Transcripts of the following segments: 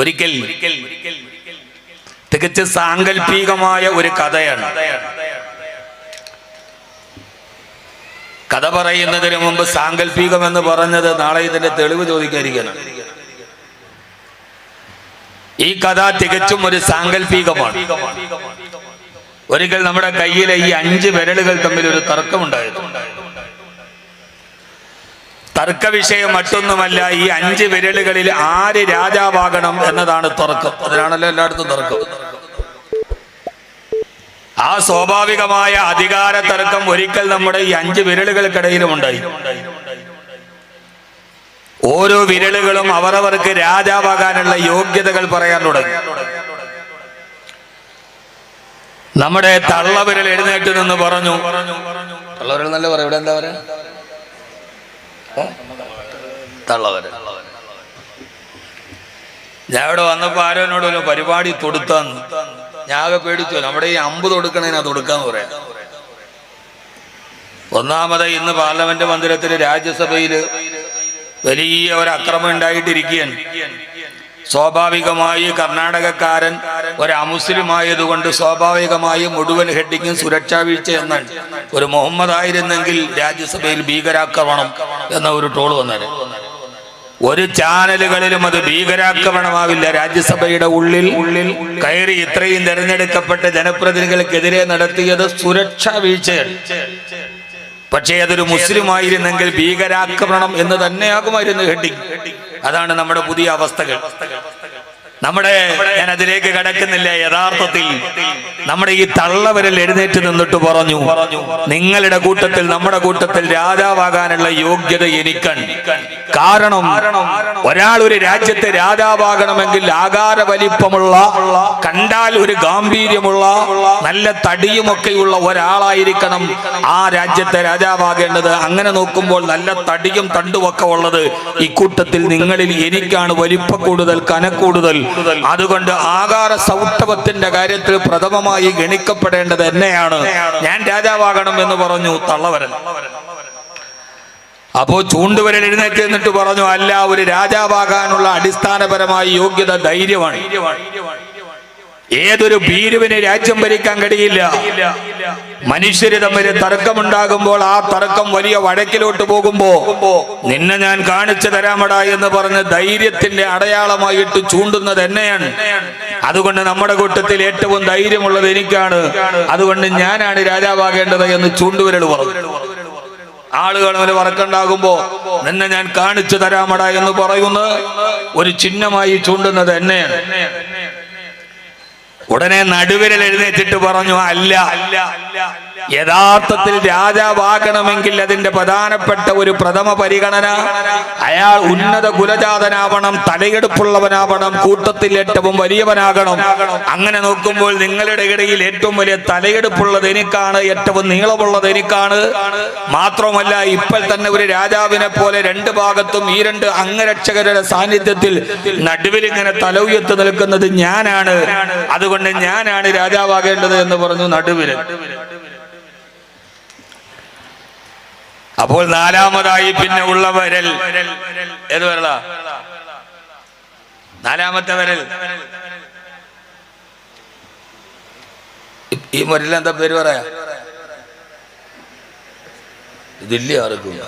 ഒരിക്കൽ തികച്ചും സാങ്കല്പികമായ ഒരു കഥയാണ്. കഥ പറയുന്നതിന് മുമ്പ് സാങ്കല്പികം എന്ന് പറഞ്ഞത് നാളെ ഇതിന്റെ തെളിവ് ചോദിക്കാതിരിക്കണം. ഈ കഥ തികച്ചും ഒരു സാങ്കല്പികമാണ്. ഒരിക്കൽ നമ്മുടെ കയ്യിലെ ഈ 5 വിരലുകൾ തമ്മിൽ ഒരു തർക്കമുണ്ടായിരുന്നു. തർക്ക വിഷയം മറ്റൊന്നുമല്ല, ഈ 5 വിരലുകളിൽ ആര് രാജാവാകണം എന്നതാണ് തർക്കം. അതിനാണല്ലോ എല്ലായിടത്തും തർക്കം. ആ സ്വാഭാവികമായ അധികാര തർക്കം ഒരിക്കൽ നമ്മുടെ ഈ 5 വിരലുകൾക്കിടയിലും ഉണ്ടായി. ഓരോ വിരലുകളും അവരവർക്ക് രാജാവാകാനുള്ള യോഗ്യതകൾ പറയാൻ തുടങ്ങി. നമ്മുടെ തള്ളവിരൽ എഴുന്നേറ്റ് നിന്ന് പറഞ്ഞു, തള്ളവിരൽ നല്ല പറയാം, ഇവിടെ എന്താ പറയാ, തള്ളവിരൽ. ഞാൻ ഇവിടെ വന്നപ്പോ ആരോനോട് ഒരു പരിപാടി തൊടുത്താന്ന് ഞാൻ ആകെ പേടിച്ചു. നമ്മുടെ ഈ 50 തൊടുക്കണേനാ തൊടുക്കാന്ന് പറയാം. ഒന്നാമത് ഇന്ന് പാർലമെന്റ് മന്ദിരത്തില് രാജ്യസഭയില് വലിയ ഒരു അക്രമം ഉണ്ടായിട്ടിരിക്കുകയാണ്. സ്വാഭാവികമായി കർണാടകക്കാരൻ ഒരു അമുസ്ലിം ആയതുകൊണ്ട് സ്വാഭാവികമായി മുഴുവൻ ഹെഡിങ്ങും സുരക്ഷാ വീഴ്ച എന്നാണ്. ഒരു മുഹമ്മദ് ആയിരുന്നെങ്കിൽ രാജ്യസഭയിൽ ഭീകരാക്രമണം എന്ന ഒരു ട്രോൾ വന്നത്. ഒരു ചാനലുകളിലും അത് ഭീകരാക്രമണമാവില്ല. രാജ്യസഭയുടെ ഉള്ളിൽ കയറി ഇത്രയും തെരഞ്ഞെടുക്കപ്പെട്ട ജനപ്രതിനിധികൾക്കെതിരെ നടത്തിയത് സുരക്ഷാ വീഴ്ചയാണ്. പക്ഷേ അതൊരു മുസ്ലിം ആയിരുന്നെങ്കിൽ ഭീകരാക്രമണം എന്ന് തന്നെയാകുമായിരുന്നു ഹെഡിങ്. അതാണ് നമ്മുടെ പുതിയ അവസ്ഥകൾ. ഞാൻ അതിലേക്ക് കടക്കുന്നില്ല. യഥാർത്ഥത്തിൽ നമ്മുടെ ഈ തള്ളവരൽ എഴുന്നേറ്റ് നിന്നിട്ട് പറഞ്ഞു, നിങ്ങളുടെ കൂട്ടത്തിൽ നമ്മുടെ കൂട്ടത്തിൽ രാജാവാകാനുള്ള യോഗ്യത എനിക്കാണ്. കാരണം ഒരാൾ ഒരു രാജ്യത്തെ രാജാവാകണമെങ്കിൽ ആകാര വലിപ്പമുള്ള, കണ്ടാൽ ഒരു ഗാംഭീര്യമുള്ള, നല്ല തടിയുമൊക്കെയുള്ള ഒരാളായിരിക്കണം ആ രാജ്യത്തെ രാജാവാകേണ്ടത്. അങ്ങനെ നോക്കുമ്പോൾ നല്ല തടിയും തണ്ടുമൊക്കെ ഉള്ളത് ഇക്കൂട്ടത്തിൽ നിങ്ങളിൽ എനിക്കാണ് വലിപ്പ കൂടുതൽ, കനക്കൂടുതൽ. അതുകൊണ്ട് ആകാര സൗഷ്ഠവത്തിന്റെ കാര്യത്തിൽ പ്രഥമമായി ഗണിക്കപ്പെടേണ്ടത് എന്നെയാണ്. ഞാൻ രാജാവാകണം എന്ന് പറഞ്ഞു തള്ളവരൻ. അപ്പോ ചൂണ്ടുവരൽ എഴുന്നേറ്റ് എന്നിട്ട് പറഞ്ഞു, അല്ല, ഒരു രാജാവാകാനുള്ള അടിസ്ഥാനപരമായ യോഗ്യത ധൈര്യമാണ്. ഏതൊരു ഭീരുവിന് രാജ്യം ഭരിക്കാൻ കഴിയില്ല. മനുഷ്യര് തമ്മിൽ തർക്കമുണ്ടാകുമ്പോൾ ആ തർക്കം വലിയ വഴക്കിലോട്ട് പോകുമ്പോ നിന്നെ ഞാൻ കാണിച്ചു തരാമടാ എന്ന് പറഞ്ഞ് ധൈര്യത്തിന്റെ അടയാളമായിട്ട് ചൂണ്ടുന്നത് എന്നെയാണ്. അതുകൊണ്ട് നമ്മുടെ കൂട്ടത്തിൽ ഏറ്റവും ധൈര്യമുള്ളത് എനിക്കാണ്. അതുകൊണ്ട് ഞാനാണ് രാജാവാകേണ്ടത് എന്ന് ചൂണ്ടുവിരൽ പറഞ്ഞു. ആളുകൾ വറക്കുണ്ടാകുമ്പോ നിന്നെ ഞാൻ കാണിച്ചു തരാമടാ എന്ന് പറയുന്ന ഒരു ചിഹ്നമായി ചൂണ്ടുന്നത് എന്നെയാണ്. ഉടനെ നടുവിരൽ എഴുന്നേറ്റിട്ട് പറഞ്ഞു, അല്ല, യഥാർത്ഥത്തിൽ രാജാവാകണമെങ്കിൽ അതിന്റെ പ്രധാനപ്പെട്ട ഒരു പ്രഥമ പരിഗണന അയാൾ ഉന്നത കുലജാതനാവണം, തലയെടുപ്പുള്ളവനാവണം, കൂട്ടത്തിൽ ഏറ്റവും വലിയവനാകണം. അങ്ങനെ നോക്കുമ്പോൾ നിങ്ങളുടെ ഇടയിൽ ഏറ്റവും വലിയ തലയെടുപ്പുള്ളത് എനിക്കാണ്, ഏറ്റവും നീളമുള്ളത് എനിക്കാണ്. മാത്രമല്ല ഇപ്പോൾ തന്നെ ഒരു രാജാവിനെ പോലെ 2 ഭാഗത്തും ഈ 2 അംഗരക്ഷകരുടെ സാന്നിധ്യത്തിൽ നടുവിൽ ഇങ്ങനെ തല ഉയർത്തി നിൽക്കുന്നത് ഞാനാണ്. അതുകൊണ്ട് ഞാനാണ് രാജാവാകേണ്ടത് എന്ന് പറഞ്ഞു നടുവില്. അപ്പോൾ 4ാമതായി പിന്നെ ഉള്ള വിരൽ ഏത് വിരലാ? 4ാമത്തെ വിരൽ. ഈ വിരൽ എന്താ പേര് പറയാ? ഇതില്ല ആർക്കും.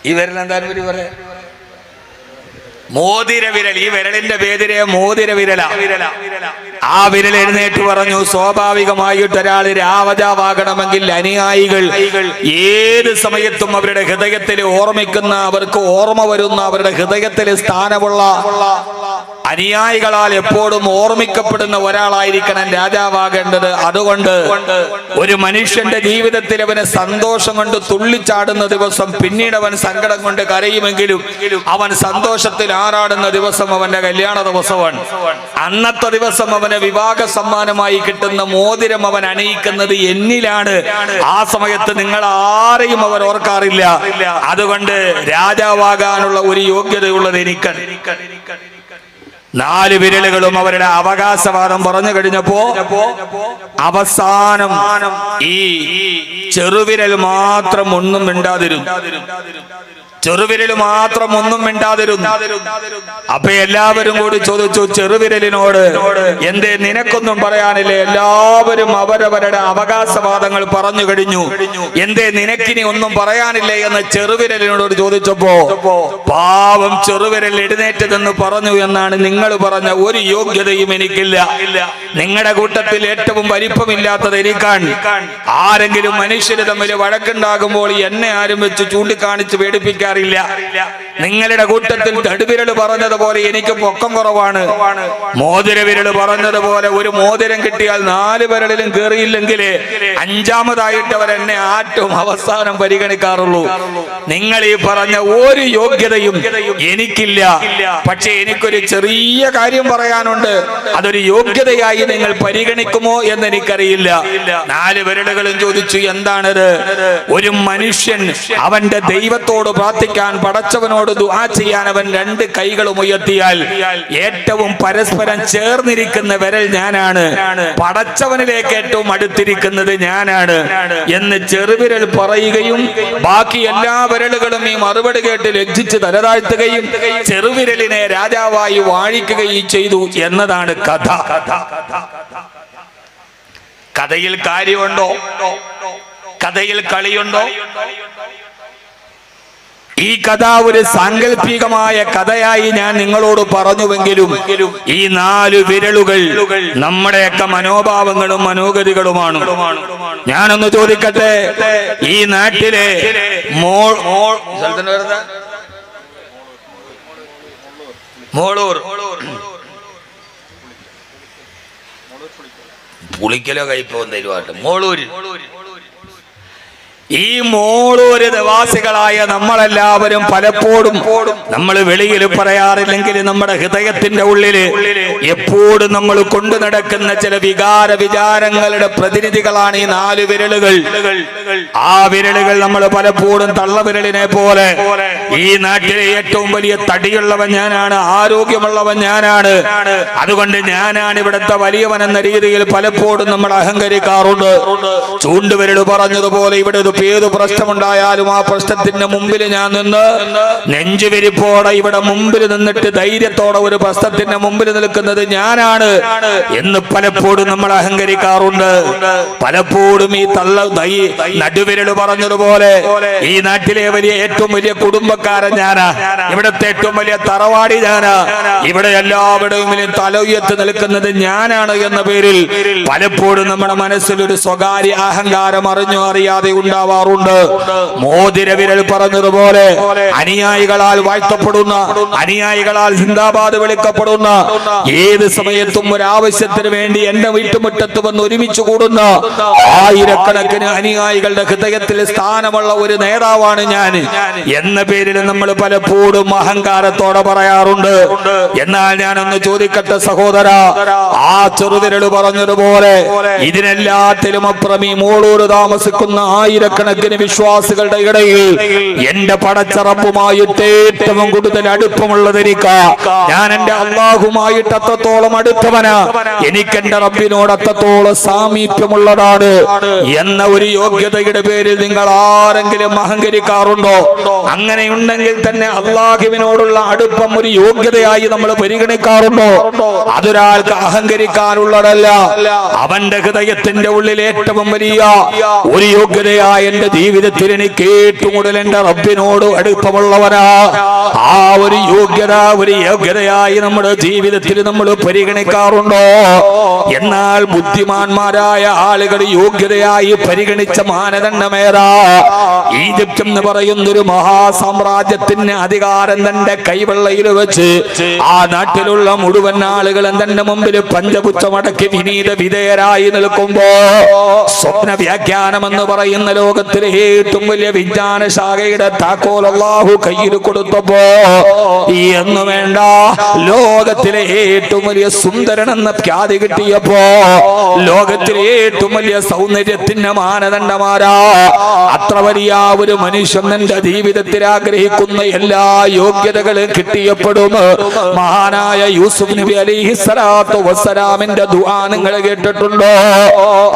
ഈ വിരൽ എന്തായാലും പേര് പറയാ? മോതിര വിരൽ. ഈ വിരലിന്റെ പേര് മോതിര വിരല. ആ വിരൽ എഴുന്നേറ്റ് പറഞ്ഞു, സ്വാഭാവികമായിട്ട് ഒരാൾ രാജാവാകണമെങ്കിൽ അനുയായികൾ ഏത് സമയത്തും അവരുടെ ഹൃദയത്തിൽ ഓർമ്മിക്കുന്ന, അവർക്ക് ഓർമ്മ വരുന്ന, അവരുടെ ഹൃദയത്തിൽ സ്ഥാനമുള്ള, അനുയായികളാൽ എപ്പോഴും ഓർമ്മിക്കപ്പെടുന്ന ഒരാളായിരിക്കണം രാജാവാകേണ്ടത്. അതുകൊണ്ട് ഒരു മനുഷ്യന്റെ ജീവിതത്തിൽ അവന് സന്തോഷം കൊണ്ട് തുള്ളിച്ചാടുന്ന ദിവസം, പിന്നീട് അവൻ സങ്കടം കൊണ്ട് കരയുമെങ്കിലും അവൻ സന്തോഷത്തിൽ ആറാടുന്ന ദിവസം അവന്റെ കല്യാണ ദിവസമാണ്. അന്നത്തെ ദിവസം അവന് വിവാഹ സമ്മാനമായി കിട്ടുന്ന മോതിരം അവൻ അണിയിക്കുന്നത് എന്നിലാണ്. ആ സമയത്ത് നിങ്ങൾ ആരെയും അവർ ഓർക്കാറില്ല. അതുകൊണ്ട് രാജാവാകാനുള്ള ഒരു യോഗ്യതയുള്ളത് എനിക്കാണ്. 4 വിരലുകളും അവരുടെ അവകാശവാദം പറഞ്ഞു കഴിഞ്ഞപ്പോ അവസാനം ഈ ചെറുവിരൽ മാത്രം ഒന്നും മിണ്ടാതിരുന്നു. ചെറുവിരൽ മാത്രം ഒന്നും മിണ്ടാതിരുന്നു. അപ്പൊ എല്ലാവരും കൂടി ചോദിച്ചു, ചെറുവിരലിനോട് എന്തേ നിനക്കൊന്നും പറയാനില്ലേ? എല്ലാവരും അവരവരുടെ അവകാശവാദങ്ങൾ പറഞ്ഞു കഴിഞ്ഞു, എന്തേ നിനക്കിനി ഒന്നും പറയാനില്ലേ എന്ന് ചെറുവിരലിനോട് ചോദിച്ചപ്പോ പാവം ചെറുവിരൽ എഴുന്നേറ്റ് നിന്ന് പറഞ്ഞു, എന്നാണ് നിങ്ങൾ പറഞ്ഞ ഒരു യോഗ്യതയും എനിക്കില്ല. നിങ്ങളുടെ കൂട്ടത്തിൽ ഏറ്റവും വലിപ്പമില്ലാത്തത് എനിക്കാണ്. ആരെങ്കിലും മനുഷ്യര് തമ്മിൽ വഴക്കുണ്ടാകുമ്പോൾ എന്നെ ആരും വെച്ച് ചൂണ്ടിക്കാണിച്ച് പേടിപ്പിക്കാറില്ല. നിങ്ങളുടെ കൂട്ടത്തിൽ തടുവിരൽ പറഞ്ഞതുപോലെ എനിക്ക് പൊക്കം കുറവാണ്. മോതിരവിരൽ പറഞ്ഞതുപോലെ ഒരു മോതിരം കിട്ടിയാൽ 4 വിരലിലും കയറിയില്ലെങ്കിൽ അഞ്ചാമതായിട്ട് അവർ എന്നെ ഏറ്റവും അവസാനം പരിഗണിക്കാറുള്ളൂ. നിങ്ങൾ ഈ പറഞ്ഞ ഒരു യോഗ്യതയും എനിക്കില്ല. പക്ഷെ എനിക്കൊരു ചെറിയ കാര്യം പറയാനുണ്ട്. അതൊരു യോഗ്യതയായി നിങ്ങൾ പരിഗണിക്കുമോ എന്ന് എനിക്കറിയില്ല. 4 വിരലുകളും ചോദിച്ചു, എന്താണത്? ഒരു മനുഷ്യൻ അവന്റെ ദൈവത്തോട് പ്രാർത്ഥിക്കാൻ, പടച്ചവനോട് ദുആ ചെയ്യാൻ അവൻ 2 കൈകളും ഉയർത്തിയാൽ ഏറ്റവും പരസ്പരം ചേർന്നിരിക്കുന്ന വിരൽ ഞാനാണ്, പടച്ചവനിലേക്ക് ഏറ്റവും അടുത്തിരിക്കുന്നത് ഞാനാണ് എന്ന് ചെറുവിരൽ പറയുകയും ബാക്കി എല്ലാ വിരലുകളും ഈ മറുപടി കേട്ട് ലജ്ജിച്ച് തലതാഴ്ത്തുകയും ചെറുവിരലിനെ രാജാവായി വാഴിക്കുകയും ചെയ്തു എന്നതാണ് കഥ. കഥയിൽ കാര്യമുണ്ടോ? കഥയിൽ കളിയുണ്ടോ? ഈ കഥ ഒരു സാങ്കല്പികമായ കഥയായി ഞാൻ നിങ്ങളോട് പറഞ്ഞുവെങ്കിലും ഈ 4 വിരലുകൾ നമ്മുടെയൊക്കെ മനോഭാവങ്ങളും മനോഗതികളുമാണ്. ഞാനൊന്ന് ചോദിക്കട്ടെ, ഈ നാട്ടിലെ മോളൂർ പുളിക്കലോ കഴിപ്പോ തരുവാട്ടെ, മോളൂര്, ഈ മോളൂര് നിവാസികളായ നമ്മളെല്ലാവരും പലപ്പോഴും നമ്മൾ വെളിയിൽ പറയാറില്ലെങ്കിൽ നമ്മുടെ ഹൃദയത്തിന്റെ ഉള്ളില് എപ്പോഴും നമ്മൾ കൊണ്ടു നടക്കുന്ന ചില വിചാരങ്ങളുടെ പ്രതിനിധികളാണ് ഈ 4 വിരലുകൾ. ആ വിരലുകൾ നമ്മൾ പലപ്പോഴും തള്ളവിരലിനെ പോലെ ഈ നാട്ടിലെ ഏറ്റവും വലിയ തടിയുള്ളവൻ ഞാനാണ്, ആരോഗ്യമുള്ളവൻ ഞാനാണ്, അതുകൊണ്ട് ഞാനാണ് ഇവിടുത്തെ വലിയവൻ എന്ന രീതിയിൽ പലപ്പോഴും നമ്മൾ അഹങ്കരിക്കാറുണ്ട്. ചൂണ്ടുവിരൽ പറഞ്ഞതുപോലെ ഇവിടെ ഏത് പ്രശ്നമുണ്ടായാലും ആ പ്രശ്നത്തിന്റെ മുമ്പിൽ ഞാൻ നിന്ന് നെഞ്ചുവിരിപ്പോടെ ഇവിടെ മുമ്പിൽ നിന്നിട്ട് ധൈര്യത്തോടെ ഒരു പ്രശ്നത്തിന്റെ മുമ്പിൽ നിൽക്കുന്നത് ഞാനാണ് എന്ന് പലപ്പോഴും നമ്മൾ അഹങ്കരിക്കാറുണ്ട്. പലപ്പോഴും ഈ നടുവിരൽ പറഞ്ഞതുപോലെ ഈ നാട്ടിലെ ഏറ്റവും വലിയ കുടുംബക്കാരൻ ഞാനാ, ഇവിടുത്തെ ഏറ്റവും വലിയ തറവാടി ഞാനാ, ഇവിടെ എല്ലാവരുടെയും തല ഉയർത്തി നിൽക്കുന്നത് ഞാനാണ് എന്ന പേരിൽ പലപ്പോഴും നമ്മുടെ മനസ്സിൽ ഒരു സ്വകാര്യ അഹങ്കാരം അറിഞ്ഞോ അറിയാതെ ഉണ്ടാവാറുണ്ട്. മോതിരവിരൽ പറഞ്ഞതുപോലെ അനുയായികളാൽ വാഴ്ത്തപ്പെടുന്ന, അനുയായികളാൽ സിന്ദാബാദ് വിളിക്കപ്പെടുന്ന, ഏത് സമയത്തും ഒരു ആവശ്യത്തിന് വേണ്ടി എന്റെ വീട്ടുമുറ്റത്ത് വന്ന് ഒരുമിച്ച് കൂടുന്ന ആയിരക്കണക്കിന് അനുയായികളുടെ ഹൃദയത്തിൽ സ്ഥാനമുള്ള ഒരു നേതാവാണ് ഞാൻ എന്ന പേരിൽ നമ്മൾ പലപ്പോഴും അഹങ്കാരത്തോടെ പറയാറുണ്ട്. എന്നാൽ ഞാനൊന്ന് ചോദിക്കട്ടെ സഹോദര, ആ ചെറുവിരൽ പറഞ്ഞതുപോലെ ഇതിനെല്ലാത്തിലും അപ്പുറം ഈ മോളൂര് താമസിക്കുന്ന ആയിരക്കണക്കിന് വിശ്വാസികളുടെ ഇടയിൽ എന്റെ പടച്ച റബ്ബുമായിട്ട് ഏറ്റവും കൂടുതൽ അടുപ്പമുള്ളത് എനിക്ക്, ഞാൻ എന്റെ അല്ലാഹുമായിട്ട് അത്രത്തോളം അടുത്തവനാ, എനിക്ക് എന്റെ റബ്ബിനോട് അത്രത്തോളം സാമീപ്യമുള്ളതാണ് എന്ന ഒരു യോഗ്യതയുടെ പേരിൽ നിങ്ങൾ ആരെങ്കിലും അഹങ്കരിക്കാറുണ്ടോ? അങ്ങനെയുണ്ടെങ്കിൽ തന്നെ അല്ലാഹുവിനോടുള്ള അടുപ്പം ഒരു യോഗ്യതയായി നമ്മൾ പരിഗണിക്കാറുണ്ടോ? അതൊരാൾക്ക് അഹങ്കരിക്കാനുള്ളതല്ല. അവന്റെ ഹൃദയത്തിന്റെ ഉള്ളിൽ ഏറ്റവും വലിയ ഒരു യോഗ്യതയായ എന്റെ ജീവിതത്തിൽ എനിക്ക് ഏറ്റവും കൂടുതൽ എന്റെ റബ്ബിനോട് അടുപ്പമുള്ളവനാ, ആ ഒരു യോഗ്യതയായി നമ്മുടെ ജീവിതത്തിൽ നമ്മൾ പരിഗണിക്കാറുണ്ടോ? എന്നാൽ ബുദ്ധിമാന്മാരായ ആളുകൾ യോഗ്യതയായി പരിഗണിച്ച മാനദണ്ഡമേതാ? ഈജിപ്ത് എന്ന് പറയുന്ന ഒരു മഹാസാമ്രാജ്യത്തിന് അധികാരം തന്റെ കൈവെള്ളയിൽ വെച്ച് ആ നാട്ടിലുള്ള മുഴുവൻ ആളുകളും തന്റെ മുമ്പിൽ പഞ്ചപുച്ഛമടക്കി വിനീത വിധേയരായി നിൽക്കുമ്പോ സ്വപ്ന വ്യാഖ്യാനം എന്ന് പറയുന്ന ലോകത്തിലെ ഏറ്റവും വലിയ വിജ്ഞാന ശാഖയുടെ താക്കോൽ അല്ലാഹു കയ്യിൽ കൊടുത്തപ്പോ എന്ന് വേണ്ട ലോകത്തിലെ ഏറ്റവും വലിയ സുന്ദരൻ എന്ന ഖ്യാതി കിട്ടിയപ്പോ ലോകത്തിലെ ഏറ്റവും വലിയ സൗന്ദര്യത്തിന്റെ മാനദണ്ഡമാരാ അത്ര വലിയ ഒരു മനുഷ്യൻ എന്റെ ജീവിതത്തിൽ ആഗ്രഹിക്കുന്ന എല്ലാ യോഗ്യതകളും കിട്ടിയപ്പെടും. മഹാനായ യൂസുഫ് നബി അലൈഹിസ്സലാത്തു വസ്സലാമിന്റെ ദുആ നിങ്ങൾ കേട്ടിട്ടുണ്ടോ?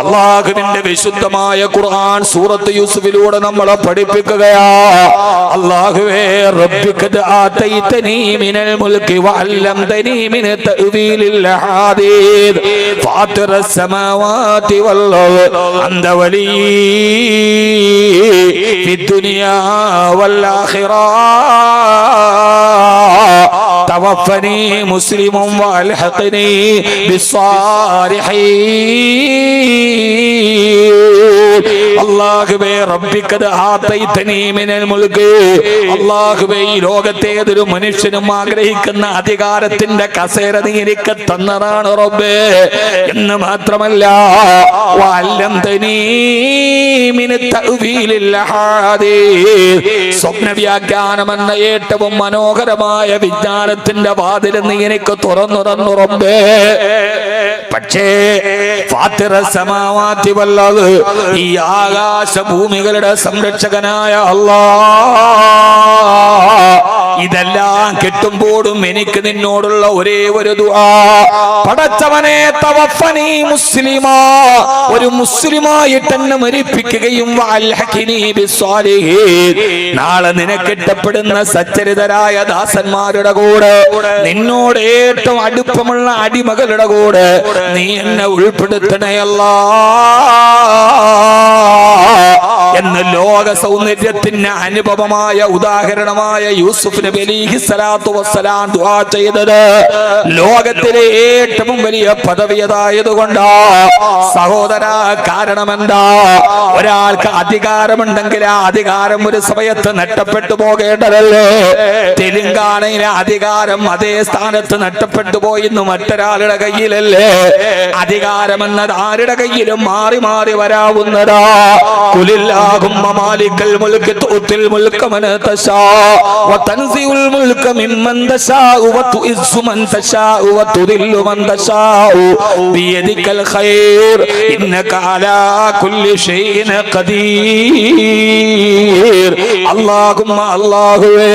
അല്ലാഹുവിന്റെ വിശുദ്ധമായ ഖുർആൻ സൂറത്ത് സൂറത്ത് യൂസുഫിലൂടെ നമ്മളെ പഠിപ്പിക്കുകയാ. അല്ലാഹുവേ റബ്ബിഖദ് ആതൈതനീ മിനൽ മുൽകി വഅല്ലംതനീ മിൻ തഅ്വീലിൽ ഹദീദ് ഫാത്തിറസ് സമാവാതി വൽ അർദ് അൻത വലി ഫിദ്ദുനിയാ വൽ ആഖിറ തവഫനി മുസ്ലിമൻ വഅൽഹഖനി അല്ലാഹുവേ റബ്ബിഖദ് ആതൈതനീ മിനൽ മുൽക്. അല്ലാഹുവേ ഈ ലോകത്തെ ഏതൊരു മനുഷ്യനും ആഗ്രഹിക്കുന്ന അധികാരത്തിന്റെ കസേര നീ എനിക്ക് തന്നതാണ് റബ്ബേ. എന്ന് മാത്രമല്ല വഅല്ലംതനീ മിൻ തഅ്വീലിൽ ഹദീദ്, സ്വപ്ന വ്യാഖ്യാനം എന്ന ഏറ്റവും മനോഹരമായ വിജ്ഞാനത്തിന്റെ വാതിൽ നീ എനിക്ക് തുറന്നു തന്നു റബ്ബേ. പക്ഷേ ഫാത്തിറസ് സമാവാതി വൽ അർദ്, ഈ ആകാശ ഭൂമികളുടെ സംരക്ഷകനായ അല്ലാഹ്, ഇതെല്ലാം കിട്ടുമ്പോഴും എനിക്ക് നിന്നോടുള്ള ഒരേ ഒരു ദുആ, പടച്ചവനെ തവഫനി മുസ്ലിമാ, ഒരു മുസ്ലിമായിട്ട് എന്നെ മരിപ്പിക്കുകയും വഅൽഹഖനി ബിസ്സാലിഹീൻ, നാളെ നിനക്ക് ഇഷ്ടപ്പെടുന്ന സച്ചരിതരായ ദാസന്മാരുടെ കൂടെ, നിന്നോട് ഏറ്റവും അടുപ്പമുള്ള അടിമകളുടെ കൂടെ നീ എന്നെ ഉൾപ്പെടുത്തണേ അല്ലാഹ് എന്ന് ലോക സൗന്ദര്യത്തിന് അനുഭവമായ ഉദാഹരണമായ യൂസുഫ് നബി അലൈഹിസ്സലാത്തു വസ്സലാം ദുആ ചെയ്തത് ലോകത്തിലെ ഏറ്റവും വലിയ പദവിയതായതുകൊണ്ടാ. സഹോദര, കാരണമെന്താ? ഒരാൾക്ക് അധികാരമുണ്ടെങ്കിൽ ആ അധികാരം ഒരു സമയത്ത് നഷ്ടപ്പെട്ടു പോകേണ്ടതല്ലേ? തെലുങ്കാനയിലെ അധികാരം അതേ സ്ഥാനത്ത് നഷ്ടപ്പെട്ടു പോയിന്ന് മറ്റൊരാളുടെ കയ്യിലല്ലേ? അധികാരമെന്നത് ആരുടെ കയ്യിലും മാറി മാറി വരാവുന്നതാ. കുലില്ലാഹുമ്മ മാലിക്കൽ മുൽകി തുത്തിൽ മുൽക മൻ തശാ വതൻസിഉൽ മുൽക മിമ്മൻ തശാ വതുഇസ്സു മൻ തശാ വതുദില്ലു മൻ തശാ ബിയദികൽ ഖൈർ ഇന്നക അലാ കുല്ലി ഷൈഇൻ ഖദീർ. അല്ലാഹുമ്മ അല്ലാഹുവേ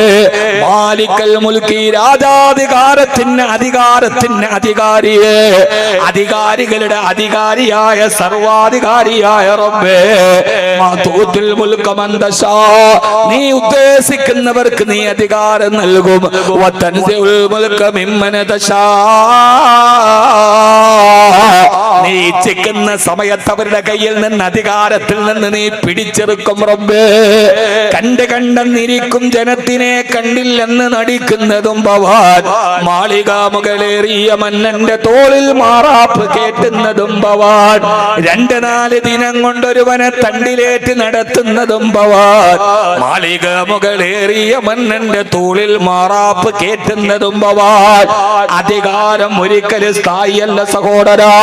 മാലിക്കൽ മുൽകി, രാജാധികാരത്തിന് അധികാരിയെ, അധികാരികളുടെ അധികാരിയായ സർവാധികാരിയായ റബ്ബേ, മാതൂത്തുൽ മുൽക മൻ തശാ, നീ ഉദ്ദേശിക്കുന്നവർക്ക് നീ അധികാരം നൽകും. വതൻസിഉൽ മുൽക മിമ്മൻ തശാ, നീ ഇച്ഛിക്കുന്ന സമയത്ത് അവരുടെ കയ്യിൽ നിന്ന് അധികാരത്തിൽ നിന്ന് നീ പിടിച്ചെടുക്കും റബ്ബേ. കണ്ടെന്നിരിക്കും ജനത്തിനെ കണ്ടില്ലെന്ന് നടിക്കുന്നതും ഭവാൻ, മാളിക മുകളേറിയ മന്നന്റെ തോളിൽ മാറാപ്പ് കേട്ടുന്നതും ഭവാൻ, 2-4 ദിനം കൊണ്ടൊരുവനെ തണ്ടിലേറ്റ് നടത്തുന്നതും ഭവാൻ, മാളിക മുകളേറിയ മന്നന്റെ തോളിൽ മാറാപ്പ് കേട്ടുന്നതും ഭവാൻ. അധികാരം ഒരിക്കലും സ്ഥായിയല്ല സഹോദരാ.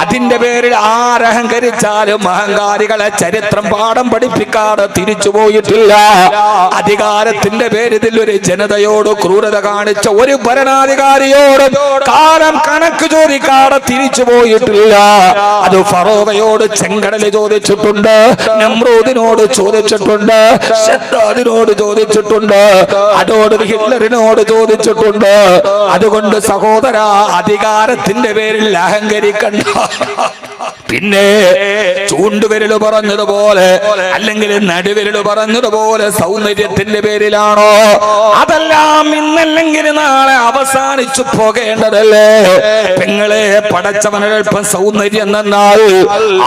അതിന്റെ പേരിൽ ആരഹങ്കരിച്ചാലും അഹങ്കാരികളെ ചരിത്രം പാഠം പഠിപ്പിക്കാതെ തിരിച്ചു പോയിട്ടില്ല. അധികാരത്തിന്റെ പേരിൽ ഒരു ജനതയോട് ക്രൂരത കാണിച്ച ഒരു ഭരണാധികാരിയോട് കാലം കണക്ക് ചോദിക്കാതെ തിരിച്ചു പോയിട്ടില്ല. അത് ഫറോവയോട് ചെങ്കടൽ ചോദിച്ചിട്ടുണ്ട്, നമ്രൂദിനോട് ചോദിച്ചിട്ടുണ്ട്, ശദ്ദാദിനോട് ചോദിച്ചിട്ടുണ്ട്, അഡോൾഫ് ഹിറ്റ്ലറിനോട് ചോദിച്ചിട്ടുണ്ട്. അതുകൊണ്ട് സഹോദര, അധികാരത്തിന്റെ പേരിൽ അഹങ്കരിക്കണ്ട. പിന്നെ ചൂണ്ടുവിരൽ പറഞ്ഞതുപോലെ അല്ലെങ്കിൽ നടുവിരൽ പറഞ്ഞതുപോലെ സൗന്ദര്യത്തിന്റെ പേരിലാണോ? അതെല്ലാം ഇന്നല്ലെങ്കിൽ നാളെ അവസാനിച്ചു പോകേണ്ടതല്ലേ? പെങ്ങളെ, പടച്ചവനൽപ്പം സൗന്ദര്യം എന്നാൽ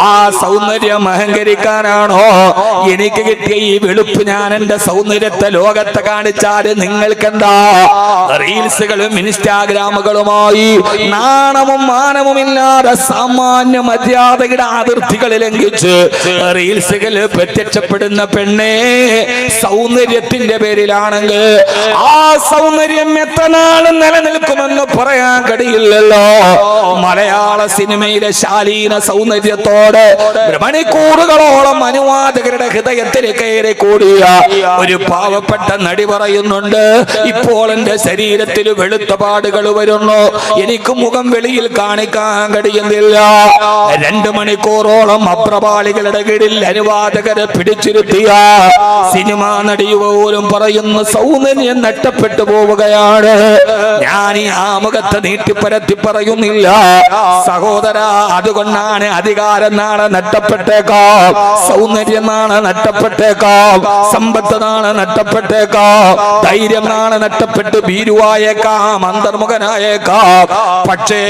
ആ സൗന്ദര്യം അഹങ്കരിക്കാനാണോ? എനിക്ക് കിട്ടിയ ഈ വെളുപ്പ് ഞാൻ എന്റെ സൗന്ദര്യത്തെ ലോകത്തെ കാണിച്ചാല് നിങ്ങൾക്കെന്താ? റീൽസുകളും ഇൻസ്റ്റാഗ്രാമുകളുമായി നാണവും മാനവുമില്ലാതെ സാമാന്യ മര്യാദയുടെ അതിർത്തികൾ ലംഘിച്ച് റീൽസുകൾ പ്രത്യക്ഷപ്പെടുന്ന പെണ്ണെ, സൗന്ദര്യത്തിന്റെ പേരിലാണെങ്കിൽ ആ സൗന്ദര്യം എത്ര നാളും നിലനിൽക്കുമെന്ന് പറയാൻ കഴിയില്ലല്ലോ. മലയാള സിനിമയിലെ ശാലീന സൗന്ദര്യത്തോട് മണിക്കൂറുകളോളം അനുവാദകരുടെ ഹൃദയത്തിൽ കയറി കൂടിയ ഒരു പാവപ്പെട്ട നടി പറയുന്നുണ്ട്, ഇപ്പോൾ എന്റെ ശരീരത്തിൽ വെളുത്ത പാടുകൾ വരുന്നു, എനിക്ക് മുഖം വെളിയിൽ കാണിക്കാൻ കഴിയുന്നില്ല, ഇല്ല. 2 മണിക്കൂറോളം അപ്രപാളികളുടെ കീഴിൽ അനുവാദകരെ പിടിച്ചിരുത്തിയ സിനിമാ നടി പോലും പറയുന്ന സൗന്ദര്യം നഷ്ടപ്പെട്ടു പോവുകയാണ്. ഞാൻ ഈ ആമുഖത്തെ നീട്ടിപ്പരത്തി പറയുന്നില്ല സഹോദര. അതുകൊണ്ടാണ് അധികാരം നാളെ നഷ്ടപ്പെട്ടേക്കാം, സൗന്ദര്യം നാളെ നഷ്ടപ്പെട്ടേക്കാം, സമ്പത്ത് നാളെ നഷ്ടപ്പെട്ടേക്കാം, ധൈര്യം നാളെ നഷ്ടപ്പെട്ട് ഭീരുവായേക്കാം, അന്തർമുഖനായേക്കാം. പക്ഷേ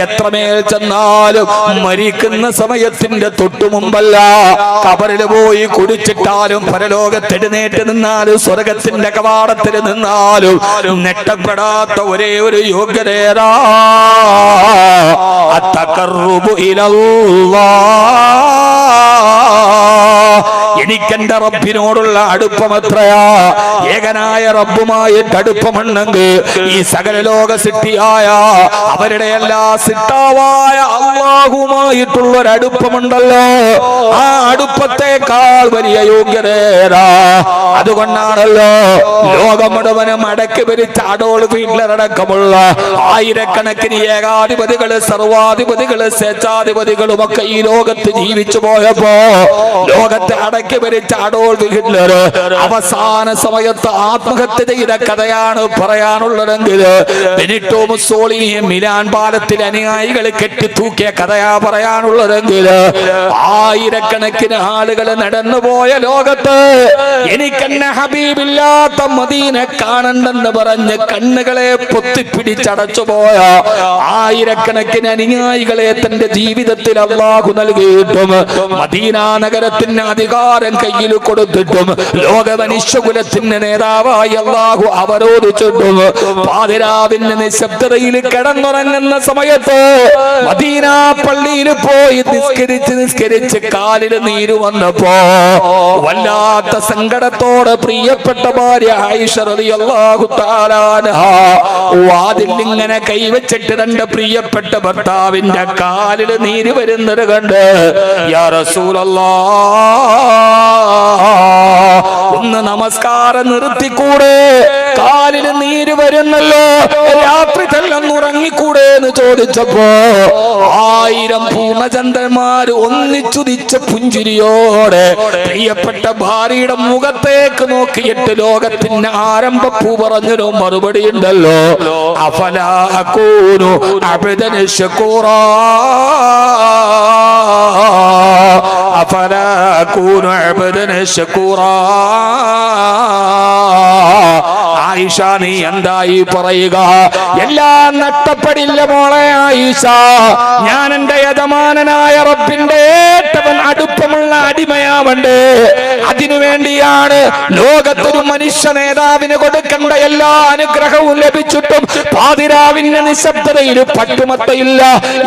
എത്രമേൽ ചെന്നാലും മരിക്കുന്ന സമയത്തിന്റെ തൊട്ടു മുമ്പല്ല, കബറിൽ പോയി കുടിച്ചിട്ടാലും പരലോകത്തെഴുന്നേറ്റ് നിന്നാലും സ്വർഗത്തിന്റെ കവാടത്തിൽ നിന്നാലും നെട്ടപ്പെടാത്ത ഒരേ ഒരു യോഗ്യതേരാ അത്തഖർറുബു ഇലല്ലാഹ്. എനിക്കെന്റെ റബ്ബിനോടുള്ള അടുപ്പം എത്രയാ. ഏകനായ റബ്ബുമായിട്ട് അടുപ്പമുണ്ടെങ്കിൽ ഈ സകല ലോക സിട്ടിയായ അവരുടെ എല്ലാ സിട്ടാവായ അല്ലാഹുമായിട്ടുള്ളൊരടുപ്പമുണ്ടല്ലോ, ആ അടുപ്പത്തേക്കാൾ വലിയ യോഗ്യതേരാ. അതുകൊണ്ടാണല്ലോ ലോകം മുഴുവനും അടക്കി ഭരിച്ച അഡോൾഫ് ഹിറ്റ്ലർ അടക്കമുള്ള ആയിരക്കണക്കിന് ഏകാധിപതികള്, സർവാധിപതികള്, സ്വേച്ഛാധിപതികളും ഒക്കെ ഈ ലോകത്ത് ജീവിച്ചു പോയപ്പോ ലോകത്തെ അടക്കി ഭരിച്ച അഡോൾഫ് ഹിറ്റ്ലർ അവസാന സമയത്ത് ആത്മഹത്യ ചെയ്ത കഥയാണ് പറയാനുള്ളതെങ്കിൽ ബെനിറ്റോ മുസോളിനി മിലാൻ പാലത്തിൽ അനുയായികൾ കെട്ടിത്തൂക്കിയ കഥയാ പറയാനുള്ളതെങ്കിൽ ആയിരക്കണക്കിന് ആളുകൾ നടന്നുപോയ ലോകത്ത് എനിക്കെന്നെ ഹബീബില്ലാത്ത മദീന കാണണ്ടെന്ന് പറഞ്ഞ് കണ്ണുകളെ പൊത്തിപ്പിടിച്ചടച്ചു പോയ ആയിരക്കണക്കിന് അനുയായികളെ തന്റെ ജീവിതത്തിൽ അല്ലാഹു നൽകിയിട്ടും മദീന നഗരത്തിന് അധികാരം കയ്യിൽ കൊടുത്തിട്ടും ലോക മനുഷ്യകുലത്തിന്റെ നേതാവായി അല്ലാഹു അവരോധിച്ചിട്ടും പാതിരാവിന്റെ നിശബ്ദതയിൽ കിടന്നുറങ്ങുന്ന സമയത്ത് മദീന പള്ളിയിൽ പോയി നിസ്കരിച്ച് കാലിൽ നീര് വന്നപ്പോ വല്ലാത്ത സങ്കടത്തോടെ പ്രിയപ്പെട്ട ഭാര്യ ആയിഷ റളിയല്ലാഹു തആല അൻഹാ വാതിൽ ഇങ്ങനെ കൈവച്ചിട്ട് തന്റെ പ്രിയപ്പെട്ട ഭർത്താവിന്റെ കാലിൽ നീര് വരുന്നത് കണ്ട് യാ റസൂലല്ലാഹ് ഒന്ന് നമസ്കാരം നിർത്തിക്കൂടെ, കാലിൽ നീര് വരുന്നല്ലോ, രാത്രി തന്നെ ഉറങ്ങിക്കൂടെ എന്ന് ചോദിച്ചപ്പോ 1000 പൂർണ്ണചന്ദ്രന്മാര് ഒന്നിച്ചുദിച്ച പുഞ്ചിരിയോടെ പ്രിയപ്പെട്ട ഭാര്യയുടെ മുഖത്തേക്ക് നോക്കിയിട്ട് ലോകത്തിന്റെ ആരംഭപ്പൂ പറഞ്ഞൊരു മറുപടി ഉണ്ടല്ലോ, അഫലാ അകൂനു അബ്ദൻ ശകൂറാ, അഫലാ അകൂനു അബ്ദൻ ശകൂറാ. ആയിഷ നീ എന്തായി പറയുക? എല്ലാം നഷ്ടപ്പെടില്ല മോളെ ആയിഷ. ഞാൻ എന്റെ യജമാനനായ റബ്ബിന്റെ ഏറ്റവും അടുപ്പമുള്ള അടിമയാവണ്ടേ. അതിനുവേണ്ടിയാണ് ലോകത്തൊരു മനുഷ്യ നേതാവിന് കൊടുക്കേണ്ട എല്ലാ അനുഗ്രഹവും ലഭിച്ചിട്ടും പാതിരാവിന്റെ നിശബ്ദതയിൽ പട്ടുമത്തയില്ല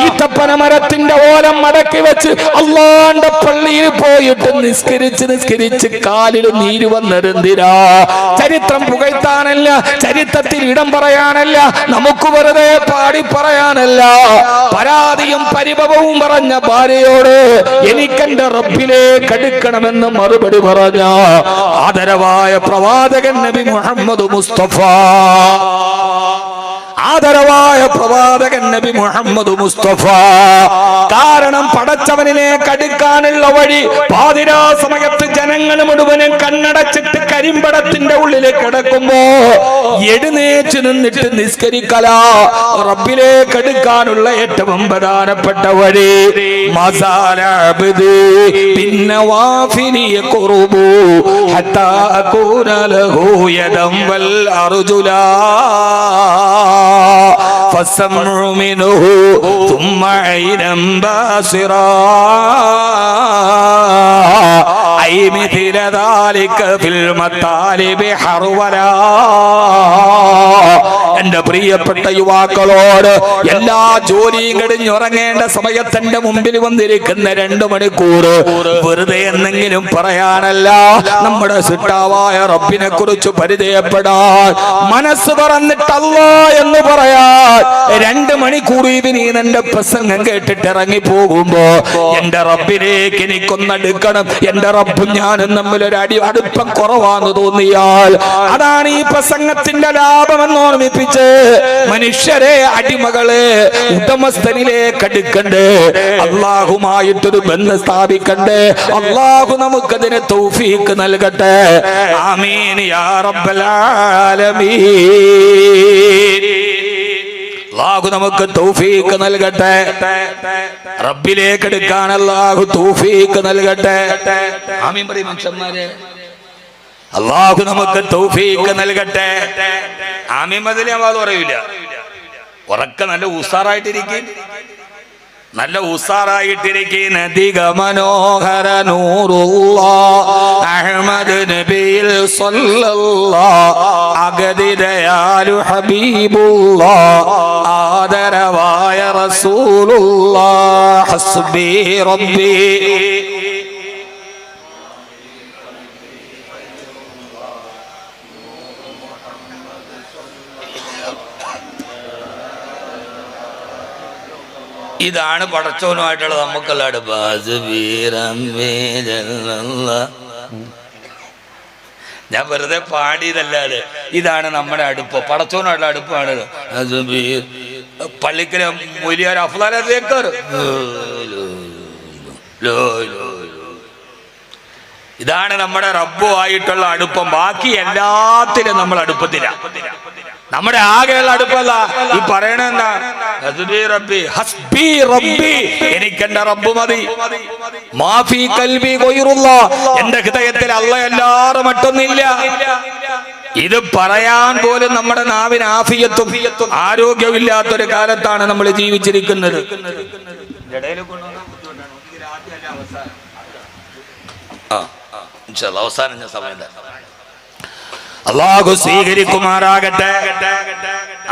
ഈത്തപ്പന മരത്തിന്റെ ഓലം മടക്കി വെച്ച് അല്ലാഹുവിന്റെ പള്ളിയിൽ പോയിട്ട് നിസ്കരിച്ച് കാലിൽ നീര് വന്നതെന്തിനാ? ചരിത്രം പുകഴ്ത്താനല്ല, ചരിത്രത്തിൽ ഇടം പറയാനല്ല, നമുക്ക് വെറുതെ പാടി പറയാനല്ല. പരാതിയും പരിഭവവും പറഞ്ഞ ഭാര്യയോട് എനിക്കെന്റെ റബ്ബിലേക്ക് അടുക്കണമെന്ന് മറുപടി പറഞ്ഞ ആദരവായ പ്രവാചകൻ നബി മുഹമ്മദ് മുസ്തഫ, ആദരവായ പ്രവാചകൻ നബി മുഹമ്മദ് മുസ്തഫ. കാരണം പടച്ചവനിലേക്ക് അടുക്കാനുള്ള വഴി പാതിരാ സമയത്ത് ജനങ്ങൾ മുഴുവനും കണ്ണടച്ചിട്ട് കരിമ്പടത്തിന്റെ ഉള്ളിൽ കിടക്കുമ്പോ എഴുന്നേറ്റ് നിന്നിട്ട് നിസ്കരിക്കല റബ്ബിലേക്ക് അടുക്കാനുള്ള ഏറ്റവും പ്രധാനപ്പെട്ട വഴി. പിന്നെ വാഫിനിയ ഖുറുബു ഹത്താ അകൂന ലഹു യദം വൽ അർജുലാ فالسمع منه ثم عينا باصرا أي مثل ذلك في المطالب حرولا. എന്റെ പ്രിയപ്പെട്ട യുവാക്കളോട് എല്ലാ ജോലിയും കഴിഞ്ഞുറങ്ങേണ്ട സമയത്ത് എന്റെ മുമ്പിൽ വന്നിരിക്കുന്ന 2 മണിക്കൂർ വെറുതെ എന്തെങ്കിലും പറയാനല്ല, നമ്മുടെ സിട്ടാവായ റബ്ബിനെ കുറിച്ച് പരിചയപ്പെടാൻ, മനസ്സ് പറഞ്ഞിട്ട് അല്ലാഹ് എന്ന് പറയാൻ 2 മണിക്കൂർ നീ എന്റെ പ്രസംഗം കേട്ടിട്ട് ഇറങ്ങി പോകുമ്പോ എന്റെ റബ്ബിലേക്ക് എനിക്കൊന്നടുക്കണം, എന്റെ റബ്ബ് റബ്ബും ഞാനും തമ്മിൽ ഒരു അടുപ്പം കുറവാന്ന് തോന്നിയാൽ അതാണ് ഈ പ്രസംഗത്തിന്റെ ലാഭമെന്ന് ഓർമ്മിപ്പിച്ച് മനുഷ്യരെ അടിമകളെ ഉടമസ്ഥനിലേക്ക് അടുക്കണ്ടേ, അള്ളാഹുമായിട്ടൊരു ബന്ധം സ്ഥാപിക്കണ്ടേ. അള്ളാഹു നമുക്കതിന് തൗഫീഖ് നൽകട്ടെ. ആമീൻ യാ റബ്ബൽ ആലമീൻ. അല്ലാഹു നമുക്ക് തൗഫീഖ് നൽകട്ടെ. റബ്ബിലേക്ക് എടുക്കാൻ അല്ലാഹു തൗഫീഖ് നൽകട്ടെ. ആമീൻ പറയും മനുഷ്യന്മാരെ. അല്ലാഹു നമുക്ക് തൗഫീഖ് നൽകട്ടെ. ആമീൻ മതിൽ ഞാൻ പറയൂല. ഉറക്ക നല്ല ഉസാറായിട്ടിരിക്കും, നല്ല ഉസാറായിട്ടിരിക്കുന്ന അധിക മനോഹര നൂറുല്ലാഹ് അഹ്മദ് നബിയിൽ സ്വല്ലല്ലാഹ് അഗതിദയാലു ഹബീബുല്ലാഹ് ആദരവായ റസൂലുള്ളാഹ് ഹസ്ബി റബ്ബി. ഇതാണ് പടച്ചവനുമായിട്ടുള്ള നമുക്കുള്ള അടുപ്പം. ഞാൻ വെറുതെ പാടിയതല്ലാതെ ഇതാണ് നമ്മുടെ അടുപ്പം, പടച്ചവനുമായിട്ടുള്ള അടുപ്പാണ്. പള്ളിക്കല് മൊലിയാർ അഫ്ലാലേക്കർ ഇതാണ് നമ്മുടെ റബ്ബുമായിട്ടുള്ള അടുപ്പം. ബാക്കി എല്ലാത്തിലും നമ്മൾ അടുപ്പത്തിലാണ്. നമ്മുടെ ആകെയുള്ള അടുപ്പല്ല ഈ പറയണെന്താ, എനിക്കെന്റെ റബ്ബ് മതി. മാഫി കൽബി ഗൈറുല്ലാഹ്, എന്റെ ഹൃദയത്തിൽ അല്ലാഹ് മറ്റൊന്നില്ല. ഇത് പറയാൻ പോലും നമ്മുടെ നാവിന് ആഫിയത്തും ആരോഗ്യമില്ലാത്തൊരു കാലത്താണ് നമ്മൾ ജീവിച്ചിരിക്കുന്നത്. അവസാനം ഞാൻ സമയം അല്ലാഹു സ്വീകരിക്കുമാറാകട്ടെ.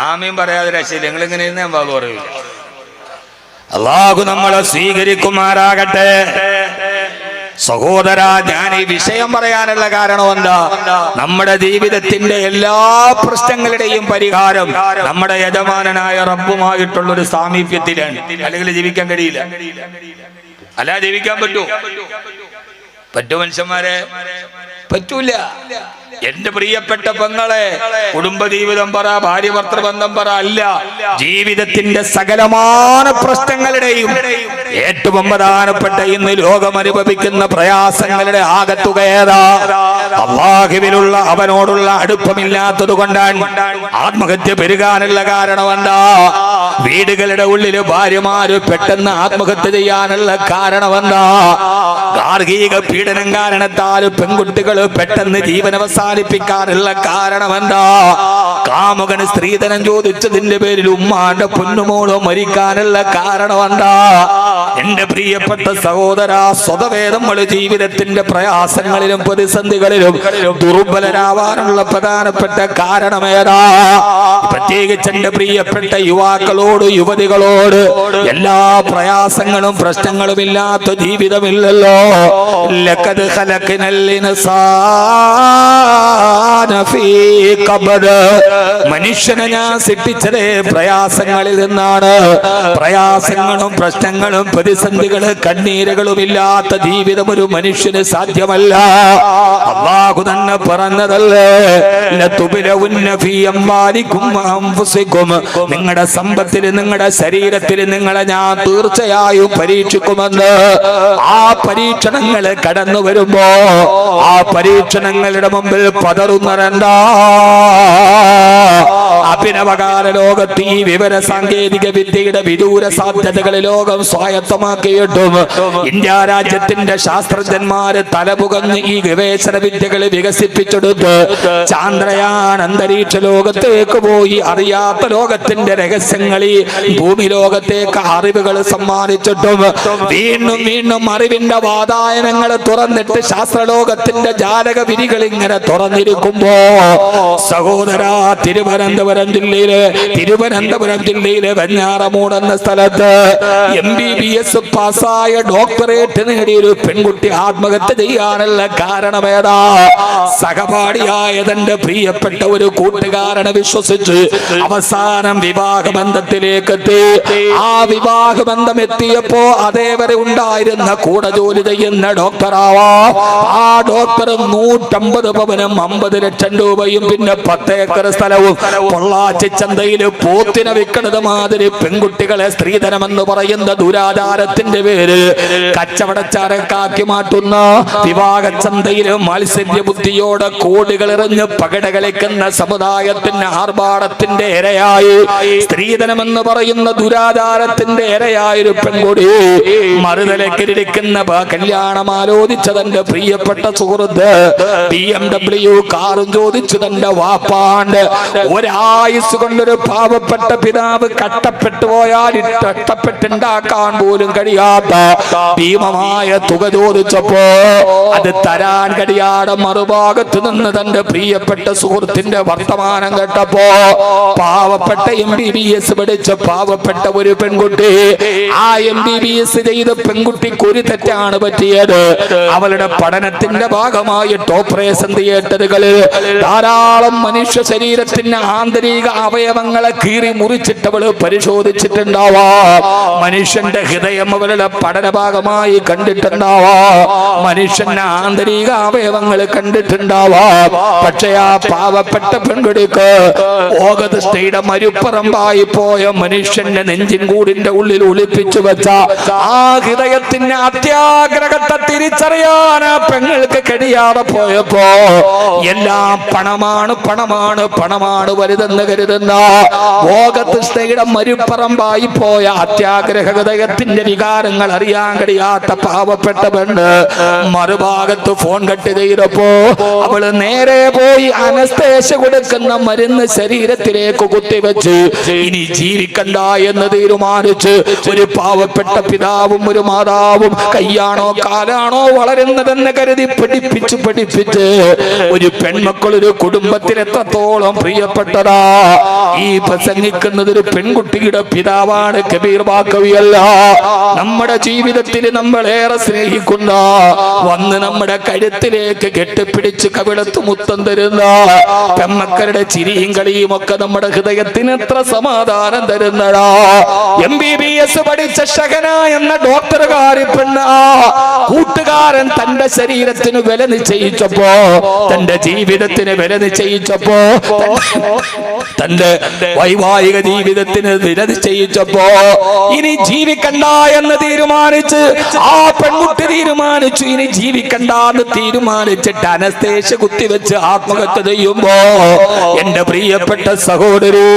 ആമീൻ പറയാതെ രക്ഷയില്ല. നിങ്ങൾ ഇങ്ങനെ ഞാൻ പറയൂല. അല്ലാഹു നമ്മളെ സ്വീകരിക്കുമാറാകട്ടെ. സഹോദര, ഞാൻ ഈ വിഷയം പറയാനുള്ള കാരണം എന്താ, നമ്മുടെ ജീവിതത്തിന്റെ എല്ലാ പ്രശ്നങ്ങളുടെയും പരിഹാരം നമ്മുടെ യജമാനനായ റബ്ബുമായിട്ടുള്ളൊരു സാമീപ്യത്തിലാണ്. അല്ലെങ്കിൽ ജീവിക്കാൻ കഴിയില്ല. അല്ല ജീവിക്കാൻ പറ്റൂ? പറ്റൂ മനുഷ്യന്മാരെ? പറ്റൂല. എന്റെ പ്രിയപ്പെട്ട പെങ്ങളെ, കുടുംബജീവിതം പറ, ഭാര്യ ഭർത്തൃബന്ധം പറ, അല്ല, ജീവിതത്തിന്റെ സകലമായ പ്രശ്നങ്ങളുടെയും ഏറ്റവും പ്രധാനപ്പെട്ട ഇന്ന് ലോകം അനുഭവിക്കുന്ന പ്രയാസങ്ങളുടെ ആകത്തുക ഏതാ? അല്ലാഹുവിലുള്ള അവനോടുള്ള അടുപ്പമില്ലാത്തത് കൊണ്ടാണ് ആത്മഹത്യ പെരുകാനുള്ള കാരണം എന്താ? വീടുകളുടെ ഉള്ളില് ഭാര്യമാര് പെട്ടെന്ന് ആത്മഹത്യ ചെയ്യാനുള്ള കാരണം എന്താ? ഗാർഹിക പീഡനം കാരണത്താൽ പെൺകുട്ടികൾ പെട്ടെന്ന് ജീവൻ അവസാനിപ്പിക്കാനുള്ള കാരണം എന്താ? കാമുകന് സ്ത്രീധനം ചോദിച്ചതിന്റെ പേരിൽ ഉമ്മാന്റെ പൊന്നുമോളോ മരിക്കാനുള്ള കാരണം എന്താ? എന്റെ പ്രിയപ്പെട്ട സഹോദര, സ്വതവേ നമ്മൾ ജീവിതത്തിന്റെ പ്രയാസങ്ങളിലും പ്രതിസന്ധികളിലും ദുർബലരാവാനുള്ള പ്രധാനപ്പെട്ട കാരണമേതാ? പ്രത്യേകിച്ച് എന്റെ പ്രിയപ്പെട്ട യുവാക്കളോട്, യുവതികളോട്, എല്ലാ പ്രയാസങ്ങളും പ്രശ്നങ്ങളും ഇല്ലാത്ത ജീവിതമില്ലല്ലോ. ലഖദ് ഖലഖനൽ ഇൻസാന ഫീ ഖബദ്, മനുഷ്യനെ ഞാൻ സൃഷ്ടിച്ചതേ പ്രയാസങ്ങളിൽ നിന്നാണ്. പ്രയാസങ്ങളും പ്രശ്നങ്ങളും പ്രതിസന്ധികളും കണ്ണീരുകളും ഇല്ലാത്ത ജീവിതം ഒരു മനുഷ്യന് സാധ്യമല്ല. അല്ലാഹു തന്നെ പറഞ്ഞതല്ലേ, ലതുബ്ലഉന്ന ഫീ അംവാലികും വഅൻഫുസികും, നിങ്ങളുടെ സമ്പത്തിൽ, നിങ്ങളുടെ ശരീരത്തിൽ നിങ്ങളെ ഞാൻ തീർച്ചയായും പരീക്ഷിക്കുമെന്ന്. ആ പരീക്ഷണങ്ങൾ കടന്നു വരുമ്പോ ആ പരീക്ഷണങ്ങളുടെ മുമ്പിൽ പതറുന്നവരെന്താ? അഭിനവകാല ലോകത്ത് ഈ വിവര സാങ്കേതിക വിദ്യയുടെ വിദൂര സാധ്യതകൾ ലോകം സ്വായത്തമാക്കിയിട്ടും ഇന്ത്യ രാജ്യത്തിന്റെ ശാസ്ത്രജ്ഞന്മാര് തലപുകഞ്ഞ് ഈ ഗവേഷണ വിദ്യകൾ വികസിപ്പിച്ചെടുത്ത് ചാന്ദ്രയാൻ അന്തരീക്ഷ ലോകത്തേക്ക് പോയി അറിയാത്ത ലോകത്തിന്റെ രഹസ്യങ്ങളിൽ ഭൂമി ലോകത്തേക്ക് അറിവുകൾ സമ്മാനിച്ചിട്ടും വീണ്ടും വീണ്ടും അറിവിന്റെ വാതായനങ്ങൾ തുറന്നിട്ട് ശാസ്ത്രലോകത്തിന്റെ ജാലക വിരികൾ ഇങ്ങനെ തുറന്നിരിക്കുമ്പോ സഹോദര, തിരുവനന്തപുരം തിരുവനന്തപുരം ജില്ലയിലെ വെഞ്ഞാറമൂട് എന്ന സ്ഥലത്ത് MBBS പാസ്സായ ഡോക്ടറേറ്റ് നേടിയൊരു പെൺകുട്ടി ആത്മഹത്യ ചെയ്യാനുള്ള കാരണമേതാ? സഹപാഠിയായ തന്റെ പ്രിയപ്പെട്ട ഒരു കൂട്ടുകാരനെ വിശ്വസിച്ച് അവസാനം വിവാഹബന്ധത്തിലേക്ക് എത്തി. ആ വിവാഹബന്ധം എത്തിയപ്പോ അതേവരെ ഉണ്ടായിരുന്ന കൂടെ ജോലി ചെയ്യുന്ന ഡോക്ടറാവാ. ആ ഡോക്ടർ 150 പവനും 50 ലക്ഷം രൂപയും പിന്നെ 10 ഏക്കർ സ്ഥലവും പൊള്ളാച്ചി ചന്തയില് പോത്തിനെ വിൽക്കുന്നത് മാതിരി പെൺകുട്ടികളെ സ്ത്രീധനമെന്ന് പറയുന്ന ദുരാചാരത്തിന്റെ പേര് കച്ചവടച്ചാരക്കാക്കി മാറ്റുന്ന വിവാഹ ചന്തയില് മത്സര്യ ബുദ്ധിയോടെ കോടികൾ എറിഞ്ഞ് പകട കളിക്കുന്ന സമുദായത്തിന്റെ ആർഭാടത്തിന്റെ ഇരയായി, സ്ത്രീധനമെന്ന് പറയുന്ന ദുരാചാരത്തിന്റെ ഇരയായൊരു പെൺകുടി മറുതലക്കിരിക്കുന്ന കല്യാണം ആലോചിച്ച തന്റെ പ്രിയപ്പെട്ട സുഹൃത്ത് BMW കാറും ചോദിച്ചു തന്റെ വാപ്പാണ്ട്. ഒരായുസ് കൊണ്ടൊരു പാവപ്പെട്ട പിതാവ് കഷ്ടപ്പെട്ടു പോയാൽ കഷ്ടപ്പെട്ടുണ്ടാക്കാൻ പോലും കഴിയാത്ത ഭീമമായ തുക ചോദിച്ചപ്പോ അത് തരാൻ കഴിയാതെ മറുഭാഗത്ത് നിന്ന് തന്റെ പ്രിയപ്പെട്ട സുഹൃത്തിന്റെ വർത്തമാനം കേട്ടപ്പോ പാവപ്പെട്ട MBBS പഠിച്ച പാവപ്പെട്ട ഒരു പെൺകുട്ടി, ആ MBBS ചെയ്ത പെൺകുട്ടിക്ക് ഒരു തെറ്റാണ് പറ്റിയത്. അവളുടെ പഠനത്തിന്റെ ഭാഗമായിട്ട് ഓപ്പറേഷൻ തിയേറ്ററുകളിൽ ധാരാളം മനുഷ്യ ശരീരത്തിന്റെ ആന്തരിക അവയവങ്ങളെ കീറി മുറിച്ചിട്ട് അവള് പരിശോധിച്ചിട്ടുണ്ടാവാം. മനുഷ്യന്റെ ഹൃദയം അവളുടെ പഠന ഭാഗമായി കണ്ടിട്ടുണ്ടാവാം. മനുഷ്യന്റെ ആന്തരിക അവയവങ്ങൾ കണ്ടിട്ടുണ്ടാവാം. പക്ഷെ ആ പാവപ്പെട്ട പെൺകുടിക്ക് ഓഗതയുടെ മരുപ്പറമ്പായി പോയ മനുഷ്യന്റെ നെഞ്ചിൻ കൂടിന്റെ ഉള്ളിൽ ഒളിപ്പിച്ചു വെച്ച ആ ഹൃദയത്തിന്റെ അത്യാഗ്രഹത്തെ തിരിച്ചറിയാൻ ആ പെങ്ങൾക്ക് കഴിയാതെ പോയപ്പോ എല്ലാം പണമാണ് പണമാണ് പണമാണ് വലുതെന്ന് കരുതുന്ന ഓഗതയുടെ മരുപ്പറമ്പായി പോയ അത്യാഗ്രഹ ഹൃദയത്തിന്റെ വികാരങ്ങൾ അറിയാൻ കഴിയാത്ത പാവപ്പെട്ട പെണ്ണ് മറുഭാഗത്ത് ഫോൺ കട്ട് ചെയ്തപ്പോ അവള് നേരെ പോയി അനസ്തേഷ്യ കൊടുക്കുന്ന മരുന്ന് ശരീരത്തിലേക്ക് കുത്തിവെച്ച് ഇനി ജീവിക്കണ്ട എന്ന് തീരുമാനിച്ച് ഒരു പാവപ്പെട്ട പിതാവും ഒരു മാതാവും കയ്യാണോ കാലാണോ വളരുന്നതെന്ന് കരുതി പഠിപ്പിച്ച് ഒരു പെൺമക്കൾ ഒരു കുടുംബത്തിന് എത്രത്തോളം പ്രിയപ്പെട്ടതാ. ഈ പ്രസംഗിക്കുന്നത് ഒരു പെൺകുട്ടിയുടെ പിതാവാണ്, കബീർ ബാക്കവിയല്ല. നമ്മുടെ ജീവിതത്തിൽ നമ്മളേറെ സ്നേഹിക്കുന്ന വന്ന് നമ്മുടെ കഴുത്തിലേക്ക് കെട്ടിപ്പിടിച്ച് കവിളത്ത് മുത്തം തരുന്ന പെമ്മക്കളുടെ ചിരിയും കളിയും ഒക്കെ നമ്മുടെ ഹൃദയത്തിന് എത്ര സമാധാനം തരുന്നതാ. MBBS പഠിച്ച ഷഹന എന്ന ഡോക്ടറുകാരി പെണ്ണ കൂട്ടുകാരൻ തന്റെ ശരീരത്തിന് വില നിശ്ചയിച്ചപ്പോ, തന്റെ ജീവിതത്തിന് വില നിശ്ചയിച്ചപ്പോ, തന്റെ വൈവാഹിക ജീവിതത്തിന് വില നിശ്ചയിച്ചപ്പോ ഇനി ജീവിക്കണ്ട എന്ന് തീരുമാനിച്ച് ആ പെൺകുട്ടി തീരുമാനിച്ചു ഇനി ജീവിക്കണ്ട എന്ന് തീരുമാനിച്ചിട്ട് അനസ്തേഷ്യ കുത്തിവെച്ച് ആത്മഹത്യ ചെയ്യുമ്പോ എന്റെ പ്രിയപ്പെട്ട സഹോദരി,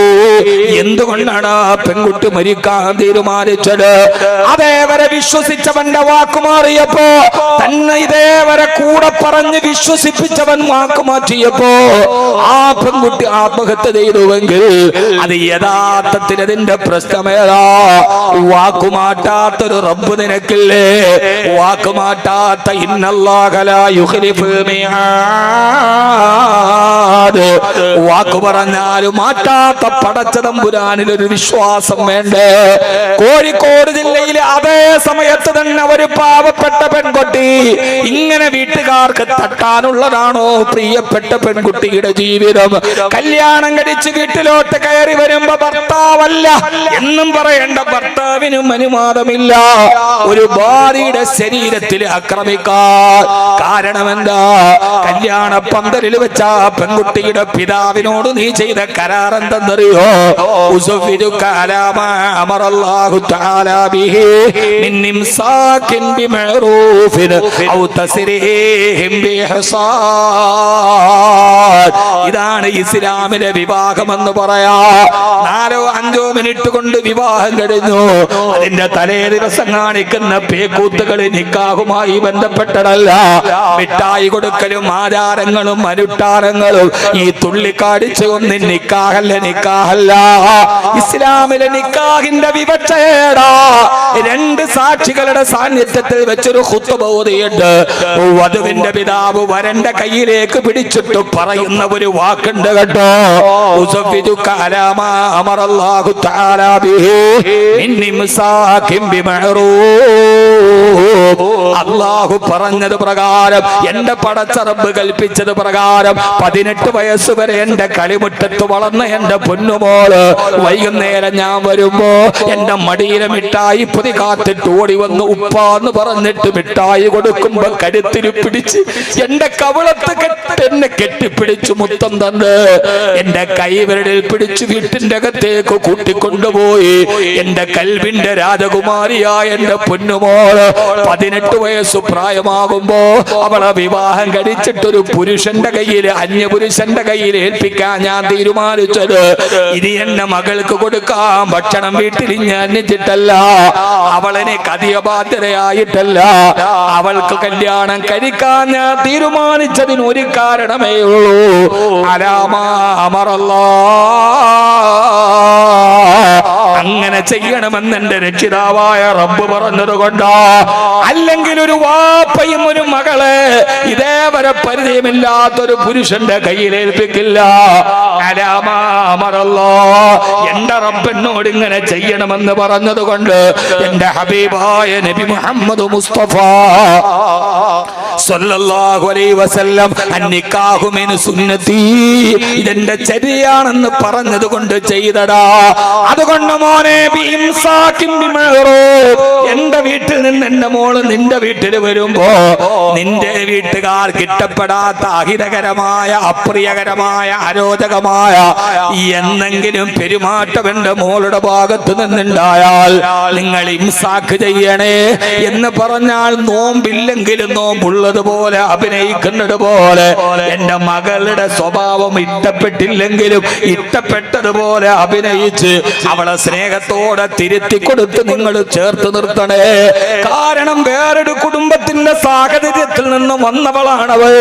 എന്തുകൊണ്ടാണ് ആ പെൺകുട്ടി മരിക്കാൻ തീരുമാനിച്ചത്? അതേവരെ വിശ്വസിച്ചവന്റെ വാക്കുമാറിയപ്പോ, തന്നെ ഇതേവരെ കൂടെ പറഞ്ഞ് വിശ്വസിപ്പിച്ചവൻ വാക്കുമാറ്റിയപ്പോ ആ പെൺകുട്ടി ആത്മഹത്യ ചെയ്തുവെങ്കിൽ അത് യഥാർത്ഥത്തിൽ അതിന്റെ പ്രശ്നമേതാ? വാക്കുമാറ്റാത്തൊരു റബ്ബ് നിനക്കില്ലേ? വാക്കുമാറ്റാത്ത ഇന്നല്ലാഹ ലാ യുഖ്ലിഫുൽ മിആദ്, വാക്കു പറഞ്ഞാലും മാറ്റാത്ത പടച്ച തമ്പുരാനിൽ ഒരു വിശ്വാസം വേണ്ടേ? കോഴിക്കോട് ജില്ലയിലെ അതേ സമയത്ത് തന്നെ ഒരു പാവപ്പെട്ട പെൺകുട്ടി ഇങ്ങനെ വീട്ടുകാർക്ക് തട്ടാനുള്ളതാണോ പ്രിയപ്പെട്ട പെൺകുട്ടിയുടെ ജീവിതം? കല്യാണം കഴിച്ച് വീട്ടിലോട്ട് കയറി വരുമ്പോ ഭർത്താവല്ല എന്നും പറയേണ്ട ഭർത്താവിനും അനുവാദമില്ല ഒരു ഭാര്യയുടെ ശരീരത്തിൽ ആക്രമിക്കാൻ. കാരണം എന്താ? കല്യാണ പന്തലിൽ വെച്ച പെൺകുട്ടിയുടെ പിതാവിനോട് നീ ചെയ്ത കരാർ എന്തെന്നറിയോ? ഇതാണ് ഇസ്ലാമിലെ വിവാഹം എന്ന് പറയാ. 4-5 മിനിറ്റ് കൊണ്ട് വിവാഹം കഴിഞ്ഞു. അതിന്റെ തലേ ദിവസം കാണിക്കുന്ന പേക്കൂത്തുകൾ നിക്കാഹുമായി ബന്ധപ്പെട്ടതല്ല. മിഠായി കൊടുക്കലും ആചാരങ്ങളും അനുഷ്ഠാനങ്ങളും ഈ തുള്ളിക്കാടിച്ച് ഒന്നും നിക്കാഹല്ല. ഇസ്ലാമിലെ നിക്കാഹിന്റെ വിവക്ഷയേടാ. രണ്ട് സാക്ഷികളുടെ സാന്നിധ്യത്തിൽ വെച്ചൊരു ഖുത്ബ ഓതിയിട്ട് വധുവിന്റെ പിതാവ് വരന്റെ കയ്യിലേക്ക് പിടിച്ചിട്ട് പറയുന്ന ഒരു വാക്കുണ്ട് കേട്ടോ. ഉസഫിദുക അലാമാ അമറല്ലാഹു തആല ബിഹി മിൻ ഇംസാകിൻ ബിമഅറൂഫ്. അല്ലാഹു പറഞ്ഞത് പ്രകാരം, എന്റെ പടച്ച റബ്ബ് കൽപ്പിച്ചത് പ്രകാരം 18 വയസ്സ് വരെ എന്റെ കളിമുറ്റത്ത് വളർന്ന എന്റെ പൊന്നുമോള് വൈകുന്നേരം ഞാൻ വരുമ്പോ എന്റെ മടിയിലെ മിഠായി പൊതി കാത്തിട്ട് ഓടി വന്ന് ഉപ്പാന്ന് പറഞ്ഞിട്ട് മിഠായി കൊടുക്കുമ്പോ കരുത്തിരി പിടിച്ച് എന്റെ കവിളത്ത് എന്നെ കെട്ടിപ്പിടിച്ചു മുത്തം തന്ന് എന്റെ കൈവിരലിൽ പിടിച്ചു വീട്ടിന്റെ അകത്തേക്ക് കൂട്ടിക്കൊണ്ടുപോയി എന്റെ കൽവിന്റെ രാജകുമാരിയായ എന്റെ പൊന്നുമോള് 18 വയസ്സ് പ്രായമാകുമ്പോ അവളെ വിവാഹം കഴിച്ചിട്ടൊരു പുരുഷന്റെ കയ്യിൽ, അന്യപുരുഷന്റെ കയ്യിൽ ഏൽപ്പിക്കാൻ ഞാൻ തീരുമാനിച്ചത് ഇനി എന്റെ മകൾക്ക് കൊടുക്കാൻ ഭക്ഷണം വീട്ടിൽ ഞാൻ അന്വേഷിച്ചിട്ടല്ല, അവളെന്നെ കതിയബാധ്യതയായിട്ടല്ല, അവൾക്ക് കല്യാണം കഴിക്കാൻ ഞാൻ തീരുമാനിച്ചതിന് ഒരു കാരണമേ ഉള്ളൂ. അലാമാ അമറല്ലാ, അങ്ങനെ ചെയ്യണമെന്ന് എന്റെ രക്ഷിതാവായ റബ്ബ് പറഞ്ഞത് കൊണ്ടാ. അല്ലെങ്കിൽ ഒരു വാപ്പയും ഒരു മകളെ ഇതേവരെ പരിചയമില്ലാത്തൊരു പുരുഷന്റെ കയ്യിൽ ഏൽപ്പിക്കില്ല. അലാമാ അമറല്ലാ, എന്റെ റബ്ബിനോട് ഇങ്ങനെ ചെയ്യണമെന്ന് പറഞ്ഞത് കൊണ്ട് എന്റെ ഹബീബായ നബി മുഹമ്മദ് മുസ്തഫ സല്ലല്ലാഹു അലൈഹി വസല്ലം അന്നിക്കാഹു മിൻ സുന്നതി, ഇതെന്റെ ചര്യയാണെന്ന് പറഞ്ഞത് കൊണ്ട് ചെയ്തടാ. അതുകൊണ്ട് മോനെ ബിഇംസാകിൻ ബിമഅറൂഫ്, എന്റെ വീട്ടിൽ നിന്ന് എന്റെ മോള് നിന്റെ വീട്ടിൽ വരുമ്പോ നിന്റെ വീട്ടുകാർക്ക് ഇഷ്ടപ്പെടാത്ത അഹിതകരമായ, അപ്രിയകരമായ, അരോചകമായ എന്തെങ്കിലും പെരുമാറ്റം എന്റെ മോളുടെ ഭാഗത്ത് നിന്നുണ്ടായാൽ നിങ്ങൾ ഇംസാക്ക് ചെയ്യണേ എന്ന് പറഞ്ഞാൽ നോമ്പില്ലെങ്കിലും നോമ്പുള്ളതുപോലെ അഭിനയിക്കുന്നത് പോലെ എന്റെ മകളുടെ സ്വഭാവം ഇഷ്ടപ്പെട്ടില്ലെങ്കിലും ഇഷ്ടപ്പെട്ടതുപോലെ അഭിനയിച്ച് അവളെ സ്നേഹത്തോടെ തിരുത്തി കൊടുത്ത് നിങ്ങൾ ചേർത്ത് നിർത്തണേ. കാരണം വേറൊരു കുടുംബത്തിന്റെ സാഹചര്യത്തിൽ നിന്ന് വന്നവളാണവൾ.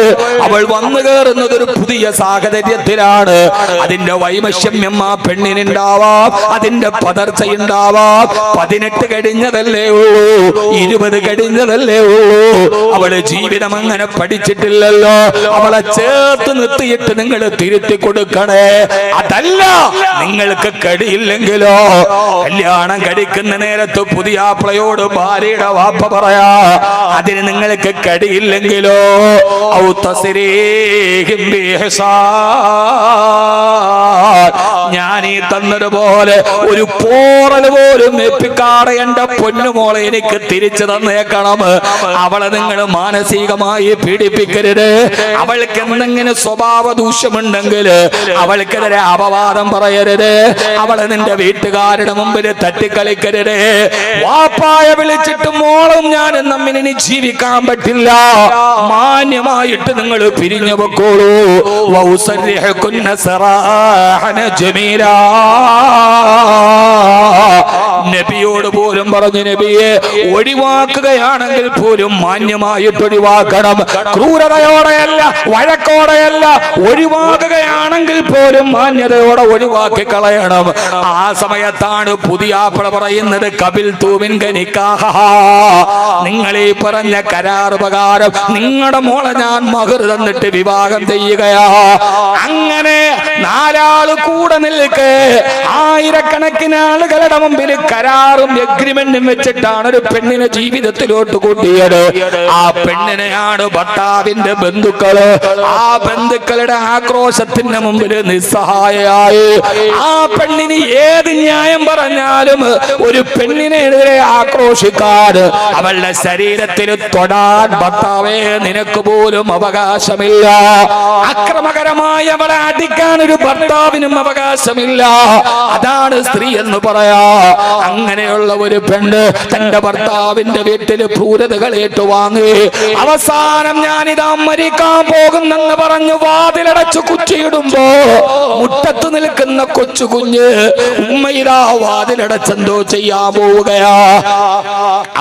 അവൾ വന്നു കയറുന്നത് ഒരു പുതിയ സാഹചര്യത്തിലാണ്. അതിന്റെ വൈമശ്യമ്യം ആ പെണ്ണിനുണ്ടാവാം, അതിന്റെ പതർച്ചയുണ്ടാവാം. 18 കഴിഞ്ഞതല്ലേ ഉള്ളൂ, 20 കഴിഞ്ഞതല്ലേ ഉള്ളൂ. അവള് ജീവിതം അങ്ങനെ പഠിച്ചിട്ടില്ലല്ലോ. അവളെ ചേർത്ത് നിർത്തിയിട്ട് നിങ്ങൾ തിരുത്തി കൊടുക്കണേ. അതല്ല നിങ്ങൾക്ക് കഴിയില്ലെങ്കിലോ, കല്യാണം കഴിക്കുന്ന നേരത്ത് പുതിയ ആപ്ലയോട് ഭാര്യയുടെ വാപ്പ പറയാ, അതിന് നിങ്ങൾക്ക് കഴിയില്ലെങ്കിലോ ഞാൻ ഈ തന്നതുപോലെ ഒരു പോറൽ പോലും എപ്പിക്കാതെ എന്റെ പൊന്നുമോളെ എനിക്ക് തിരിച്ചു തന്നേക്കണം. അവളെ നിങ്ങൾ മാനസികമായി പീഡിപ്പിക്കരുത്. അവൾക്ക് എന്തെങ്കിലും സ്വഭാവ ദൂഷ്യമുണ്ടെങ്കിൽ അവൾക്കെതിരെ അപവാദം പറയരുത്. അവളെ നിന്റെ വീട്ടുകാരുടെ മുമ്പിൽ തട്ടിക്കളിക്കരുത്. വാപ്പായ വിളിച്ചിട്ട് മോളും ഞാനും തമ്മിൽ ഇനി ജീവിക്കാൻ പറ്റില്ല, മാന്യമായിട്ട് നിങ്ങൾ പിരിഞ്ഞു വെക്കോളൂ. നബിയോട് പോലും പറഞ്ഞു, നബിയെ ഒഴിവാക്കുകയാണെങ്കിൽ പോലും മാന്യമായിട്ട് ഒഴിവാക്കണം. ക്രൂരതയോടെയല്ല, വഴക്കോടെയല്ല. ഒഴിവാക്കുകയാണെങ്കിൽ പോലും മാന്യതയോടെ ഒഴിവാക്കി കളയണം. ആ സമയത്താണ് പുതിയ ആപ്പിള പറയുന്നത്, കപിൽ തൂമിൻ നിക്കാഹ, നിങ്ങൾ ഈ പറഞ്ഞ കരാർ പ്രകാരം നിങ്ങളുടെ മോളെ ഞാൻ മഹർ തന്നിട്ട് വിവാഹം ചെയ്യുകയാ. അങ്ങനെ 4 ആള് കൂടെ നിൽക്കെ ആയിരക്കണക്കിന് ആളുകളുടെ മുമ്പിൽ കരാറും എഗ്രിമെന്റും വെച്ചിട്ടാണ് ഒരു പെണ്ണിനെ ജീവിതത്തിലോട്ട് കൂട്ടിയത്. ആ പെണ്ണിനെയാണ് ഭർത്താവിന്റെ ബന്ധുക്കള്, ആ ബന്ധുക്കളുടെ ആക്രോശത്തിന്റെ മുമ്പിൽ നിസ്സഹായയായി. ആ പെണ്ണിന് ഏത് ന്യായം പറഞ്ഞാലും ഒരു പെണ്ണിനെതിരെ ആക്രോശിക്കാൻ, അവളുടെ ശരീരത്തിൽ തൊടാൻ ഭർത്താവേ നിനക്ക് പോലും അവകാശമില്ല. അക്രമകരമായി അവളെ അടിക്കാൻ ഒരു ഭർത്താവിനും അവകാശമില്ല. അതാണ് സ്ത്രീ എന്ന് പറയാ. അങ്ങനെയുള്ള ഒരു പെണ്ണ് തന്റെ ഭർത്താവിന്റെ വീട്ടിൽ ക്രൂരതകൾ ഏറ്റുവാങ്ങി അവസാനം ഞാനിതാ മരിക്കാൻ പോകുന്നെന്ന് പറഞ്ഞു വാതിലടച്ചു കുറ്റിയിടുമ്പോ മുറ്റത്ത് നിൽക്കുന്ന കൊച്ചു കുഞ്ഞ് ഉമ്മയിതാ വാതിലടച്ചെന്തോ ചെയ്യാൻ പോവുകയാ.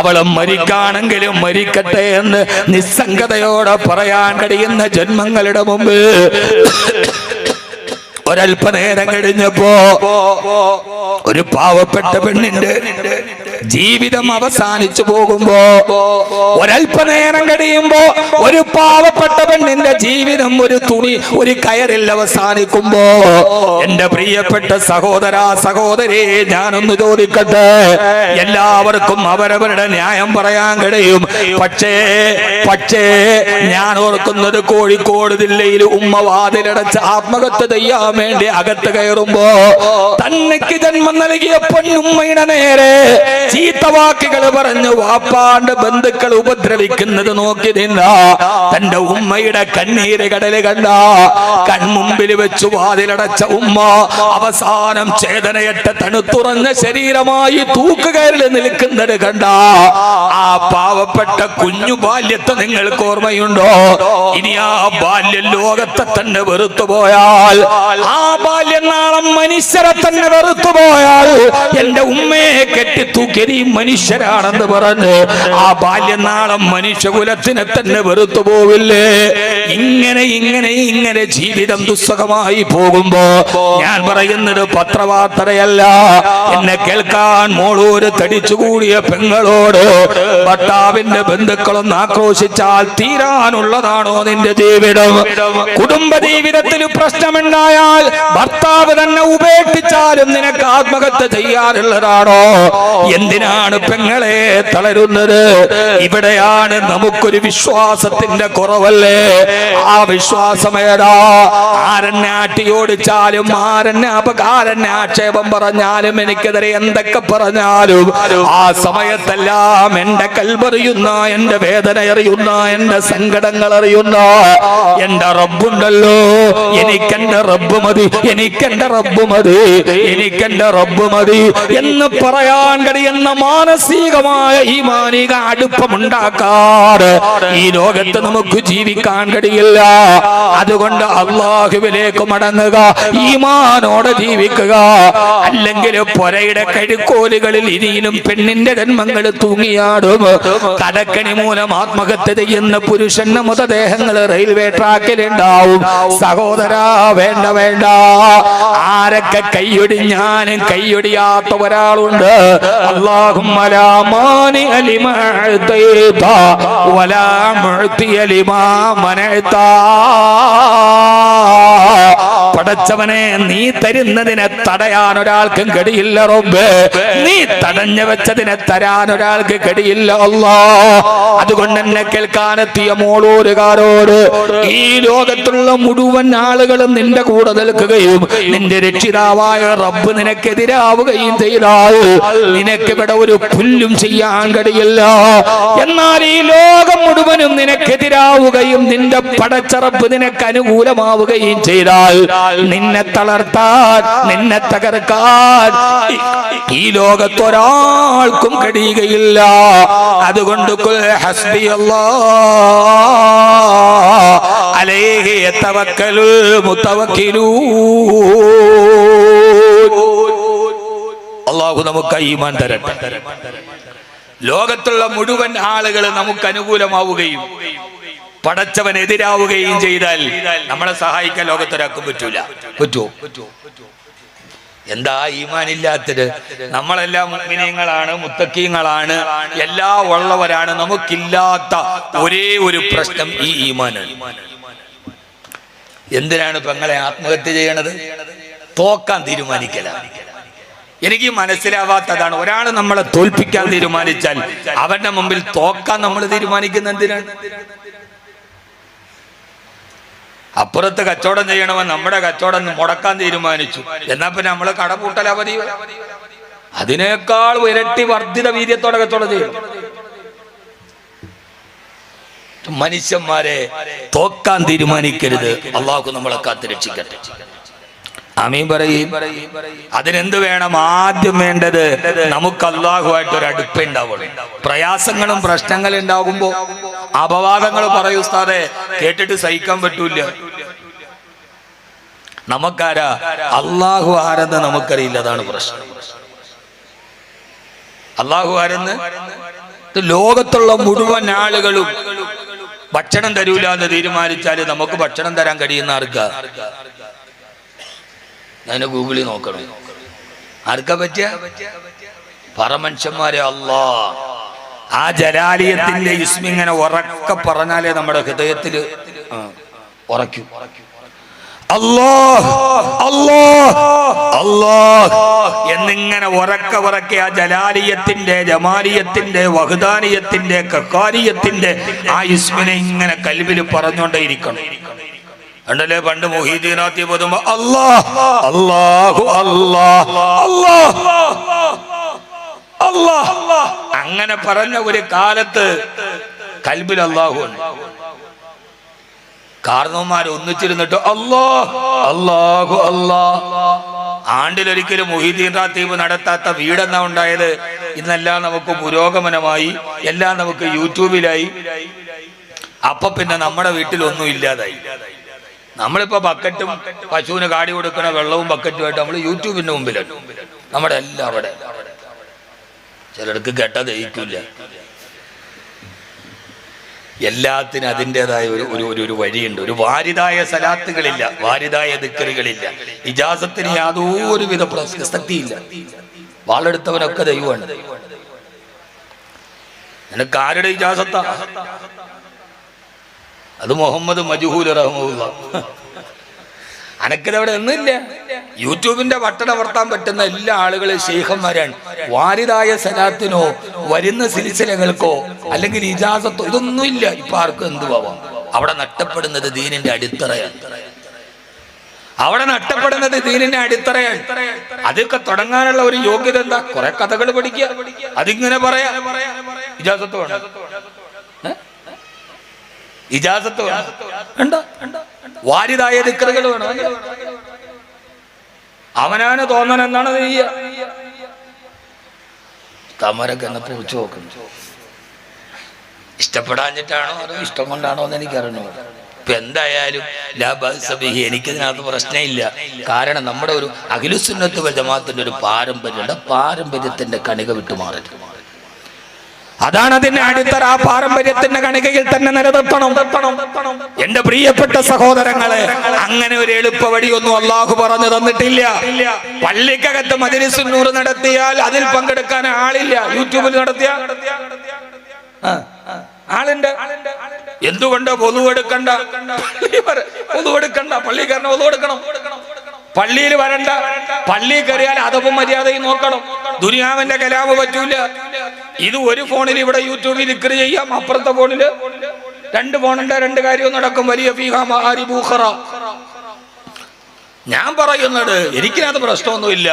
അവള് മരിക്കാണെങ്കിലും മരിക്കട്ടെ എന്ന് നിസ്സംഗതയോടെ പറയാൻ കഴിയുന്ന ജന്മങ്ങളുടെ മുമ്പ് ഒരല്പനേരം കഴിഞ്ഞപ്പോ ഒരു പാവപ്പെട്ട പെണ്ണിന്റെ ജീവിതം അവസാനിച്ചു പോകുമ്പോ, ഒരല്പനേരം കഴിയുമ്പോ ഒരു പാവപ്പെട്ട പെണ്ണിന്റെ ജീവിതം ഒരു തുണി, ഒരു കയറിൽ അവസാനിക്കുമ്പോ, എന്റെ പ്രിയപ്പെട്ട സഹോദര സഹോദരി, ഞാനൊന്ന് ചോദിക്കട്ടെ, എല്ലാവർക്കും അവരവരുടെ ന്യായം പറയാൻ കഴിയും. പക്ഷേ ഞാൻ ഓർക്കുന്നത് കോഴിക്കോട് ജില്ലയിൽ ഉമ്മ വാതിലടച്ച് ആത്മഹത്യ ചെയ്യാൻ വേണ്ടി അകത്ത് കയറുമ്പോ തന്നയ്ക്ക് ജന്മം നൽകിയ പൊന്നുമ്മയുടെ നേരെ ചീത്തവാക്കുകൾ പറഞ്ഞു വാപ്പാന്റെ ബന്ധുക്കൾ ഉപദ്രവിക്കുന്നത് നോക്കി നിന്ന തന്റെ ഉമ്മയുടെ കണ്ണീര് കടല് കണ്ട കൺമുമ്പിൽ വെച്ചു വാതിലടച്ച ഉമ്മ അവസാനം ചേതനയറ്റ തണുത്തുറഞ്ഞ ശരീരമായി തൂക്കുകയറിൽ നിൽക്കുന്നത് കണ്ട ആ പാവപ്പെട്ട കുഞ്ഞു ബാല്യത്തെ നിങ്ങൾക്ക് ഓർമ്മയുണ്ടോ? ഇനി ആ ബാല്യം ലോകത്തെ തന്നെ വെറുത്തുപോയാൽ, ആ ബാല്യനാളം മനുഷ്യരെ തന്നെ വെറുത്തുപോയാൽ, എന്റെ ഉമ്മയെ കെട്ടിത്തൂക്കിയത് ഈ മനുഷ്യരാണെന്ന് പറഞ്ഞ് ആ ബാല്യനാളം മനുഷ്യകുലത്തിനെ തന്നെ വെറുത്തു പോവില്ലേ? ഇങ്ങനെ ജീവിതം ദുസ്സഹമായി പോകുമ്പോ ഞാൻ പറയുന്നത് പത്രവാർത്തയല്ല. എന്നെ കേൾക്കാൻ മോളൂര് തടിച്ചുകൂടിയ പെങ്ങളോട് ഭർത്താവിന്റെ ബന്ധുക്കളൊന്ന് ആക്രോശിച്ചാൽ തീരാനുള്ളതാണോ നിന്റെ ജീവിതം? കുടുംബ ജീവിതത്തിൽ പ്രശ്നമുണ്ടായാൽ ഭർത്താവ് തന്നെ ഉപേക്ഷിച്ചാലും നിനക്ക് ആത്മഹത്യ ചെയ്യാറുള്ളതാണോ? എന്തിനാണ് പെങ്ങളെ തളരുന്നത്? ഇവിടെയാണ് നമുക്കൊരു വിശ്വാസത്തിന്റെ കുറവല്ലേ? ആ വിശ്വാസമേടാ. ആരെന്നെ ആട്ടിയോടിച്ചാലും, ആരെന്നെ ആക്ഷേപം പറഞ്ഞാലും, എനിക്കെതിരെ എന്തൊക്കെ പറഞ്ഞാലും, ആ സമയത്തെല്ലാം എന്റെ കൽബറിയുന്ന, എന്റെ വേദന അറിയുന്ന, എന്റെ സങ്കടങ്ങൾ അറിയുന്ന എന്റെ റബ്ബുണ്ടല്ലോ. എനിക്കെന്റെ റബ്ബ് മതി, എനിക്കെന്റെ റബ്ബ് മതി, എനിക്കെന്റെ റബ്ബ് മതി എന്ന് പറയാൻ കഴിയുന്ന മാനസികമായ ഈമാനിക അടുപ്പമുണ്ടാക്കാതെ ഈ ലോകത്ത് നമുക്ക് ജീവിക്കാൻ കഴിയില്ല. അതുകൊണ്ട് അല്ലാഹുവിലേക്ക് മടങ്ങുക, ഈമാനോടെ ജീവിക്കുക. അല്ലെങ്കിൽ പൊരയുടെ കഴുക്കോലുകളിൽ ഇനിയും പെണ്ണിന്റെ ജന്മങ്ങൾ തൂങ്ങിയാടും. കടക്കണി മൂലം ആത്മഹത്യ ചെയ്യുന്ന പുരുഷന്റെ മൃതദേഹങ്ങൾ റെയിൽവേ ട്രാക്കിലുണ്ടാവും. സഹോദരാ, വേണ്ട വേണ്ട. ആരൊക്കെ കൈയൊടിഞ്ഞാലും കൈയൊടിയാത്ത ഒരാളുണ്ട്. അല്ലാഹുമ്മ ലാ മാനിഅ ലിമാ അഅ്തൈത വലാ മുഅ്തിയ ലിമാ മനഅ്ത. പടച്ചവനെ, നീ തരുന്നതിനെ തടയാൻ ഒരാൾക്കും കഴിയില്ല റബ്ബേ. നീ തടഞ്ഞു വെച്ചതിനെ തരാൻ ഒരാൾക്ക് കഴിയില്ല അല്ലാഹ്. അതുകൊണ്ട് എന്നെ കേൾക്കാനെത്തിയ മോളൂരുകാരോട്, ഈ ലോകത്തുള്ള മുഴുവൻ ആളുകളും നിന്റെ കൂടെ നിൽക്കുകയും നിന്റെ രക്ഷിതാവായ റബ്ബ് നിനക്കെതിരാവുകയും ചെയ്താൽ നിനക്കിവിടെ ഒരു പുല്ലും ചെയ്യാൻ കഴിയില്ല. എന്നാൽ ഈ ലോകം മുഴുവനും നിനക്കെതിരാവുകയും നിന്റെ പടച്ചറപ്പ് നിനക്ക് അനുകൂലമാവുകയും ചെയ്താൽ നിന്നെ തളർത്താൻ, നിന്നെ തകർക്കാൻ ഈ ലോകത്തൊരാൾക്കും കഴിയുകയില്ല. അതുകൊണ്ട് ഖുൽ ഹസ്ബിയല്ലാഹ് അലൈഹി യതവക്കലുൽ മുതവക്കിലൂൻ. അല്ലാഹു നമുക്ക് ഈമാൻ തരട്ടെ. ലോകത്തുള്ള മുഴുവൻ ആളുകൾ നമുക്ക് അനുകൂലമാവുകയും പടച്ചവനെതിരാവുകയും ചെയ്താൽ നമ്മളെ സഹായിക്കാൻ ലോകത്തൊരാൾക്കും പറ്റൂല. പറ്റുമോ? എന്താ ഈമാനില്ലാത്തത്? നമ്മളെല്ലാം മുഅ്മിനീങ്ങളാണ്, മുത്തഖീങ്ങളാണ്, എല്ലാം ഉള്ളവരാണ്. നമുക്കില്ലാത്ത ഒരേ ഒരു പ്രശ്നം ഈ ഈമാനാണ്. എന്തിനാണ് പെങ്ങളെ ആത്മഹത്യ ചെയ്യണത്? തോക്കാൻ തീരുമാനിക്കലാണ്. എനിക്ക് മനസ്സിലാവാത്തതാണ്. ഒരാൾ നമ്മളെ തോൽപ്പിക്കാൻ തീരുമാനിച്ചാൽ അവന്റെ മുമ്പിൽ തോക്കാൻ നമ്മൾ തീരുമാനിക്കുന്ന എന്തിനാണ്? അപ്പുറത്ത് കച്ചവടം ചെയ്യണമെന്ന് നമ്മുടെ കച്ചവടം മുടക്കാൻ തീരുമാനിച്ചു, എന്നാ പിന്നെ നമ്മള് കടപൂട്ടൽ അവധി. അതിനേക്കാൾ ഇരട്ടി വർദ്ധിത വീര്യത്തോടെ കച്ചവടം ചെയ്യും. മനുഷ്യന്മാരെ തോക്കാൻ തീരുമാനിക്കരുത്. അള്ളാഹു നമ്മളെ കാത്ത് രക്ഷിക്കട്ടെ. ആമീൻ പറയും. അതിനെന്ത് വേണം? ആദ്യം വേണ്ടത് നമുക്ക് അള്ളാഹുവായിട്ട് ഒരു അടുപ്പുണ്ടാവണം. പ്രയാസങ്ങളും പ്രശ്നങ്ങളും ഉണ്ടാകുമ്പോ അപവാദങ്ങൾ പറയൂ ഉസ്താദേ, കേട്ടിട്ട് സഹിക്കാൻ പറ്റൂല. നമുക്കാരാ? അള്ളാഹു ആരെന്ന് നമുക്കറിയില്ല. അതാണ് പ്രശ്നം. അള്ളാഹു ആരെന്ന് ലോകത്തുള്ള മുഴുവൻ ആളുകളും ഭക്ഷണം തരൂല എന്ന് തീരുമാനിച്ചാല് നമുക്ക് ഭക്ഷണം തരാൻ കഴിയുന്ന ആർക്കാ? ഞാൻ ഗൂഗിളിൽ നോക്കണം. ആർക്കാ പറ്റിയ? പറമനുഷ്യന്മാരെ. അല്ലാ, ആ ജലാലിയത്തിന്റെ ഇസ്മിങ്ങനെ ഉറക്കെ പറഞ്ഞാലേ നമ്മുടെ ഹൃദയത്തിൽ ഉറയ്ക്കും. അല്ലാഹ് അല്ലാഹ് അല്ലാഹ് എന്നിങ്ങനെ ഉറക്കെ ആ ജലാലിയത്തിന്റെ, ജമാലിയത്തിന്റെ, വഹ്ദാനിയത്തിന്റെ, ഖഹാരിയത്തിന്റെ ആ ഇസ്മിനെ ഇങ്ങനെ കൽബിൽ പറഞ്ഞുകൊണ്ടേയിരിക്കണം. കണ്ടല്ലേ പണ്ട് മുഹീദ്ദീൻ ഖാത്തിബ് ഓതുമ്പോ അല്ലാഹ് അല്ലാഹു അല്ലാഹ് അല്ലാഹ് അല്ലാഹ് അങ്ങനെ പറഞ്ഞ ഒരു കാലത്ത് കൽബിൽ അല്ലാഹു ഉണ്ട്. കാരണവന്മാർ ഒന്നിച്ചിരുന്നിട്ട് അല്ലാഹ് അല്ലാഹു അല്ലാഹ്. ആണ്ടിലൊരിക്കലും മുഹീദ്ദീൻ ഖാത്തിബ് നടത്താത്ത വീടെന്നാ ഉണ്ടായത്. ഇന്നെല്ലാം നമുക്ക് പുരോഗമനമായി, എല്ലാം നമുക്ക് യൂട്യൂബിലായി. അപ്പൊ പിന്നെ നമ്മുടെ വീട്ടിലൊന്നും ഇല്ലാതായി. നമ്മളിപ്പോ ബക്കറ്റും പശുവിന് കാടി കൊടുക്കണ വെള്ളവും ബക്കറ്റുമായിട്ട് നമ്മൾ യൂട്യൂബിന്റെ മുമ്പിലാണ്. നമ്മുടെ എല്ലാം അവിടെ. ചിലർക്ക് കേട്ടാ ദഹിക്കില്ല. എല്ലാത്തിനും അതിൻ്റെതായ ഒരു വഴിയുണ്ട്. ഒരു വാരിതായ സലാത്തുകളില്ല, വാരിതായ ദിക്റുകളില്ല. ഇജാസത്തിന് യാതൊരുവിധ പ്രസക്തിയില്ല. വാളെടുത്തവനൊക്കെ ദൈവമാണ്. നിനക്ക് ആരുടെ ഇജാസത്താ? അത് മുഹമ്മദ് മജ്ഹൂൽ റഹ്മത്തുള്ളാഹ്. അനക്കിതവിടെ ഒന്നുമില്ല. യൂട്യൂബിന്റെ വട്ടട വർത്താൻ പറ്റുന്ന എല്ലാ ആളുകളും ശൈഖന്മാരാണ്. വാരിതായ സലാത്തിനോ വരുന്ന സിൽസിലകൾക്കോ അല്ലെങ്കിൽ ഇജാസത്തോ ഇതൊന്നുമില്ല. ഇപ്പൊ ആർക്കും എന്തുവാവാം. അവിടെ നഷ്ടപ്പെടുന്നത് ദീനിന്റെ അടിത്തറയാണ്. അവിടെ നഷ്ടപ്പെടുന്നത് ദീനിന്റെ അടിത്തറയാണ്. അതൊക്കെ തുടങ്ങാനുള്ള ഒരു യോഗ്യത എന്താ? കുറെ കഥകൾ പഠിക്കുക, അതിങ്ങനെ പറയാ. ഇജാസത്ത് വേണം, ഇജാസത്ത് വേണ്ട, വാരിതായ ദിക്റുകൾ വേണം. അവനാണ് തോന്നണം എന്നാണ് ചെയ്യുക. തമരൊക്കെ എന്നെ പൂച്ചു നോക്കുന്നു. ഇഷ്ടപ്പെടാഞ്ഞിട്ടാണോ അതോ ഇഷ്ടം കൊണ്ടാണോ എന്ന് എനിക്കറിഞ്ഞു. ഇപ്പൊ എന്തായാലും എനിക്കിതിനകത്ത് പ്രശ്നമില്ല. കാരണം നമ്മുടെ ഒരു അഖിലുസുന്നത്ത് വൽ ജമാഅത്തിന്റെ ഒരു പാരമ്പര്യമുണ്ട്. പാരമ്പര്യത്തിന്റെ കണിക വിട്ടുമാറരുത്. അതാണ് അതിന്റെ അടിത്തറ. ആ പാരമ്പര്യത്തിന്റെ കണികയിൽ തന്നെ നിലനിർത്തണം. എന്റെ പ്രിയപ്പെട്ട സഹോദരങ്ങളെ, അങ്ങനെ ഒരു എളുപ്പ വഴിയൊന്നും അള്ളാഹു പറഞ്ഞു തന്നിട്ടില്ല. പള്ളിക്കകത്ത് മജ്‌ലിസുൻ നൂർ നടത്തിയാൽ അതിൽ പങ്കെടുക്കാൻ ആളില്ല. യൂട്യൂബിൽ നടത്തിയ ആളുണ്ട്. എന്തുകൊണ്ട് ഒളുവെടുക്കണ്ട? ഒളുവെടുക്കണ്ട, പള്ളിക്കാരനെ ഒളുവെടുക്കണം. പള്ളിയിൽ വരണ്ട. പള്ളി കയറിയാൽ അതവും മര്യാദയും നോക്കണം. ദുനിയാവിന്റെ കലാമ് പറ്റൂല. ഇത് ഒരു ഫോണിൽ ഇവിടെ യൂട്യൂബിൽ ദിക്ർ ചെയ്യാം, അപ്പുറത്തെ ഫോണില് രണ്ട് ഫോണുണ്ട്, രണ്ട് കാര്യവും നടക്കും. വലിയ ഞാൻ പറയുന്നത് എനിക്കതിനകത്ത് പ്രശ്നമൊന്നുമില്ല.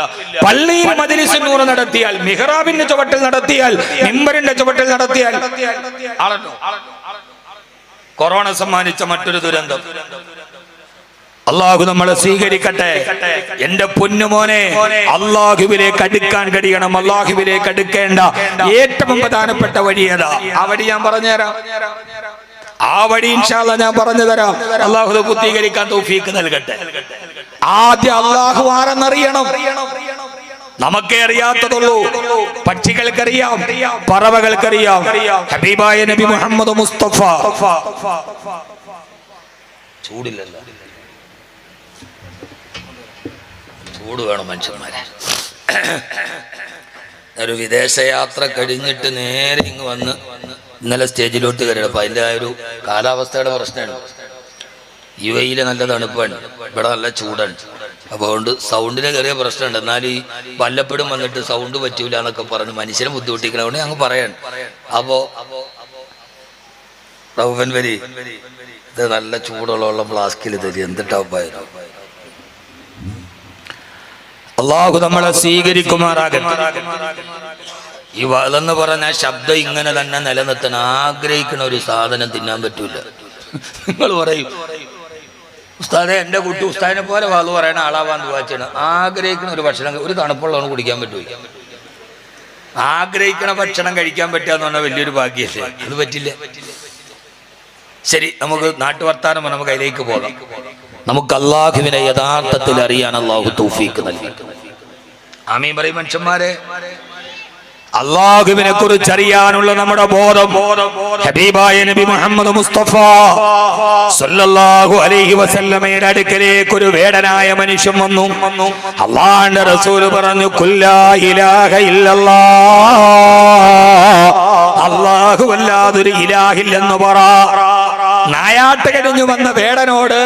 പള്ളിയിൽ മജ്‌ലിസുൻ നൂർ നടത്തിയാൽ, മിഹ്റാബിന്റെ ചുവട്ടിൽ നടത്തിയാൽ, മിമ്പറിന്റെ ചുവട്ടിൽ നടത്തിയാൽ ആളല്ലോ. കൊറോണ സമ്മാനിച്ച മറ്റൊരു ദുരന്തം. അള്ളാഹു നമ്മളെ സ്വീകരിക്കട്ടെ. എന്റെ പൊന്നുമോനെ, അള്ളാഹുവിലേക്ക് അടുക്കാൻ കഴിയണം. അള്ളാഹുവിലേക്ക് അടുക്കേണ്ട ഏറ്റവും പ്രധാനപ്പെട്ട വഴി ഏതാ? ആ വഴി ഞാൻ പറഞ്ഞുതരാം. ആ വഴി ഇൻഷാ അല്ലാഹ് ഞാൻ പറഞ്ഞു തരാം. അള്ളാഹു പൂർത്തീകരിക്കാൻ തൗഫീഖ് നൽകട്ടെ. ആദ്യം അള്ളാഹു ആരെന്നറിയണം. നമുക്കേ അറിയാത്തതുള്ളൂ. പക്ഷികൾക്കറിയാം, പറവകൾക്കറിയാം. ഹബീബായ നബി മുഹമ്മദ് മുസ്തഫ. ചൂടില്ലല്ലോ, ചൂട് വേണം മനുഷ്യന്മാരെ. ഒരു വിദേശയാത്ര കഴിഞ്ഞിട്ട് നേരെ ഇങ്ങ് വന്ന് ഇന്നലെ സ്റ്റേജിലോട്ട് കയറിയത്. അപ്പം അതിൻ്റെ ആ ഒരു കാലാവസ്ഥയുടെ പ്രശ്നമാണ്. UAE നല്ല തണുപ്പാണ്, ഇവിടെ നല്ല ചൂടാണ്. അപ്പോൾ അതുകൊണ്ട് സൗണ്ടിന് ചെറിയ പ്രശ്നമുണ്ട്. എന്നാൽ ഈ വല്ലപ്പോഴും വന്നിട്ട് സൗണ്ട് പറ്റൂല എന്നൊക്കെ പറഞ്ഞ് മനുഷ്യനെ ബുദ്ധിമുട്ടിക്കണോണ്ട് ഞങ്ങൾ പറയാണ്. അപ്പോൾ റൗഫൻ വരി ഇത് നല്ല ചൂടുള്ള ഫ്ലാസ്കിൽ തരും. എന്ത് ടോപ്പായിരുന്നു. അള്ളാഹു നമ്മളെ സ്വീകരിക്കുമാറാകട്ടെ. ഈ വഅ്ളെന്ന് പറഞ്ഞ ശബ്ദം ഇങ്ങനെ തന്നെ നിലനിർത്താൻ ആഗ്രഹിക്കുന്ന ഒരു സാധനം തിന്നാൻ പറ്റൂല. നിങ്ങൾ പറയും ഉസ്താദെ, എൻ്റെ കുട്ടി ഉസ്താദിനെ പോലെ വഅ്ള് പറയണ ആളാവാന്ന് വായിച്ചാണ്. ആഗ്രഹിക്കുന്ന ഒരു ഭക്ഷണം, ഒരു തണുപ്പുള്ളവന് കുടിക്കാൻ പറ്റൂല. ആഗ്രഹിക്കണ ഭക്ഷണം കഴിക്കാൻ പറ്റുക എന്ന് പറഞ്ഞാൽ വലിയൊരു ഭാഗ്യല്ലേ. അത് പറ്റില്ല. ശരി, നമുക്ക് നാട്ടുവർത്താനം നമുക്ക് അതിലേക്ക് പോകാം. നമുക്ക് അള്ളാഹുവിനെ യഥാർത്ഥത്തിൽ അറിയാൻ അള്ളാഹു തൗഫീഖ് നൽകി. ആമീൻ പറയും മനുഷ്യന്മാരെ. അള്ളാഹുവിനെ കുറിച്ച് അറിയാനുള്ള നമ്മുടെ ബോധം ഹബീബായ നബി മുഹമ്മദ് മുസ്തഫ സല്ലല്ലാഹു അലൈഹി വസല്ലമയുടെ അടുക്കലേക്ക് ഒരു വേടനായ മനുഷ്യൻ വന്നു. അള്ളാഹുവിന്റെ റസൂൽ പറഞ്ഞു, ഖുല്ലാ ഇലാഹ ഇല്ലല്ലാഹ്, അല്ലാഹു അല്ലാതൊരു ഇലാഹില്ലെന്ന് പറ. നായാട്ട് കഴിഞ്ഞു വന്ന വേടനോട്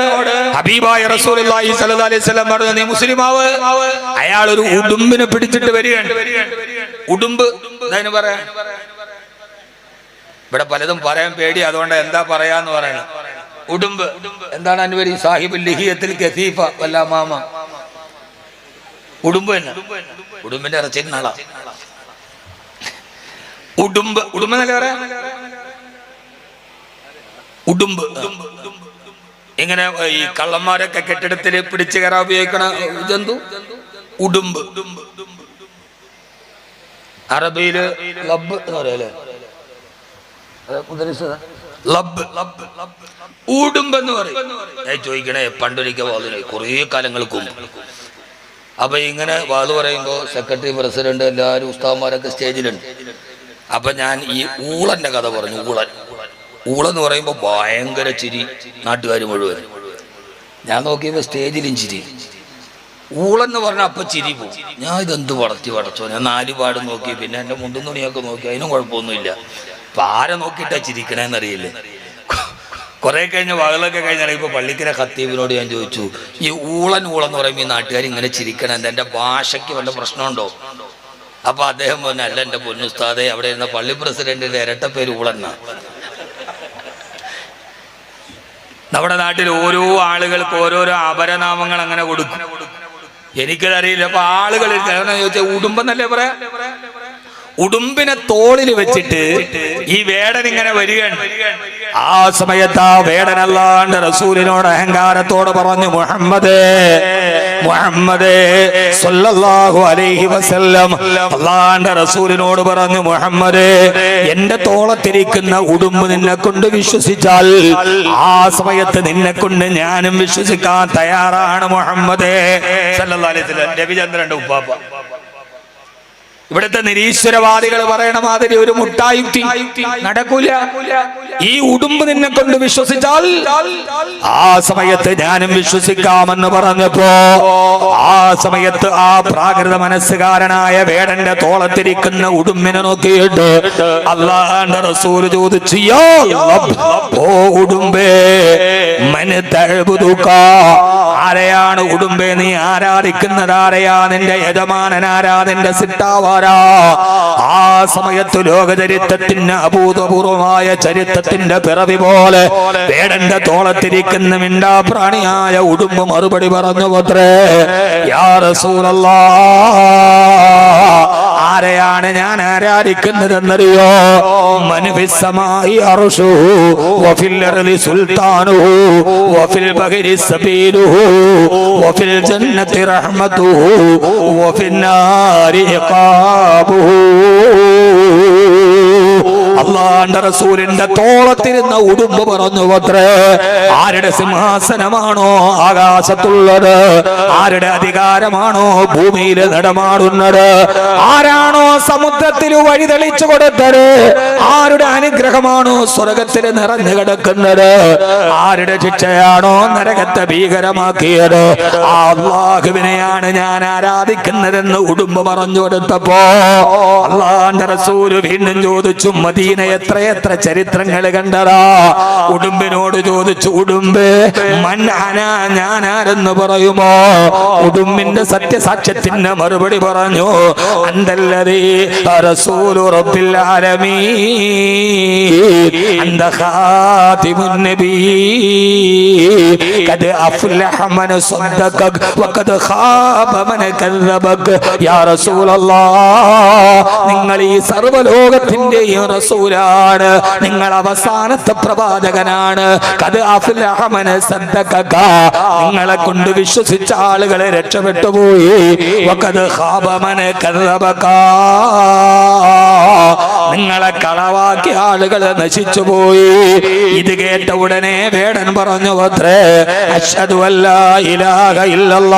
ഹബീബായ റസൂലുള്ളാഹി സ്വല്ലല്ലാഹു അലൈഹി വസല്ലം പറഞ്ഞു, നീ മുസ്ലിമാവ്. അയാൾ ഒരു ഉടുമ്പിനെ പിടിച്ചിട്ട് വരികയാണ്. ഉടുമ്പ് എന്താ പറയാ? ഇവിടെ പലതും പറയാൻ പേടി, അതുകൊണ്ട് എന്താ പറയാന്ന് പറയണം. ഉടുമ്പ് എന്താണ് അനുവരി? സാഹിബുൽ ലിഹിയത്തിൽ കസീഫ വല്ല മാമ. ഉടുമ്പ് തന്നെ, ഉടുമ്പിന്റെ ഇറച്ചി നാളാ. ഉടുമ്പ്, ഉടുമ്പ് എന്നല്ലേ പറയാ? ഉടുമ്പ് ഇങ്ങനെ ഈ കള്ളന്മാരൊക്കെ കെട്ടിടത്തിൽ പിടിച്ചു കയറാൻ ഉപയോഗിക്കണ ജന്തു ഉടുമ്പ്. അറബിയില് ലബ് എന്ന് പറയല്ലേ? ഉടുമ്പ് എന്ന് പറയും. ഞാൻ ചോദിക്കണേ, പണ്ടൊരിക്കൽ വാതിന് കുറേ കാലങ്ങൾക്ക് മുമ്പ് അപ്പൊ ഇങ്ങനെ വാത് പറയുമ്പോ സെക്രട്ടറി, പ്രസിഡന്റ്, എല്ലാവരും ഉസ്താദ്മാരൊക്കെ സ്റ്റേജിലുണ്ട്. അപ്പൊ ഞാൻ ഈ ഊളന്റെ കഥ പറഞ്ഞു. ഊളെന്ന് പറയുമ്പോ ഭയങ്കര ചിരി, നാട്ടുകാർ മുഴുവൻ. ഞാൻ നോക്കിയപ്പോ സ്റ്റേജിലും ചിരി. ഊളെന്ന് പറഞ്ഞാൽ അപ്പൊ ചിരി പോകും. ഞാൻ ഇതെന്ത് പടച്ചോ, ഞാൻ 4 പാട് നോക്കി, പിന്നെ എന്റെ മുണ്ടും തുണിയൊക്കെ നോക്കി, അതിനും കുഴപ്പമൊന്നുമില്ല. അപ്പൊ ആരെ നോക്കിയിട്ടാ ചിരിക്കണേന്നറിയില്ലേ. കുറെ കഴിഞ്ഞ് വകളൊക്കെ കഴിഞ്ഞിറങ്ങിയപ്പോ പള്ളിക്കര ഖത്തീബിനോട് ഞാൻ ചോദിച്ചു, ഈ ഊളെന്ന് പറയുമ്പോൾ ഈ നാട്ടുകാർ ഇങ്ങനെ ചിരിക്കണേ, എന്റെ ഭാഷയ്ക്ക് വല്ല പ്രശ്നമുണ്ടോ? അപ്പൊ അദ്ദേഹം പറഞ്ഞു, അല്ല എന്റെ പൊന്നുസ്താദെ, അവിടെ ഇരുന്ന പള്ളി പ്രസിഡന്റിന്റെ ഇരട്ട പേര് ഊളെന്നാ. നമ്മുടെ നാട്ടിൽ ഓരോ ആളുകൾക്ക് ഓരോരോ അപരനാമങ്ങൾ അങ്ങനെ കൊടുക്കും. എനിക്കതറിയില്ല. അപ്പൊ ആളുകൾ ചോദിച്ചാൽ ഉടുമ്പെന്നല്ലേ പറയാ? ഉടുമ്പിനെ തോളിൽ വെച്ചിട്ട് ഈ വേടൻ ഇങ്ങനെ വരികയാണ്. ആ സമയത്ത് ആ വേടൻ അല്ലാഹുവിന്റെ റസൂലിനോട് അഹങ്കാരത്തോട് പറഞ്ഞു, മുഹമ്മദേ സ്വല്ലല്ലാഹു അലൈഹി വസല്ലം, അല്ലാഹുവിന്റെ റസൂലിനോട് പറഞ്ഞു, മുഹമ്മദേ, എന്റെ തോളത്തിരിക്കുന്ന ഉടുമ്പ് നിന്നെ കൊണ്ട് വിശ്വസിച്ചാൽ ആ സമയത്ത് നിന്നെ കൊണ്ട് ഞാനും വിശ്വസിക്കാൻ തയ്യാറാണ് മുഹമ്മദേ സല്ലല്ലാഹു അലൈഹി വസല്ലം. രവിചന്ദ്രന്റെ ഉപ്പാപ്പ. ഇവിടുത്തെ നിരീശ്വരവാദികൾ പറയണ മാതിരി ഒരു മുട്ടായുക്തി നടക്കൂല. ഈ ഉടുമ്പ് നിന്നെ കൊണ്ട് വിശ്വസിച്ചാൽ ആ സമയത്ത് ഞാനും വിശ്വസിക്കാമെന്ന് പറഞ്ഞപ്പോ ആ സമയത്ത് ആ പ്രാകൃത മനസ്സുകാരനായ വേടന്റെ തോളത്തിരിക്കുന്ന ഉടുമ്പിനെ നോക്കിയിട്ട് അല്ലാഹുവിന്റെ റസൂൽ ചോദിച്ചു, ഓ ഉടുമ്പേ, മൻ തഅബുദുക, ആരെയാണ് ഉടുമ്പേ നീ ആരാധിക്കുന്നത്? ആരെയാ നിന്റെ യജമാനനാരാ? നിന്റെ സിട്ടാവാ? ആ സമയത്ത് ലോകചരിത്രത്തിന് അഭൂതപൂർവമായ ചരിത്രത്തിന്റെ പിറവി പോലെ വേടന്റെ തോളത്തിരിക്കുന്ന മിണ്ടാപ്രാണിയായ ഉടുമ്പ് മറുപടി പറഞ്ഞു, പത്രേ, യാ റസൂലല്ലാഹ്, ആരെയാണ് ഞാൻ ആരാധിക്കുന്നതെന്നറിയോ? മൻ ഫിസ്സമായി അർശുഹു വഫിൽ അർളി സുൽത്താനുഹു വഫിൽ ബഹരി സബീലുഹു വഫിൽ ജന്നത്തി റഹ്മതുഹു വഫിൻ നാരി അല്ലാഹുവിന്റെ റസൂലിന്റെ തോളത്തിരുന്ന ഉടുമ്പ് പറഞ്ഞു, പത്രേ, ആരുടെ സിംഹാസനമാണോ ആകാശത്തുള്ളത്, ആരുടെ അധികാരമാണോ ഭൂമിയിൽ നടമാടുന്നത്, ആരാണോ സമുദ്രത്തിൽ വഴിതെളിച്ചു കൊടുത്തത്, ആരുടെ അനുഗ്രഹമാണോ സ്വർഗത്തിൽ നിറഞ്ഞു കിടക്കുന്നത്, ആരുടെ ശിക്ഷയാണോ നരകത്തെ ഭീകരമാക്കിയത്, ആ അല്ലാഹുവിനെയാണ് ഞാൻ ആരാധിക്കുന്നതെന്ന് ഉടുമ്പ് പറഞ്ഞു കൊടുത്തപ്പോ അല്ലാഹുവിന്റെ റസൂല് വീണ്ടും ചോദിച്ചു, മദീന എത്രയെത്ര ചരിത്രങ്ങൾ കണ്ടടാ? ഉടുമ്പിനോട് ചോദിച്ചു, ഉടുമ്പ്, മൻ അന, ഞാൻ ആരെന്ന് പറയുമോ? ഉടുമ്പിന്റെ സത്യസാക്ഷ്യത്തിന് മറുപടി പറഞ്ഞു, അന്തല്ലദീ റസൂലു റബ്ബിൽ ആലമീൻ അന്ത ഖാതിമുൻ നബിയ്യീൻ ഖദ് അഫ്ലഹ മൻ സദ്ദഖക വഖദ് ഖാബ മൻ കദ്ദബക. യാ റസൂലല്ലാഹ്, നിങ്ങൾ ഈ സർവ്വലോകത്തിന്റെയും റസൂലാണ്, നിങ്ങൾ അവസാനത്തെ പ്രവാചകനാണ്. ഖദ് അഫ്ലഹ മൻ സദ്ദഖക, നിങ്ങളെ കൊണ്ട് വിശ്വസിച്ച ആളുകളെ രക്ഷപ്പെട്ടു പോയി. വഖദ് ഖാബ മൻ കദ്ദബക, നിങ്ങളെ കളവാക്കിയ ആളുകൾ നശിച്ചു പോയി. ഇത് കേട്ട ഉടനെ വേടൻ പറഞ്ഞു, പത്രേ, അശ്ഹദു അല്ലാ ഇലാഹ ഇല്ലല്ലാഹ്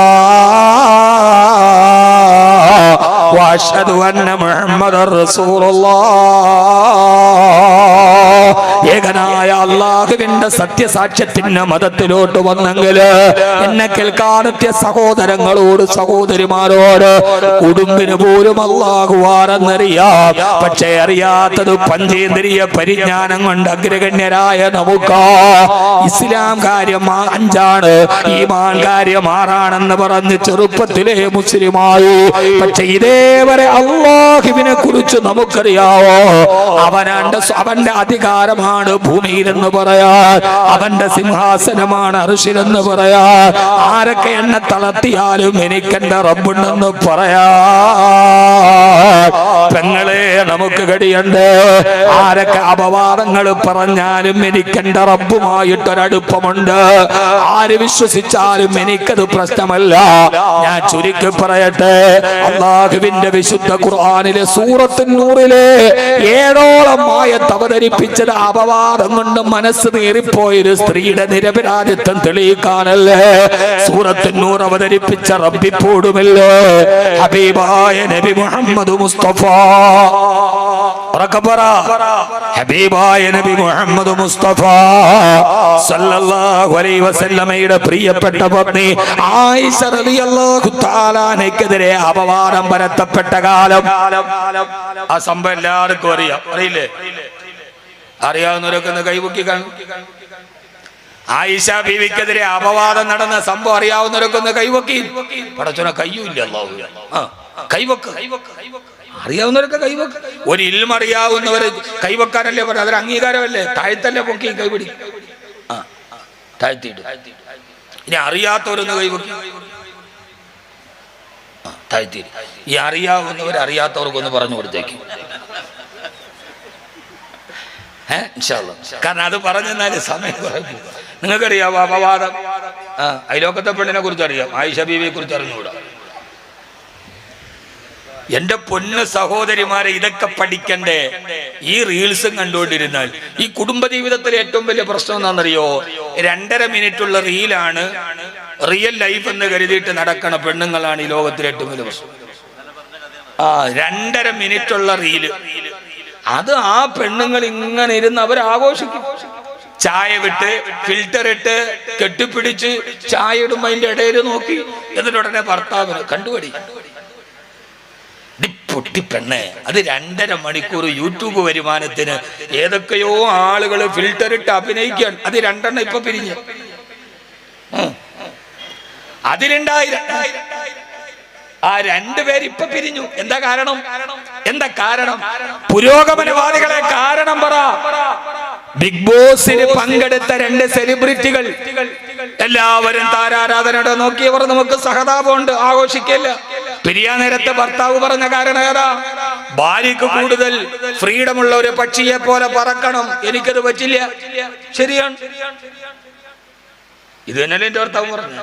അശ്ഹദു അന്ന മുഹമ്മദർ റസൂലുള്ളാഹ്. ഏകനായ അല്ലാഹുവിന്റെ സത്യസാക്ഷ്യത്തിന്റെ മതത്തിലോട്ട് വന്നെങ്കിൽ എന്നെ കേൾക്കാനെത്തിയ സഹോദരങ്ങളോട് സഹോദരിമാരോട് കുടുംബിന് പോലും അല്ലാഹു ആരെന്നറിയാം. പക്ഷേ അറിയാത്തത് പഞ്ചേന്ദ്രിയ പരിജ്ഞാനം കൊണ്ട് അഗ്രഗണ്യരായ നമുക്ക് ഇസ്ലാം കാര്യം 5 ഈമാൻ കാര്യം 6 പറഞ്ഞ് ചെറുപ്പത്തിലെ മുസ്ലിമായി. പക്ഷെ ഇതേവരെ അല്ലാഹുവിനെ കുറിച്ച് നമുക്കറിയാവോ? അവന്റെ അധികാരമാണ് ഭൂമിയിലെന്ന് പറയാൻ, അവന്റെ സിംഹാസനമാണ് അർശിലെന്ന് പറയാൻ, ആരൊക്കെ എന്നെ തളർത്തിയാലും എനിക്കെന്റെ റബ്ബുണ്ടെന്ന് പറയാൻ പെങ്ങളെ നമുക്ക് കഴിയണ്ട്. ആരൊക്കെ അപവാദങ്ങൾ പറഞ്ഞാലും എനിക്കെന്റെ റബ്ബുമായിട്ടൊരടുപ്പമുണ്ട്. ആര് വിശ്വസിച്ചാലും എനിക്കത് പ്രശ്നമല്ല. ഞാൻ ചുരുക്കി പറയട്ടെ, അല്ലാഹുവിന്റെ വിശുദ്ധ ഖുർആനിലെ സൂറത്ത് നൂറിലെ 7ഓളം ആയത്ത് അവതരിപ്പിച്ചത് അപവാദം കൊണ്ട് മനസ്സ് നേറിപ്പോയൊരു സ്ത്രീയുടെ നിരപരാധിത്വം തെളിയിക്കാനല്ലേ. സൂറത്ത് നൂർ അവതരിപ്പിച്ച റബ്ബിപ്പോടുമല്ലേ ഹബീബായ നബി മുഹമ്മദ് മുസ്തഫ. ഹബീബായ നബി മുഹമ്മദ് മുസ്തഫ സല്ലല്ലാഹു അലൈഹി വസല്ലമയുടെ പ്രിയപ്പെട്ട പത്നി ആയിഷ റളിയല്ലാഹു തആല അൻഹയ്ക്കെതിരെ അപവാദം പരത്തപ്പെട്ട കാലം. ആ സംഭവം എല്ലാവർക്കും അറിയാം. അറിയില്ലേ? അറിയാവുന്നവരൊക്കെ ഒന്ന് കൈപൊക്കി കാണും. ആയിഷ ബീവിക്കെതിരെ അപവാദം നടന്ന സംഭവം അറിയാവുന്നവരൊക്കെ ഒന്ന് കൈവക്കി. പടച്ചോനെ കയ്യൂല്ല അല്ലാഹു. കൈവക്ക് അറിയാവുന്നവരൊക്കെ കൈവക്ക്. ഒരു ഇൽമ അറിയാവുന്നവര് കൈവക്കാനല്ലേ പറയാം. അതൊരു അംഗീകാരമല്ലേ? താഴ്ത്തല്ലേ പൊക്കി കൈപിടി. താഴ്ത്തിയിട്ട് ഇനി അറിയാത്തവരൊന്ന് കൈവക്കി. താഴ്ത്തി. ഈ അറിയാവുന്നവർ അറിയാത്തവർക്കൊന്ന് പറഞ്ഞു കൊടുത്തേക്കും. കാരണം അത് പറഞ്ഞാല് സമയം പറഞ്ഞു. നിങ്ങൾക്കറിയാവോ അപവാദം? അയലോക്കത്തെ പെണ്ണിനെ കുറിച്ച് അറിയാം, ആയിഷ ബീവിയെ കുറിച്ച് അറിഞ്ഞുകൂടാ. എന്റെ പൊന്ന് സഹോദരിമാരെ, ഇതൊക്കെ പഠിക്കണ്ടേ? ഈ റീൽസും കണ്ടുകൊണ്ടിരുന്നാൽ ഈ കുടുംബജീവിതത്തിലെ ഏറ്റവും വലിയ പ്രശ്നം എന്താണെന്നറിയോ? 2.5 മിനിറ്റുള്ള റീലാണ് റിയൽ ലൈഫ് എന്ന് കരുതിയിട്ട് നടക്കണ പെണ്ണുങ്ങളാണ് ഈ ലോകത്തിലെ ഏറ്റവും വലിയ പ്രശ്നം. 2.5 മിനിറ്റുള്ള റീല്, അത് ആ പെണ്ണുങ്ങൾ ഇങ്ങനെ ഇരുന്ന് അവർ ആഘോഷിക്കും. ചായ വിട്ട് ഫിൽറ്റർ ഇട്ട് കെട്ടിപ്പിടിച്ച് ചായ ഇടുമ്പോ അതിന്റെ ഇടയിൽ നോക്കി എന്നിട്ട് ഉടനെ ഭർത്താവിന് കണ്ടുപടി പൊട്ടി പെണ്ണെ. അത് 2.5 മണിക്കൂർ യൂട്യൂബ് വരുമാനത്തിന് ഏതൊക്കെയോ ആളുകൾ ഫിൽറ്റർ ഇട്ട് അഭിനയിക്കാൻ. അത് 2 ഇപ്പൊ പിരിഞ്ഞു. അതിലുണ്ടായിരം ആ 2 പേര് ഇപ്പൊ പിരിഞ്ഞു. എന്താ കാരണം? പുരോഗമനവാദികളെ കാരണം പറ. ബിഗ് ബോസിന് പങ്കെടുത്ത 2 സെലിബ്രിറ്റികൾ എല്ലാവരും താരാരാധനയോടെ നോക്കിയവർ നമുക്ക് സഹതാപമുണ്ട്, ആഘോഷിക്കില്ല. പിരിയാ നേരത്തെ ഭർത്താവ് പറഞ്ഞ കാരണം ഏതാ? ഭാര്യക്ക് കൂടുതൽ ഫ്രീഡമുള്ള ഒരു പക്ഷിയെ പോലെ പറക്കണം, എനിക്കത് പറ്റില്ല. ശരിയാണ്. ഇത് തന്നെയല്ലേ എന്റെ ഭർത്താവ് പറഞ്ഞു.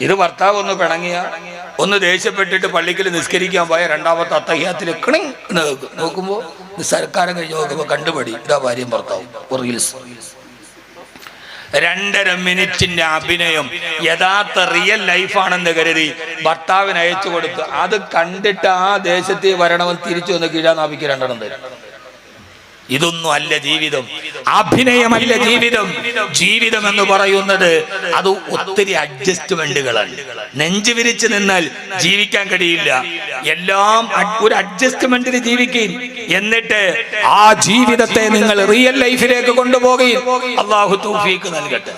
ഇത് ഭർത്താവ് ഒന്ന് പിണങ്ങിയ, ഒന്ന് ദേഷ്യപ്പെട്ടിട്ട് പള്ളിക്കൽ നിസ്കരിക്കാൻ പോയ 2ാമത്തെ അത്തഹിയാത്തിൽ നോക്കുമ്പോ നിസ്കാരം കഴിഞ്ഞ് നോക്കുമ്പോ കണ്ടുപടി ഇതാ ഭാര്യയും ഭർത്താവും. 2.5 മിനിറ്റിന്റെ അഭിനയം യഥാർത്ഥ റിയൽ ലൈഫാണെന്ന് കരുതി ഭർത്താവിന് അയച്ചു കൊടുത്തു. അത് കണ്ടിട്ട് ആ ദേശത്ത് വരണവൻ തിരിച്ചു വന്ന് കീഴാനാഭിക്ക് 2 തരും. ഇതൊന്നും അല്ല ജീവിതം, അഭിനയമല്ല ജീവിതം. ജീവിതം എന്ന് പറയുന്നത് അത് ഒത്തിരി അഡ്ജസ്റ്റ്മെന്റുകളാണ്. നെഞ്ചു വിരിച്ച് നിന്നാൽ ജീവിക്കാൻ കഴിയില്ല. എല്ലാം ഒരു അഡ്ജസ്റ്റ്മെന്റിന് ജീവിക്കുകയും എന്നിട്ട് ആ ജീവിതത്തെ നിങ്ങൾ റിയൽ ലൈഫിലേക്ക് കൊണ്ടുപോകുകയും അല്ലാഹു തൗഫീഖ് നൽകട്ടെ.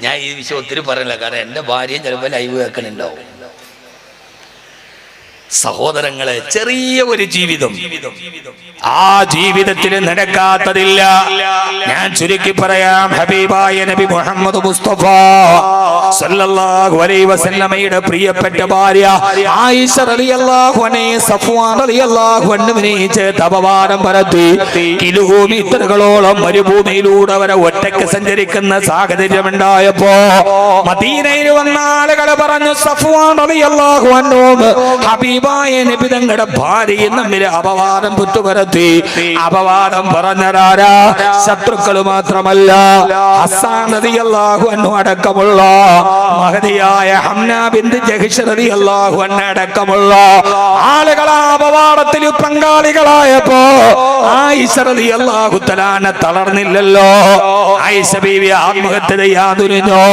ഞാൻ ഈ വിഷയം ഒത്തിരി പറയില്ല, കാരണം എന്റെ ഭാര്യയും ചിലപ്പോൾ ലൈവ് കേൾക്കണുണ്ടാവും. സഹോദരങ്ങളെ, ചെറിയ ഒരു ജീവിതം, ആ ജീവിതത്തിൽ നടക്കാത്തതില്ല. ഞാൻ ചുരുക്കി പറയാം. ഹബീബായ നബി മുഹമ്മദ് മുസ്തഫ സല്ലല്ലാഹു അലൈഹി വസല്ലമയുടെ പ്രിയപ്പെട്ട ഭാര്യ ആയിഷ റളിയല്ലാഹു അൻഹയെ സഫ്വാൻ റളിയല്ലാഹു അൻഹുവിനെ ചേർത്ത് അപവാദം പരത്തി കിലോമീറ്ററുകളോളം മരുഭൂമിയിലൂടെ അവരെ ഒറ്റയ്ക്ക് സഞ്ചരിക്കുന്ന സാഹചര്യമുണ്ടായപ്പോ മദീനയിൽ വന്ന ആളുകൾ പറഞ്ഞു, സഫ്വാൻ റളിയല്ലാഹു അൻഹു ഹബീബ് ഹബീബായ നബി തങ്ങളുടെ ഭാര്യയും തമ്മിൽ അപവാദം പുറ്റുപരത്തി. അപവാദം പറഞ്ഞതാരാ? ശത്രുക്കൾ മാത്രമല്ല, ഹസ്സാൻ റളിയല്ലാഹു അൻഹു അടക്കമുള്ള മഹദിയായ ഹംന ബിൻത് ജഹ്ഷ് റളിയല്ലാഹു അൻഹ അടക്കമുള്ള ആളുകൾ അപവാദത്തിൽ പങ്കാളികളായപ്പോ ആയിഷ റളിയല്ലാഹു തആല തളർന്നില്ലല്ലോ. ആയിഷ ബീവി ആത്മഹത്യ ചെയ്യാൻ തുനിഞ്ഞോ?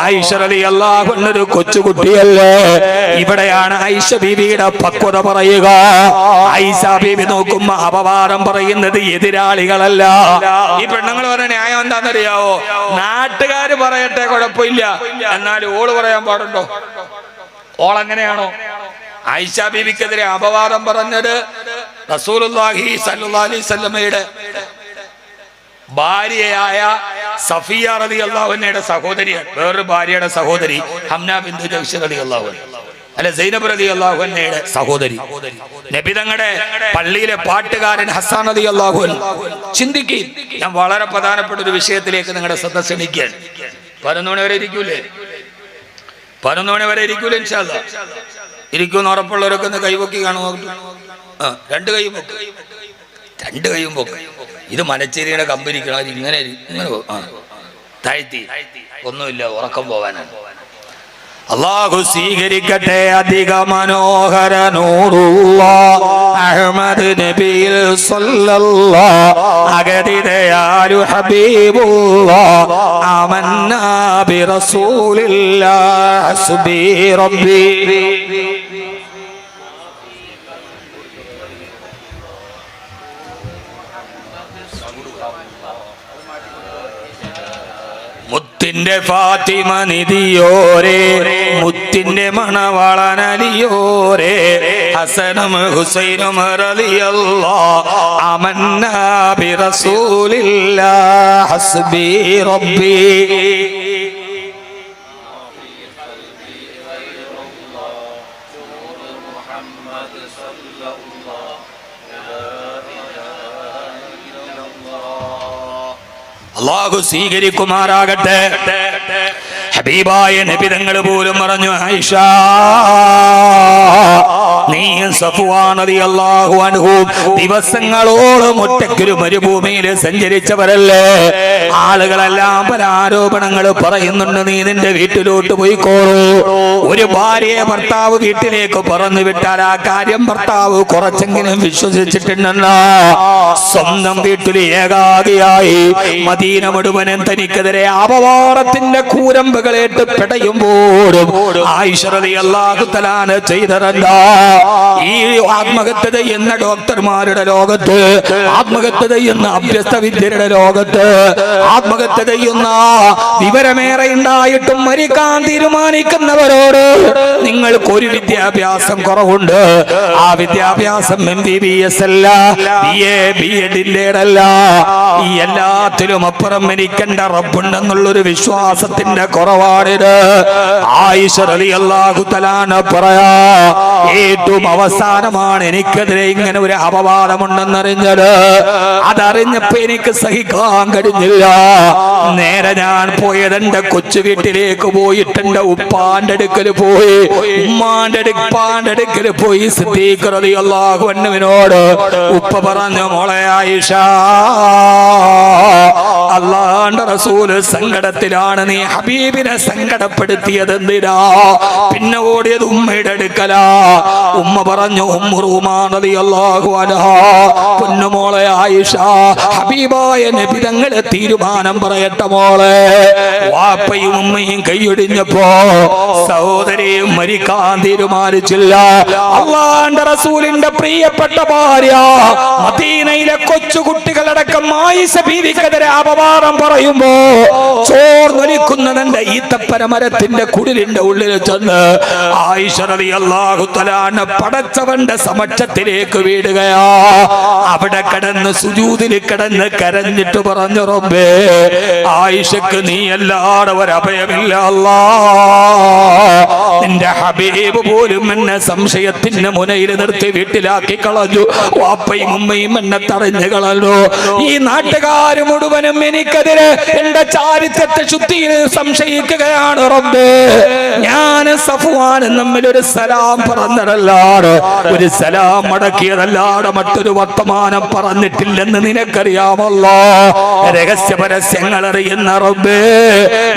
ആയിഷ റളിയല്ലാഹു അൻഹ ഒരു കൊച്ചുകുട്ടിയല്ലേ? ഇവിടെയാണ് ആയിഷ ബീവിയുടെ പക്വത പറയുക. ആയിഷ ബീവി നോക്കുമ്പോ അപവാദം പറയുന്നത് എതിരാളികളല്ല. ഈ പെണ്ണുങ്ങൾ പറഞ്ഞ ന്യായം എന്താണെന്നറിയാവോ? നാട്ടുകാര് പറയട്ടെ, കുഴപ്പമില്ല, എന്നാലും ഓള് പറയാൻ പാടുണ്ടോ? ഓളെങ്ങനെയാണോ? ആയിഷ ബീവിക്കെതിരെ അപവാദം പറഞ്ഞത് റസൂലുള്ളാഹി സ്വല്ലല്ലാഹു അലൈഹി വസല്ലമയുടെ ഭാര്യയായ സഫിയ റളിയല്ലാഹു അൻഹയുടെ സഹോദരിയാണ്. വേറൊരു ഭാര്യയുടെ സഹോദരി ഹംന ബിൻത് ജഹ്ഷ് റളിയല്ലാഹു അൻഹ, അല്ല സൈനബ് റളിയല്ലാഹു അൻഹയുടെ സഹോദരി. നബി തങ്ങളുടെ പള്ളിയിലെ പാട്ടുകാരൻ ഹസ്സാൻ റളിയല്ലാഹു അൻഹു. ചിന്തിക്കുക, ഞാൻ വളരെ പ്രധാനപ്പെട്ട ഒരു വിഷയത്തിലേക്ക് നിങ്ങളുടെ ശ്രദ്ധ ക്ഷണിക്കുകയാണ്. 11 മണി വരെ ഇരിക്കൂലേ? 11 മണി വരെ ഇരിക്കൂലേ? ഇൻഷാ അല്ലാഹ് ഇരിക്കുമെന്ന് ഉറപ്പുള്ളവരൊക്കെ ഒന്ന് കൈവക്കി കാണുമോ? രണ്ട് കൈയും പൊക്കും. ഇത് മനച്ചേരിയുടെ കമ്പനിക്കണം. ഇങ്ങനെ ഇങ്ങനെ താഴ്ത്തി ഒന്നുമില്ല, ഉറക്കം പോകാനാണ്. അല്ലാഹു സ്വീകരിക്കട്ടെ. അധിക മനോഹര നൂറുള്ള അഹ്മദ് നബിയിൽ സല്ലല്ലാഹു അഗദിദയാലു ഹബീബുല്ലാഹ് ആമന്നാ ബി റസൂലില്ലാഹ് ഹസ്ബി റബ്ബി. മുത്തിന്റെ ഫാത്തിമ നിധിയോരേ, മുത്തിന്റെ മണവാളനലിയോരേ, ഹസനും ഹുസൈനും റളിയല്ലാഹു ആമന്നാ ബി റസൂലില്ലാഹി ഹസ്ബി റബ്ബി. അല്ലാഹു സ്വീകരിക്കുമാറാകട്ടെ. ഹബീബായ നബി തങ്ങൾ പോലും പറഞ്ഞു, ആയിഷ നീ സഫ്വാൻ റളിയല്ലാഹു അൻഹു ദിവസങ്ങളോളം ഒറ്റയ്ക്കൊരു മരുഭൂമിയിൽ സഞ്ചരിച്ചവരല്ലേ? ആളുകളെല്ലാം പല ആരോപണങ്ങൾ പറയുന്നുണ്ട്. നീ നിന്റെ വീട്ടിലോട്ട് പോയിക്കോളൂ. ഒരു ഭാര്യയെ ഭർത്താവ് വീട്ടിലേക്ക് പറഞ്ഞു വിട്ടാൽ ആ കാര്യം ഭർത്താവ് കുറച്ചെങ്കിലും വിശ്വസിച്ചിട്ടുണ്ടെന്ന സ്വന്തം വീട്ടിൽ ഏകാഗിയായി മദീന മുഴുവനും തനിക്കെതിരെ അപവാദത്തിന്റെ കൂരമ്പുകളേറ്റ് പിടയുമ്പോഴും ആയിഷ റളിയല്ലാഹു തആല ചെയ്തതെന്താ? ഈ ആത്മഹത്യ എന്ന ഡോക്ടർമാരുടെ ലോകത്ത്, ആത്മഹത്യ എന്ന അഭ്യസ്ത വിദ്യരുടെ ലോകത്ത്, ആത്മഹത്യ ചെയ്യുന്ന വിവരമേറെ ഉണ്ടായിട്ടും മരിക്കാൻ തീരുമാനിക്കുന്നവരോട് നിങ്ങൾക്കൊരു വിദ്യാഭ്യാസം കുറവുണ്ട്. ആ വിദ്യാഭ്യാസം MBBS അല്ല, BA BEd അല്ല, ഈ എല്ലാത്തിലും അപ്പുറം എനിക്കെന്റെ റബ്ബുണ്ടെന്നുള്ളൊരു വിശ്വാസത്തിന്റെ കുറവാണിത്. ആയിഷ റളിയല്ലാഹു തആല പറയാ, ഏറ്റവും അവസാനമാണ് എനിക്കെതിരെ ഇങ്ങനെ ഒരു അപവാദമുണ്ടെന്നറിഞ്ഞത്. അതറിഞ്ഞപ്പോ എനിക്ക് സഹിക്കാൻ കഴിഞ്ഞില്ല. നേരെ ഞാൻ പോയത് എന്റെ കൊച്ചു വീട്ടിലേക്ക് പോയിട്ട് എന്റെ ഉപ്പാന്റെ അടുക്കൽ പോയി, ഉമ്മാന്റെ അടുക്കൽ പോയി സിദ്ദീഖ് റളിയല്ലാഹു അൻഹുവിനോട് ഉപ്പ പറഞ്ഞു, മോളെ ആയിഷ, അല്ലാഹുവിന്റെ റസൂൽ സങ്കടത്തിലാണ്, നീ ഹബീബിനെ സങ്കടപ്പെടുത്തിയത് എന്തിനാ? പിന്നെ ഓടിയത് ഉമ്മയുടെ അടുക്കലാ. ഉമ്മ പറഞ്ഞു, ഉമ്മു റൂമാൻ റളിയല്ലാഹു അൻഹാ, പൊന്നുമോളെ ആയിഷ, ഹബീബായ നബി തങ്ങളെ തീരുമാനം പറയട്ടെ മോളെ. വാപ്പയും ഉമ്മയും കൈയൊടിഞ്ഞപ്പോ സഹോദരിയും മരിക്കാൻ തീരുമാനിച്ചില്ല. അല്ലാഹുവിന്റെ റസൂലിന്റെ പ്രിയപ്പെട്ട ഭാര്യ മദീനയിലെ കൊച്ചുകുട്ടികളടക്കം ആയിഷ ബീവിക്കെതിരെ അപവാദം പറയുമ്പോ ചോർന്നൊലിക്കുന്നതിന്റെ ഈത്തപ്പനമരത്തിന്റെ കുടിലിന്റെ ഉള്ളിൽ ചെന്ന് ആയിഷ റളിയല്ലാഹു തആല പടച്ചവന്റെ സമക്ഷത്തിലേക്ക് വീടുകയാ. അവിടെ കിടന്ന് സുജൂദിൽ കിടന്ന് കരഞ്ഞിട്ട് പറഞ്ഞു, റബ്ബേ, ആയിഷക്ക് നീ അല്ലാതെ ഒരഭയമില്ല അല്ലാഹ്. നിന്റെ ഹബീബ് പോലും എന്നെ സംശയത്തിന്റെ മുനയിൽ നിർത്തി വീട്ടിലാക്കി കളഞ്ഞു. വാപ്പയും ഉമ്മയും എന്നെ തടഞ്ഞു കളഞ്ഞു. ഈ നാട്ടുകാർ മുഴുവനും എനിക്കെതിരെ എന്റെ ചാരിത്രത്തെ ശുദ്ധിയിൽ സംശയിക്കുകയാണ്. റബ്ബേ, ഞാൻ സഫ്വാനും തമ്മിൽ ഒരു സലാം പറഞ്ഞതല്ലാതെ, ഒരു സലാം മടക്കിയതല്ലാതെ മറ്റൊരു വർത്തമാനം പറഞ്ഞിട്ടില്ലെന്ന് നിനക്കറിയാമല്ലോ. രഹസ്യ പരസ്യങ്ങൾ അറിയുന്ന റബ്ബേ,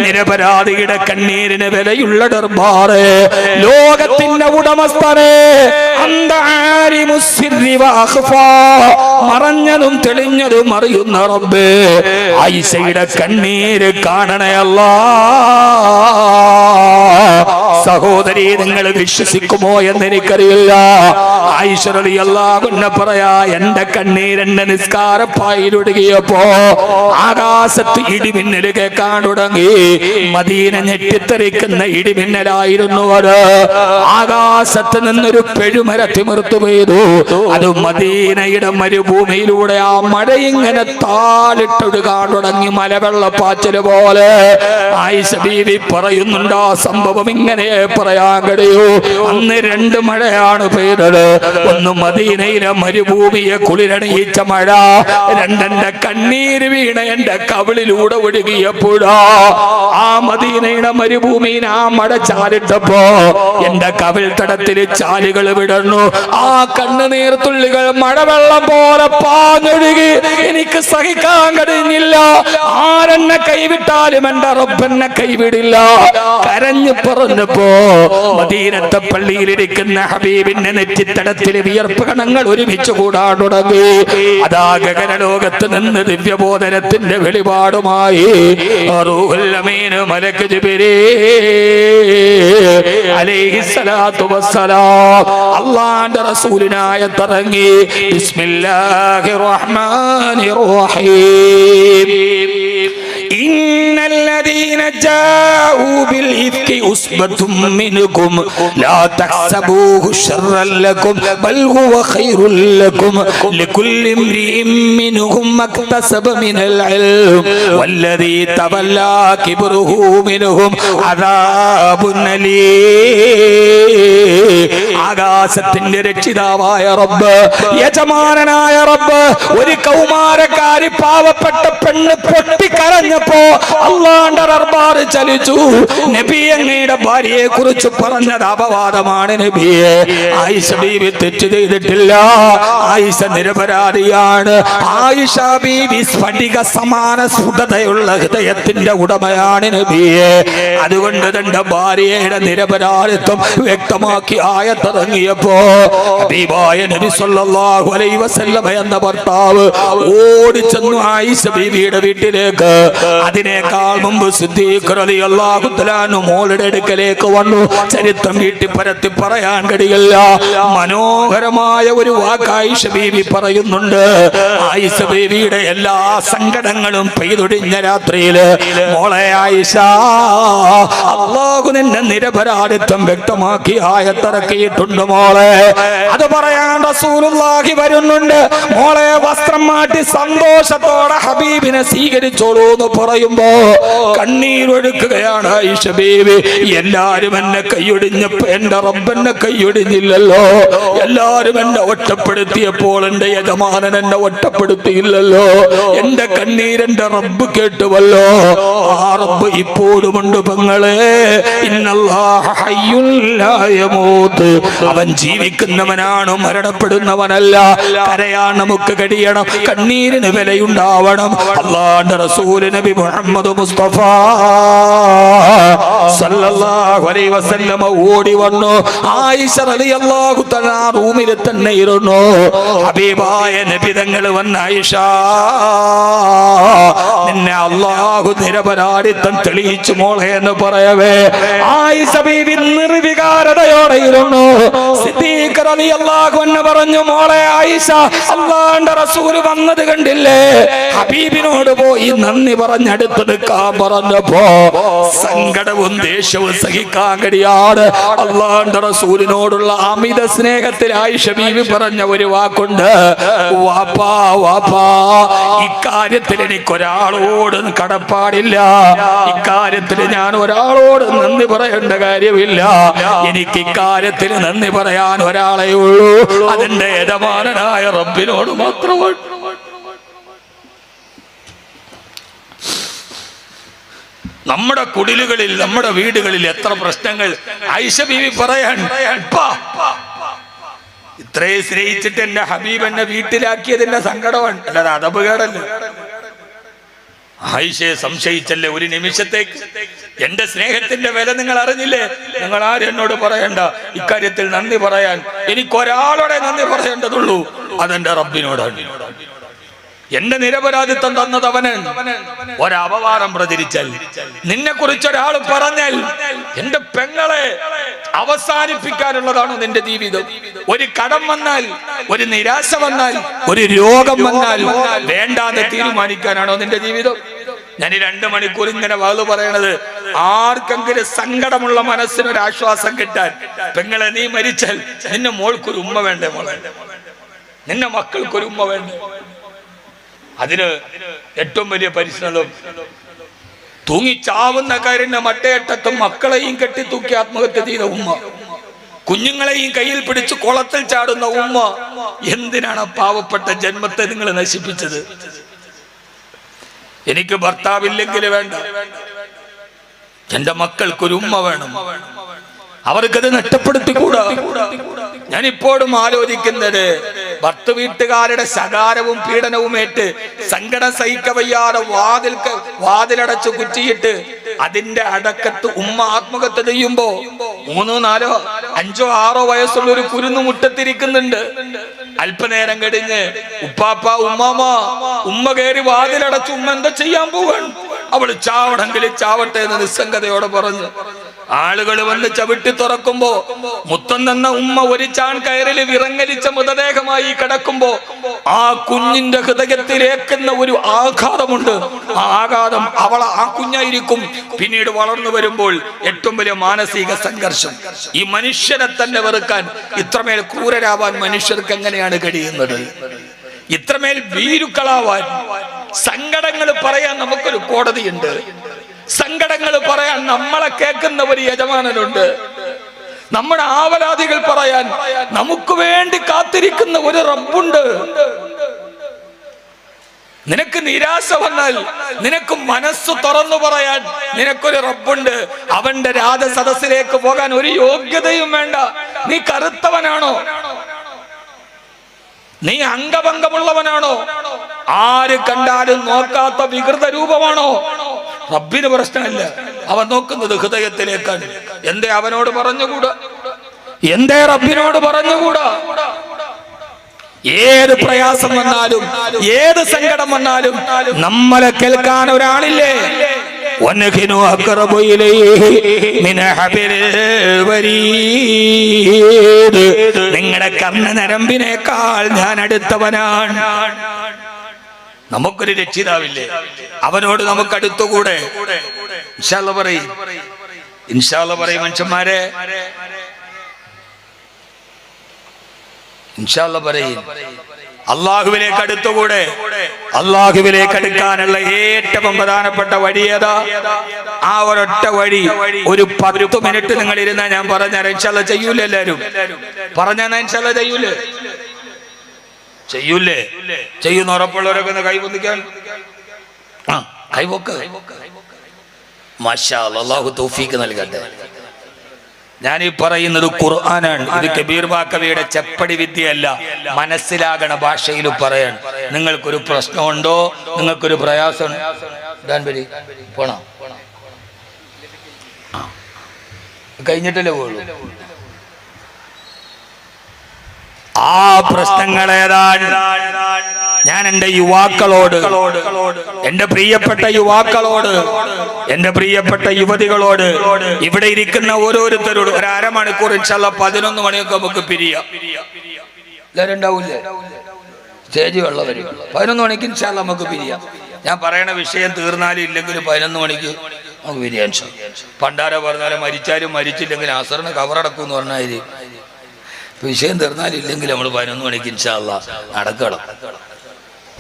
നിരപരാധിയുടെ കണ്ണീരിന് വിലയുള്ള ദർബാറേ, ലോകത്തിന്റെ ഉടമസ്ഥനെ, മറഞ്ഞതും തെളിഞ്ഞതും അറിയുന്ന റബ്ബേ, ആയിഷയുടെ കണ്ണീര് കാണണയല്ല. സഹോദരി, നിങ്ങൾ വിശ്വസിക്കുമോ എന്ന് എനിക്കറിയില്ല. ആയിഷ റളിയല്ലാഹു അൻഹ പറയാ, എന്റെ കണ്ണീര് എന്റെ നിസ്കാരപ്പായിലൊടുങ്ങിയപ്പോ ആകാശത്ത് ഇടിമിന്നൽ കേൾക്കാൻ തുടങ്ങി. മദീന ഞെട്ടിത്തെറിക്കുന്ന ഇടിമിന്നലായിരുന്നു അത്. ആകാശത്ത് നിന്നൊരു പെഴുമര തിമിർത്തു പെയ്തു. അത് മദീനയുടെ മരുഭൂമിയിലൂടെ ആ മഴയിങ്ങനെ താളിട്ടൊഴുകാൻ തുടങ്ങി, മലവെള്ളപ്പാച്ചില് പോലെ. ആയിഷ ബീവി പറയുന്നുണ്ട്, ആ സംഭവം ഇങ്ങനെ പറയാൻ കഴിയൂ. അന്ന് രണ്ട് മഴയാണ് പെയ്തത്. ഒന്ന് മദീനയിലെ മരുഭൂമിയെ കുളിരണിയിച്ച മഴ, രണ്ടെന്റെ കണ്ണീര് വീണ എന്റെ കവിളിലൂടെ ഒഴുകിയപ്പോഴാ ആ മദീനയുടെ മരുഭൂമിയിൽ ആ മഴ ചാലിട്ടപ്പോ എന്റെ കവിൾ തടത്തില് ചാലുകൾ വിടർന്നു. ആ കണ്ണുനീർത്തുള്ളികൾ മഴവെള്ളം പോലെ പാഞ്ഞൊഴുകി. എനിക്ക് സഹിക്കാൻ കഴിഞ്ഞില്ല. ആരെന്നെ കൈവിട്ടാലും എന്റെ റബ്ബെന്നെ കൈവിടില്ല. കരഞ്ഞു പറഞ്ഞപ്പോ മദീനത്തെ പള്ളിയിലിരിക്കുന്ന ഹബീബിന്റെ നെറ്റിത്തടത്തില് വിയർപ്പ് കണങ്ങൾ ഒരുമിച്ച് കൂടാൻ തുടങ്ങി. അതാ ഗഗനലോകത്ത് നിന്ന് ദിവ്യബോധനത്തിന്റെ വെളിപാടുമായി റൂഹുൽ അമീൻ മലക്ക് ജിബ്രീൽ അലൈഹിസ്സലാത്തു വസ്സലാം അല്ലാഹുവിന്റെ റസൂലിനായ തറങ്ങി. ബിസ്മില്ലാഹിർ റഹ്മാനിർ റഹീം. ഇന്നല്ലദീന ജാഊ ബിൽ ഇഫ്കി ഉസ്ബത്തും മിൻകും ലാ തഹ്സബൂഹു ശർറൻ ലക്കും ബൽ ഹുവ ഖൈറുൻ ലക്കും ലികുല്ലി ഇംരിഇൻ മിൻഹും മക്തസബ മിനൽ ഇൽം വല്ലദീ തവല്ലാ കിബ്റുഹു മിൻഹും അദാബുൻ അലീം. ആകാശത്തിന്റെ രക്ഷിതാവായ റബ്ബ്, യജമാനനായ റബ്ബ്, ഒരു കൗമാരക്കാരി പാവപ്പെട്ട പെണ്ണ് പൊട്ടിക്കരഞ്ഞപ്പോ അല്ലാഹുവിന്റെ ദർബാർ ചലിച്ചു. നബി അങ്ങയുടെ ഭാര്യയെ കുറിച്ച് പറഞ്ഞത് അപവാദമാണ് നബിയെ. ആയിഷ ബീവി തെറ്റ് ചെയ്തിട്ടില്ല. ആയിഷ നിരപരാധിയാണ്. ആയിഷ ബീവി സ്ഫടിക സമാന സ്ഫുടതയുള്ള ഹൃദയത്തിന്റെ ഉടമയാണ് നബിയെ. അതുകൊണ്ട് തന്റെ ഭാര്യയുടെ നിരപരാധിത്വം വ്യക്തമാക്കി ആയത്തിറങ്ങിയപ്പോ ഹബീബായ നബി സല്ലല്ലാഹു അലൈഹി വസല്ലം എന്ന ഭർത്താവ് ഓടിച്ചെന്നു ആയിഷ ബീവിയുടെ വീട്ടിലേക്ക്. അതിനേക്കാൾ മുമ്പ് സിദ്ദീഖ് റളിയല്ലാഹു തആല മോളുടെ അടുക്കലേക്ക് വന്നു. ചരിത്രം വീട്ടി പരത്തി പറയാൻ കഴിയില്ല. മനോഹരമായ ഒരു വാക്ക് ആയിഷ ബീവി പറയുന്നുണ്ട്. ആയിഷ ബീവിയുടെ എല്ലാ സങ്കടങ്ങളും പെയ്തൊടിഞ്ഞ രാത്രിയില്, മോളെ ആയിഷ, അല്ലാഹു നിന്നെ നിരപരാധിത്വം വ്യക്തമാക്കി ആയത്തിറക്കിയിട്ടുണ്ട് മോളെ. അത് പറയാൻ റസൂലുള്ളാഹി വരുന്നുണ്ട്. മോളെ, വസ്ത്രം മാറ്റി സന്തോഷത്തോടെ ഹബീബിനെ സ്വീകരിച്ചോളൂ എന്ന് പറയുമ്പോ കണ്ണീരൊഴുക്കുകയാണ് ആയിഷ ബീവി. എല്ലാരും എന്നെ കൈയൊടിഞ്ഞപ്പോ എന്റെ റബ്ബെന്നെ കൈയൊടിഞ്ഞില്ലല്ലോ. എല്ലാരും എന്നെ ഒറ്റപ്പെടുത്തിയപ്പോൾ എന്റെ യജമാനൻ എന്നെ ഒറ്റപ്പെടുത്തിയില്ലല്ലോ. എന്റെ കണ്ണീരെന്റെ റബ്ബ് കേട്ടുവല്ലോ. ആ റബ്ബ് ഇപ്പോഴുമുണ്ട് പെങ്ങളെ. ഇന്നല്ലാഹ ഹയ്യുൻ ലാ യമൂത്ത്. അവൻ ജീവിക്കുന്നവനാണ്, മരണപ്പെടുന്നവനല്ല. കരയാൻ നമുക്ക് കഴിയണം, കണ്ണീരിന് വിലയുണ്ടാവണം. അല്ലാഹുവിന്റെ റസൂൽ നബി മുഹമ്മദ് മുസ്തഫ സല്ലല്ലാഹു അലൈഹി വസല്ലം ഓടി വന്നു. ആയിഷ റളിയല്ലാഹു തആല റൂമിൽ തന്നെ ഇരുന്നു. ഹബീബായ നബി തങ്ങൾ വന്ന, ആയിഷ, നിന്നെ അല്ലാഹു നിരപരാധിത്വം തെളിയിച്ചു മോളെ എന്ന് പറയവേ ആയിഷ ബീവി നിർവികാരതയോടെ ഇരുന്നു. സിദ്ദീഖ് റളിയല്ലാഹു അൻഹു പറഞ്ഞു, മോളെ ആയിഷ, അല്ലാഹുവിന്റെ റസൂൽ വന്നത് കണ്ടില്ലേ? ഹബീബിനോട് പോയി നന്ദി പറഞ്ഞടുത്ത് നിൽക്കാൻ പറഞ്ഞപ്പോ സങ്കടവും ദേഷ്യവും സഹിക്കാൻ കഴിയാതെ അല്ലാഹുവിന്റെ റസൂലിനോടുള്ള അമിത സ്നേഹത്തിൽ ആയിഷ ബീവി പറഞ്ഞ ഒരു വാക്കുണ്ട്, വാപ്പാ വാപ്പാ, ഇക്കാര്യത്തിൽ എനിക്കൊരാളോട് കടപ്പാടില്ല. ഇക്കാര്യത്തിൽ ഞാൻ ഒരാളോട് നന്ദി പറയേണ്ട കാര്യമില്ല. എനിക്ക് ഇക്കാര്യത്തിൽ നന്ദി പറയാൻ ഒരാളെ ഉള്ളൂ, അതിന്റെ യജമാനനായ റബ്ബിനോട് മാത്രമാണ്. നമ്മുടെ കുടിലുകളിൽ, നമ്മുടെ വീടുകളിൽ എത്ര പ്രശ്നങ്ങൾ. ആയിഷ ബീവി പറയാൻ, ഇത്രയും സ്നേഹിച്ചിട്ട് എന്റെ ഹബീബ് എന്നെ വീട്ടിലാക്കിയതിന്റെ സങ്കടമാണ്, അല്ലാതെ അതപകടല്ല. ആയിഷയെ സംശയിച്ചല്ലേ ഒരു നിമിഷത്തേക്ക്? എന്റെ സ്നേഹത്തിന്റെ വില നിങ്ങൾ അറിഞ്ഞില്ലേ? നിങ്ങൾ ആരും എന്നോട് പറയണ്ട ഇക്കാര്യത്തിൽ നന്ദി പറയാൻ. എനിക്കൊരാളോടെ നന്ദി പറയേണ്ടതുള്ളൂ, അതെന്റെ റബ്ബിനോടാണ്. എന്റെ നിരപരാധിത്വം തന്നത് അവന്. ഒരപവാദം പ്രചരിച്ചാൽ, നിന്നെ കുറിച്ച് ഒരാൾ പറഞ്ഞാൽ, എന്റെ പെങ്ങളെ അവസാനിപ്പിക്കാനുള്ളതാണോ നിന്റെ ജീവിതം? ഒരു കടം വന്നാൽ, ഒരു നിരാശ വന്നാൽ, ഒരു രോഗം വന്നാൽ വേണ്ടാന്ന് തീരുമാനിക്കാനാണോ നിന്റെ ജീവിതം? ഞാൻ 2 മണിക്കൂർ ഇങ്ങനെ വാത് പറയണത് ആർക്കെങ്കിലും സങ്കടമുള്ള മനസ്സിനൊരാശ്വാസം കിട്ടാൻ. പെങ്ങളെ, നീ മരിച്ചാൽ നിന്റെ മോൾക്കൊരു ഉമ്മ വേണ്ടേ മോളെ? നിന്റെ മക്കൾക്കൊരു ഉമ്മ വേണ്ടേ? അതിന് ഏറ്റവും വലിയ പരിശ്രമം തൂങ്ങിച്ചാവുന്ന കാര്യം മട്ടയട്ടത്തും മക്കളെയും കെട്ടിത്തൂക്കി ആത്മഹത്യ ചെയ്ത ഉമ്മ, കുഞ്ഞുങ്ങളെയും കയ്യിൽ പിടിച്ച് കുളത്തിൽ ചാടുന്ന ഉമ്മ. എന്തിനാണ് പാവപ്പെട്ട ജന്മത്തെ നിങ്ങൾ നശിപ്പിച്ചത്? എനിക്ക് ഭർത്താവില്ലെങ്കിൽ വേണ്ട, എന്റെ മക്കൾക്കൊരു ഉമ്മ വേണം. അവർക്കത് നഷ്ടപ്പെടുത്തിക്കൂടാ. ഞാൻ ഇപ്പോഴും ആലോചിക്കുന്നത്, ഭർത്തൃ വീട്ടുകാരുടെ ശകാരവും പീഡനവും ഏറ്റ് സങ്കടം സഹിക്കവയ്യാതെ വാതിലടച്ച് കുറ്റിയിട്ട് അതിന്റെ അടക്കത്ത് ഉമ്മ ആത്മഹത്യ ചെയ്യുമ്പോ 3, 4, 5, 6 വയസ്സുള്ള ഒരു കുരുന്നു മുറ്റത്തിരിക്കുന്നുണ്ട്. അല്പനേരം കഴിഞ്ഞ് ഉപ്പാപ്പ, ഉമ്മാമ, ഉമ്മ കയറി വാതിലടച്ച് ഉമ്മ എന്താ ചെയ്യാൻ പോവാൻ? അവള് ചാവണമെങ്കിൽ ചാവട്ടെ എന്ന് നിസ്സംഗതയോടെ പറഞ്ഞു. ആളുകൾ വന്ന് ചവിട്ടി തുറക്കുമ്പോ മുത്തം തന്ന ഉമ്മ ഒരു ചാൺ കയറിൽ വിറങ്ങലിച്ച മൃതദേഹമായി കിടക്കുമ്പോ ആ കുഞ്ഞിന്റെ ഹൃദയത്തിലേക്കുന്ന ഒരു ആഘാതമുണ്ട്. ആ ആഘാതം ആ കുഞ്ഞായിരിക്കും പിന്നീട് വളർന്നു വരുമ്പോൾ ഏറ്റവും വലിയ മാനസിക സംഘർഷം. ഈ മനുഷ്യനെ തന്നെ വെറുക്കാൻ, ഇത്രമേൽ ക്രൂരരാവാൻ മനുഷ്യർക്ക് എങ്ങനെയാണ് കഴിയുന്നത്? ഇത്രമേൽ ഭീരുക്കളാവാൻ. സങ്കടങ്ങൾ പറയാൻ നമുക്കൊരു കോടതിയുണ്ട്, സങ്കടങ്ങൾ പറയാൻ നമ്മളെ കേൾക്കുന്ന ഒരു യജമാനനുണ്ട്, നമ്മുടെ ആവലാതികൾ പറയാൻ നമുക്ക് വേണ്ടി കാത്തിരിക്കുന്ന ഒരു റബ്ബുണ്ട്. നിനക്ക് നിരാശ വന്നാൽ നിനക്ക് മനസ്സ് തുറന്നു പറയാൻ നിനക്കൊരു റബ്ബുണ്ട്. അവന്റെ രാജസദസ്സിലേക്ക് പോകാൻ ഒരു യോഗ്യതയും വേണ്ട. നീ കറുത്തവനാണോ? നീ അംഗഭംഗമുള്ളവനാണോ? ആര് കണ്ടാലും നോക്കാത്ത വികൃത രൂപമാണോ? റബ്ബിന് പ്രശ്നമില്ല, അവൻ നോക്കുന്നത് ഹൃദയത്തിലേക്കാണ്. എന്തേ അവനോട് പറഞ്ഞുകൂടാ? എന്തേ റബ്ബിനോട് പറഞ്ഞുകൂടാ? ഏത് പ്രയാസം വന്നാലും, ഏത് സങ്കടം വന്നാലും നമ്മളെ കേൾക്കാൻ ഒരാളില്ലേ? നിങ്ങളുടെ കർണനരമ്പിനേക്കാൾ ഞാൻ അടുത്തവനാണ്. നമുക്കൊരു രക്ഷിതാവില്ലേ? അവനോട് നമുക്ക് അടുത്തുകൂടെ? ഇൻഷാ അല്ലാഹ് പറയും, ഇൻഷാ അല്ലാഹ് പറയും മനുഷ്യന്മാരെ, ഇൻഷാ അല്ലാഹ് പറയും. അള്ളാഹുവിലേക്ക് അടുത്തുകൂടെ? അള്ളാഹുവിലേക്ക് അടുക്കാനുള്ള ഏറ്റവും പ്രധാനപ്പെട്ട വഴി ഏതാ? ആ ഒരൊറ്റ വഴി. ഒരു 10 മിനിറ്റ് നിങ്ങൾ ഇരുന്നാ ഞാൻ പറഞ്ഞാൽ ഇൻഷാ അല്ലാഹ് ചെയ്യൂലേ? എല്ലാരും പറഞ്ഞാ ഇൻഷാ അല്ലാഹ് ചെയ്യൂലേ? ചെയ്യൂലേ? ചെയ്യുന്ന ഉറപ്പുള്ളവരൊക്കെ ഒന്ന് കൈപൊന്തിക്കാൻ. കൈപൊക്ക്. മാഷാ അല്ലാഹ്, അല്ലാഹു തൗഫീഖ് നൽകട്ടെ. ഞാൻ ഈ പറയുന്നത് ഖുർആനാണ്. ഇത് കബീർ ബാക്കവിയുടെ ചെപ്പടി വിദ്യയല്ല, മനസ്സിലാകണ ഭാഷയിൽ പറയാൻ. നിങ്ങൾക്കൊരു പ്രശ്നമുണ്ടോ? നിങ്ങൾക്കൊരു പ്രയാസം പോണോ? കഴിഞ്ഞിട്ടല്ലേ പോളൂ. ആ പ്രശ്നങ്ങൾ ഏതാണ്? ഞാൻ എൻ്റെ യുവാക്കളോട്, എൻ്റെ പ്രിയപ്പെട്ട യുവാക്കളോട്, എൻ്റെ പ്രിയപ്പെട്ട യുവതികളോട്, ഇവിടെ ഇരിക്കുന്ന ഓരോരുത്തരോട് ഒരു അരമണിക്കൂർ ഇൻഷാ അല്ലാഹ് 11 മണിയൊക്കെ നമുക്ക് പിരിയാം. എല്ലാവരും ഉണ്ടാവൂലേ? സ്റ്റേജ് ഉള്ളവര് 11 മണിക്ക് ഇൻഷാ അല്ലാഹ് നമുക്ക് പിരിയാം. ഞാൻ പറയണ വിഷയം തീർന്നാലും ഇല്ലെങ്കിലും 11 മണിക്ക് നമുക്ക് പിരിയാൻ. പണ്ടാര പറഞ്ഞാലും മരിച്ചാലും മരിച്ചില്ലെങ്കിൽ അസറിന് കവറടക്കും എന്ന് പറഞ്ഞാൽ വിഷയം തീർന്നാലില്ലെങ്കിൽ നമ്മൾ 11 മണിക്ക് ഇൻഷാ അല്ലാഹ് നടക്കണം.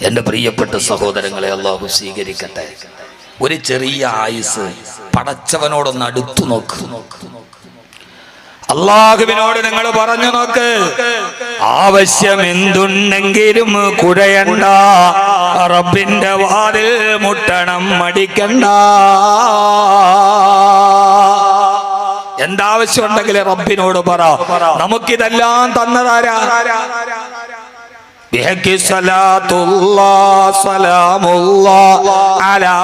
എൻ്റെ പ്രിയപ്പെട്ട സഹോദരങ്ങളെ, അല്ലാഹു സ്വീകരിക്കട്ടെ. ഒരു ചെറിയ ആയുസ് പടച്ചവനോടൊന്ന് അടുത്തു നോക്ക്. അള്ളാഹുവിനോട് നിങ്ങൾ പറഞ്ഞു നോക്ക്, ആവശ്യം എന്തുണ്ടെങ്കിലും കുഴയണ്ട, റബ്ബിന്റെ വാതിൽ മുട്ടണം മടിക്കണ്ട. എന്താവശ്യം ഉണ്ടെങ്കിൽ റബ്ബിനോട് പറ. നമുക്കിതെല്ലാം തന്നതാരാ? ബിഹഖി സ്വലാത്തുല്ലാഹ് സലാമുല്ലാഹ് അലാ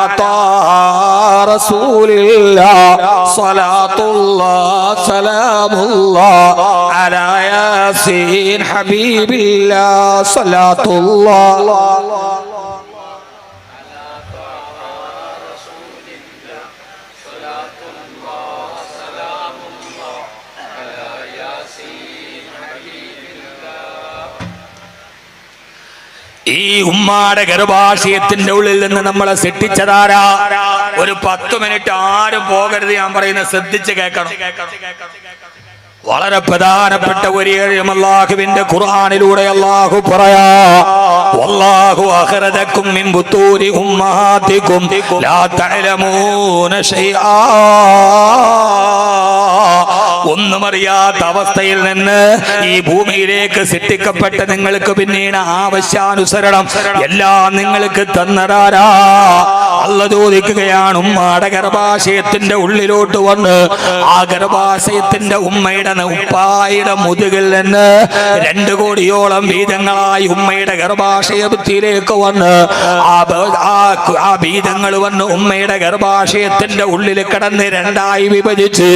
റസൂലില്ലാഹ് സ്വലാത്തുല്ലാഹ് സലാമുല്ലാഹ് അലാ യാസീൻ ഹബീബില്ലാഹ് സ്വലാത്തുല്ലാഹ് ഈ ഉമ്മാടെ ഗർഭാശയത്തിന്റെ ഉള്ളിൽ നിന്ന് നമ്മളെ സൃഷ്ടിച്ചതാരാ? ഒരു 10 മിനിറ്റ് ആരും പോകരുത്, ഞാൻ പറയുന്നത് ശ്രദ്ധിച്ച് കേൾക്കണം. വളരെ പ്രധാനപ്പെട്ട ഒരു കാര്യം അല്ലാഹുവിന്റെ ഖുർആനിലൂടെ അല്ലാഹു പറയാ, വല്ലാഹു അഖറജകും മിൻ ബുതൂരി ഉമ്മഹാതികും ലാ തഅലമൂന ശൈആ. ഒന്നും അറിയാത്ത അവസ്ഥയിൽ നിന്ന് ഈ ഭൂമിയിലേക്ക് സൃഷ്ടിക്കപ്പെട്ട നിങ്ങൾക്ക് പിന്നീട് ആവശ്യാനുസരണം എല്ലാം നിങ്ങൾക്ക് തന്നതാരാ? അല്ലാഹു ചോദിക്കുകയാണ്, ഉമ്മയുടെ ഗർഭാശയത്തിന്റെ ഉള്ളിലോട്ട് വന്ന് ആ ഗർഭാശയത്തിന്റെ ഉമ്മയുടെ ഉപ്പായുടെ മുതുകിൽ നിന്ന് 2 കോടിയോളം ബീജങ്ങളായി ഉമ്മയുടെ ഗർഭാശയത്തിലേക്ക് വന്ന് ആ ബീജങ്ങൾ വന്ന് ഉമ്മയുടെ ഗർഭാശയത്തിന്റെ ഉള്ളിൽ കിടന്ന് 2ആയി വിഭജിച്ച്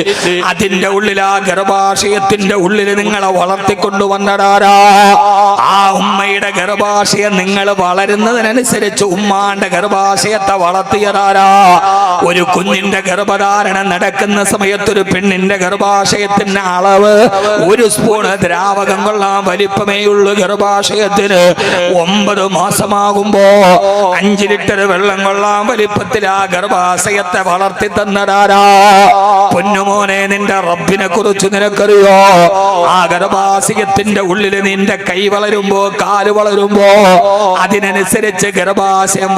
അതിന്റെ ഉള്ളിൽ ആ ഗർഭാശയത്തിന്റെ ഉള്ളിൽ നിങ്ങളെ വളർത്തിക്കൊണ്ടുവന്നടാരാ? ആ ഉമ്മയുടെ ഗർഭാശയം നിങ്ങൾ വളരുന്നതിനനുസരിച്ച് ഉമ്മാന്റെ ഗർഭാശയത്തെ വളർത്തിയതാരാ? ഒരു കുഞ്ഞിന്റെ ഗർഭധാരണം നടക്കുന്ന സമയത്ത് ഒരു പെണ്ണിന്റെ ഗർഭാശയത്തിന്റെ അളവ് 1 സ്പൂണ് ദ്രാവകം കൊള്ളാൻ വലിപ്പമേയുള്ളൂ. ഗർഭാശയത്തിന് 9 മാസമാകുമ്പോ 5 ലിറ്റർ വെള്ളം കൊള്ളാൻ വലിപ്പത്തിൽ ആ ഗർഭാശയത്തെ വളർത്തി തന്നടാരാ? പൊന്നുമോനെ, നിന്റെ റബ്ബിനെ കുറിച്ച് നിനക്കറിയോ? ആ ഗർഭാശയത്തിന്റെ ഉള്ളിൽ നിന്റെ കൈ വളരുമ്പോ, കാല് വളരുമ്പോ അതിനനുസരിച്ച് ഗർഭാശയം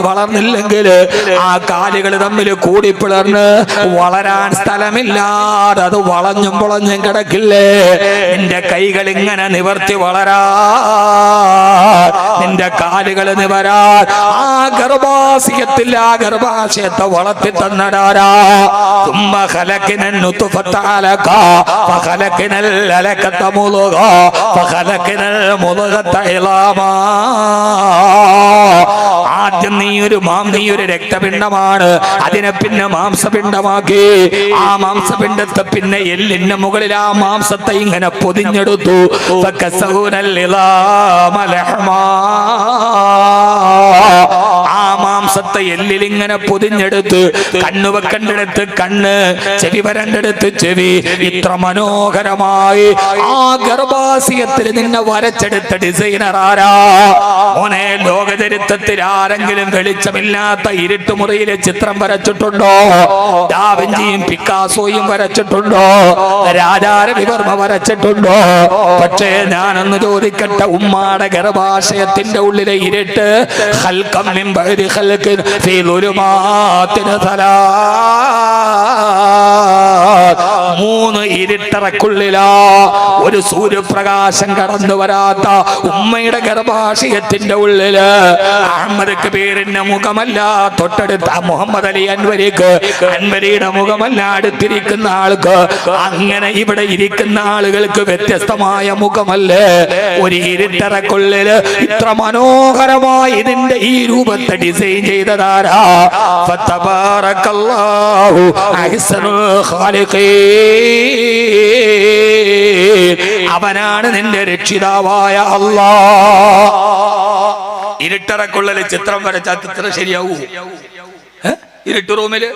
വളർന്നില്ലെങ്കിൽ ആ കാലുകൾ തമ്മിൽ കൂടിപ്പിളർന്ന് വളരാൻ സ്ഥലമില്ലാതെ അത് വളഞ്ഞും പൊളഞ്ഞും കിടക്കില്ലേ? നിന്റെ കൈകൾ ഇങ്ങനെ നിവർത്തി വളരാ, നിന്റെ കാലുകൾ നിവരാൻ ആ ഗർഭാശയത്തിൽ ആ ഗർഭാശയത്തെ വളർത്തി തന്നടാരാ? തുമ്മ ഖലഖനൻ നുത്ഫത അലഖ ഫഖലഖനൽ അലഖത മുളഗ ഫഖലഖനൽ മുളഗത ഇലാമാ. ആദ്യം നീ ഒരു രക്തപിണ്ഡമാണ്, അതിനെ പിന്നെ മാംസപിണ്ഡമാക്കി, ആ മാംസപിണ്ഡത്തെ പിന്നെ എല്ലിന് മുകളിൽ ആ മാംസത്തെ ഇങ്ങനെ പൊതിഞ്ഞെടുത്തു. ആ മാംസത്തെ എല്ലിൽ ഇങ്ങനെ പൊതിഞ്ഞെടുത്ത് കണ്ണു വെക്കേണ്ടടുത്ത് കണ്ണ്, ചെവി വരേണ്ടടുത്ത് ചെവി, ഇത്ര മനോഹരമായി ആ ഗർഭാശയത്തിൽ നിന്നെ വരച്ചെടുത്ത ഡിസൈനർ ആരാ? മോനെ, ലോകചരിത്രത്തിൽ ആരെങ്കിലും വെളിച്ചമില്ലാത്ത ഇരുട്ടുമുറിയിലെ ചിത്രം വരച്ചിട്ടുണ്ടോ? ഡാവിഞ്ചിയും പിക്കാസോയും വരച്ചിട്ടുണ്ടോ? രാജാരവിവർമ്മ വരച്ചിട്ടുണ്ടോ? പക്ഷേ ഞാനൊന്ന് ചോദിക്കട്ടെ, ഉമ്മാടെ ഗർഭാശയത്തിന്റെ ഉള്ളിലെ ഇരുട്ട് 3 ഇരുട്ടറക്കുള്ളിലാ ഒരു സൂര്യപ്രകാശം കടന്നു വരാത്ത ഉമ്മയുടെ ഗർഭാശയത്തിന്റെ ഉള്ളില് അഹമ്മദ് കബീറിന്റെ മുഖമല്ല തൊട്ടടുത്ത മുഹമ്മദ് അലി അൻവരിയുടെ മുഖമല്ല അടുത്തിരിക്കുന്ന ആൾക്ക്. അങ്ങനെ ഇവിടെ ഇരിക്കുന്ന ആളുകൾക്ക് വ്യത്യസ്തമായ മുഖമല്ലേ? ഒരു ഇരുട്ടറക്കുള്ളില് ഇത്ര മനോഹരമായി ഇതിന്റെ ഈ രൂപത്തെ ഡിസൈൻ ചെയ്തതാരാ? ഫതബാറകല്ലാഹു അഹ്സനുൽ ഖാലിഖീൻ. അവനാണ് നിന്റെ രക്ഷിതാവായ അല്ലാഹ്. ഇരുട്ടറക്കുള്ളിൽ ചിത്രം വരച്ചാൽ ചിത്രം ശരിയാവൂ? ഇരുട്ട് റൂമില്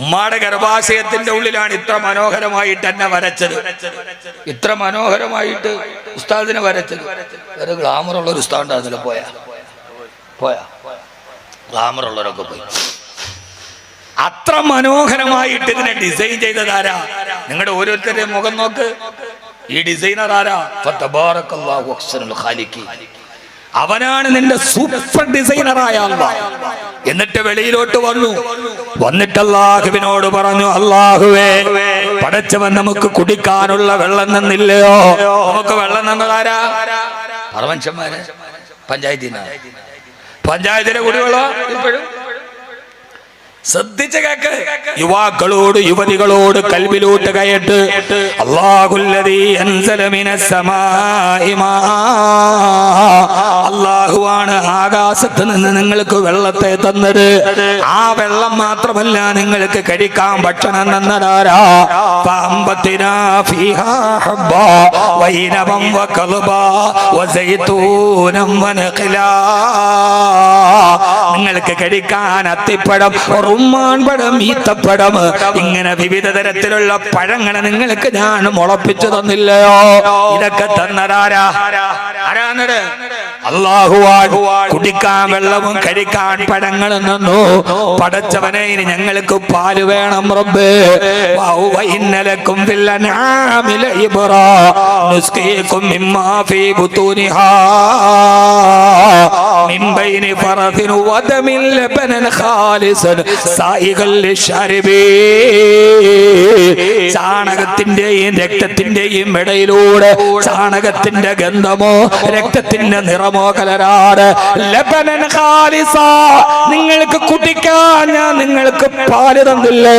ഉമ്മാടെ ഗർഭാശയത്തിന്റെ ഉള്ളിലാണ് ഇത്ര മനോഹരമായിട്ട് എന്നെ വരച്ചത്, ഇത്ര മനോഹരമായിട്ട് ഉസ്താദിനെ വരച്ചത്. വേറെ ഗ്ലാമറുള്ള ഒരു ഉസ്താദ് അതിൽ പോയാ ഗ്ലാമറുള്ളവരൊക്കെ പോയി. അത്ര മനോഹരമായിട്ട് ഇതിനെ ഡിസൈൻ ചെയ്തതാരാ? നിങ്ങളുടെ ഓരോരുത്തരുടെ മുഖം നോക്ക്. ഈ ഡിസൈനർ ആരാ? ഫതബാറകല്ലാഹു അഹ്സനുൽ ഖാലിഖീൻ. അവനാണ് നിന്റെ സൂപ്പർ ഡിസൈനറായ അല്ലാഹ്. എന്നിട്ട് വെളിയിലോട്ട് വന്നു. വന്നിട്ട് അല്ലാഹുവിനോട് പറഞ്ഞു, അല്ലാഹുവേ, പടച്ചവൻ നമുക്ക് കുടിക്കാനുള്ള വെള്ളം തന്നില്ലയോ? നമുക്ക് വെള്ളം തന്നതാരാ? മനുഷ്യന്മാര് പഞ്ചായത്തിലെ കുടിവെള്ളം ഇപ്പോഴും ശ്രദ്ധിച്ച് കേക്ക്. യുവാക്കളോട് യുവതികളോട് കൽബിലോട്ട് കയറ്റ്. അല്ലാഹുല്ലദീ അൻസല മിനസ് സമാഇ മാ, അല്ലാഹുവാണ് ആകാശത്ത് നിന്ന് നിങ്ങൾക്ക് വെള്ളത്തെ തന്നത്. ആ വെള്ളം മാത്രമല്ല, നിങ്ങൾക്ക് കഴിക്കാൻ ഭക്ഷണം തന്നതാരാ? ഫഅംബത്നാ ഫീഹാ ഹബ്ബാ വൈനബൻ വകൽബാ വസൈതൂനം വനഖിലാ. നിങ്ങൾക്ക് കഴിക്കാൻ അത്തിപ്പഴം, റുമ്മാൻ പഴം, ഈത്തപ്പഴം, ഇങ്ങനെ വിവിധ തരത്തിലുള്ള പഴങ്ങളെ നിങ്ങൾക്ക് ഞാൻ മുളപ്പിച്ചു തന്നില്ലയോ? ഇതൊക്കെ തന്നതാരാ? ആരാന്നത്? അല്ലാഹുവാണ്. കുടിക്കാൻ വെള്ളവും കഴിക്കാൻ പഴങ്ങളും തന്നു. പടച്ചവനെ, ഇനി ഞങ്ങൾക്ക് പാല് വേണം റബ്ബേ. വഇന്നലക്കും ഫിൽ അൻആമി ലഇബ്റാ നുസ്ഖീകും മിമ്മാ ഫീ ബുതൂനിഹാ മിൻ ബൈനി ഫറദിൻ വദമിൻ ലബനൻ ഖാലിസൻ സായിഗൽ ലിശ്ശാരിബീൻ. ചാണകത്തിന്റെയും രക്തത്തിന്റെയും ഇടയിലൂടെ ചാണകത്തിന്റെ ഗന്ധമോ രക്തത്തിന്റെ നിറമോ കലരാട് ലബനൻ ഖാലിസ, നിങ്ങൾക്ക് കുടിക്കാൻ ഞാൻ നിങ്ങൾക്ക് പാല് തന്നില്ലോ?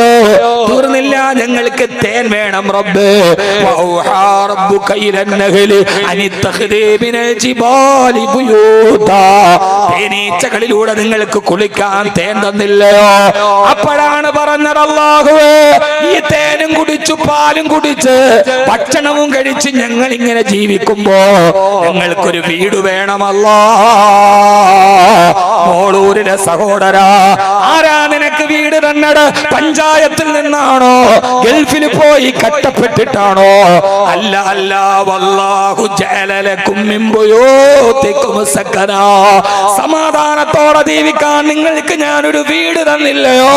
തീർന്നില്ല, ഞങ്ങൾക്ക് തേൻ വേണം റബ്ബേ. വൗഹാ റബ്ബുക ഇലൻ നഹ്ലി അനിത്തഖ്ദീ മിനൽ ജിബാലി ബുയൂതാ, തേനീച്ചകളിലൂടെ നിങ്ങൾക്ക് കുളിക്കാൻ തേൻ തന്നില്ലയോ? അപ്പോഴാണ് പറഞ്ഞത്, അല്ലാഹുവേ, ഈ തേനും കുടിച്ചു പാലും കുടിച്ച് ഭക്ഷണവും കഴിച്ച് ഞങ്ങൾ ഇങ്ങനെ ജീവിക്കുമ്പോ ഞങ്ങൾക്കൊരു വീട് വേണമല്ലോ. മോളൂരിലെ സഹോദരാ, ആരാ നിനക്ക് വീട് തന്നത്? പഞ്ചായത്തിൽ നിന്നാണോ? ഗൾഫിൽ പോയി കഷ്ടപ്പെട്ടിട്ടാണോ? അല്ല അല്ല, വല്ലാഹു ജഅല ലക്കും മിൻ ബുയൂതികും സകനാ, സമാധാനത്തോടെ ജീവിക്കാൻ നിങ്ങൾക്ക് ഞാനൊരു വീട് തന്നില്ലയോ?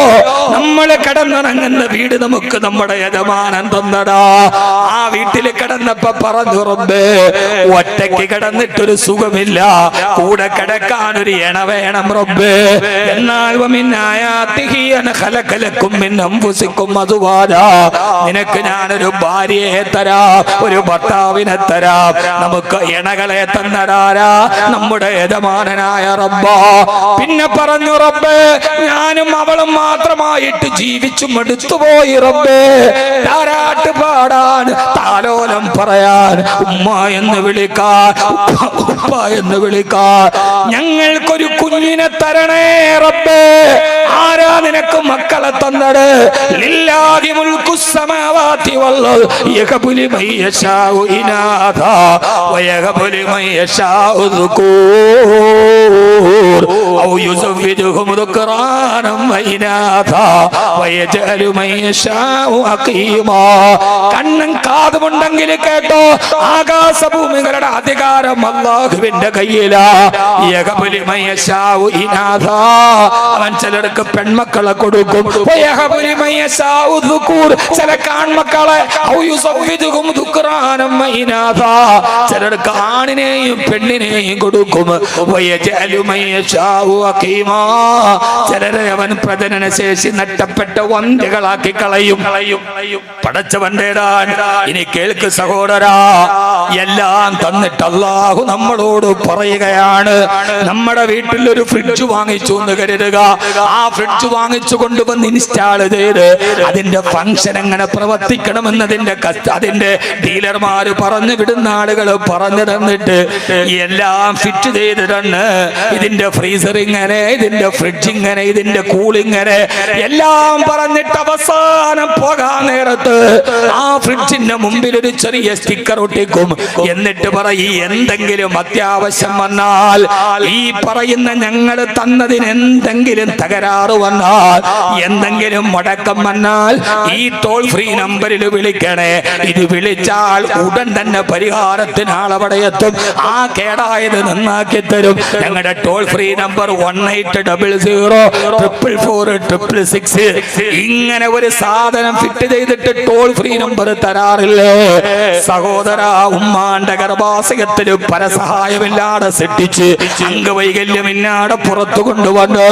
നമ്മൾ കിടന്നിറങ്ങുന്ന വീട് നമുക്ക് നമ്മുടെ യജമാനൻ തന്നടാ. ആ വീട്ടിൽ കിടന്നപ്പോ പറഞ്ഞു, റബ്ബേ, ഒറ്റയ്ക്ക് കിടന്നിട്ടൊരു സുഖമില്ല, കൂടെ കിടക്കാൻ ഒരു ഇണ വേണം റബ്ബേ. എന്നാൽ നിനക്ക് ഞാനൊരു ഭാര്യയെ തരാം, ഒരു ഭർത്താവിനെ തരാം. നമുക്ക് ഇണകളെ തന്നടാരാ? നമ്മുടെ യജമാനനായ റബ്ബാ. പിന്നെ പറഞ്ഞു, റബ്ബേ, ഞാനും അവളും മാത്രമായിട്ട് ജീവിച്ചു മടുത്തുപോയി റബ്ബേ. താരാട്ട് പാടാൻ, താലോലം പറയാൻ, ഉമ്മ എന്ന് വിളിക്കാൻ, ഉപ്പ എന്ന് വിളിക്കാൻ ഞങ്ങൾക്കൊരു കുഞ്ഞിനെ തരണേ റബ്ബേ. ആരാ നിനക്ക് മക്കളെ തന്നത്? ലില്ലാഹി മുൽക്കുസ് സമാവാതി വൽ യഹബു ലിമൻ യശാഉ ഇനാഥാ വയഹബു ലിമൻ യശാഉ ദുകൂർ ഔ യുസവ്വിജുഹും ദുക്റാനം വഇനാഥാ വയജഅലു മൻ യശാഉ അഖീമാ. കണ്ണും കാതുമുണ്ടെങ്കിൽ കേട്ടോ, ആകാശഭൂമികളുടെ അധികാരം അല്ലാഹുവിന്റെ കയ്യിലാ. യഹബു ലിമൻ യശാഉ ഇനാഥാ, അവൻ ചിലർക്ക് പെൺമക്കളെ കൊടുക്കും. വയഹബു ലിമൻ യശാഉ ദുകൂർ, ചില ആൺമക്കളെ. ഔ യുസവ്വിജുഹും ദുക്റാനം വഇനാഥാ, ചിലർക്ക് ആണിനെയും പെണ്ണിനെയും കൊടുക്കും. വയജഅലു മൻ യശാഉ അഖീമാ, ചിലരെ അവൻ പ്രജനന ശേഷി നഷ്ടപ്പെട്ട വന്ധ്യകളാക്കി കളയും. പടച്ചവന്റേടാൻ. ഇനി കേൾക്ക് സഹോദരാ, എല്ലാം തന്നിട്ട് അല്ലാഹു നമ്മളോട് പറയുകയാണ്, നമ്മുടെ വീട്ടിൽ ഒരു ഫ്രിഡ്ജ് വാങ്ങിച്ചു എന്ന് കരുതുക. ആ ഫ്രിഡ്ജ് വാങ്ങിച്ചു കൊണ്ടുവന്ന് ഇൻസ്റ്റാൾ ചെയ്ത് അതിന്റെ ഫംഗ്ഷൻ എങ്ങനെ പ്രവർത്തിക്കണമെന്നതിന്റെ അതിന്റെ ഡീലർമാര് പറഞ്ഞു വിടുന്ന ആളുകൾ പറഞ്ഞു തന്നിട്ട് എല്ലാം ഫിറ്റ് ചെയ്ത് തന്ന്, ഇതിന്റെ ഫ്രീസർ ഇങ്ങനെ, ഇതിന്റെ ഫ്രിഡ്ജ് ഇങ്ങനെ, ഇതിന്റെ കൂളിങ്ങനെ എല്ലാം പറഞ്ഞിട്ട് അവസാനം പോകാൻ നേരത്ത് ആ ഫ്രിഡ്ജിന്റെ മുമ്പിൽ ഒരു ചെറിയ സ്റ്റിക്കർ ഒട്ടിക്കും. എന്നിട്ട് പറയും, എന്തെങ്കിലും അത്യാവശ്യം വന്നാൽ, ഈ പറയുന്ന ഞങ്ങൾ തന്നതിന് എന്തെങ്കിലും തകരാറ് വന്നാൽ, എന്തെങ്കിലും മുടക്കം വന്നാൽ ഈ ടോൾ ഫ്രീ നമ്പറിൽ വിളിക്കണേ. ഇത് വിളിച്ചാൽ ഉടൻ തന്നെ പരിഹാരത്തിന് ആളവിടെ എത്തും. ആ കേടായത് നന്നാക്കി തരും. ഞങ്ങളുടെ ടോൾ ഫ്രീ നമ്പർ 18004446. ഇങ്ങനെ ഒരു സാധനം ഫിറ്റ് ചെയ്തിട്ട് ടോൾ ഫ്രീ നമ്പർ തരാറില്ലേ? സഹോദര, ഉമ്മാന്റെ ഗർഭാശയത്തിൽ പരസഹായമില്ലാതെ സൃഷ്ടിച്ച് അംഗവൈകല്യമില്ലാതെ പുറത്തു കൊണ്ടുവന്ന്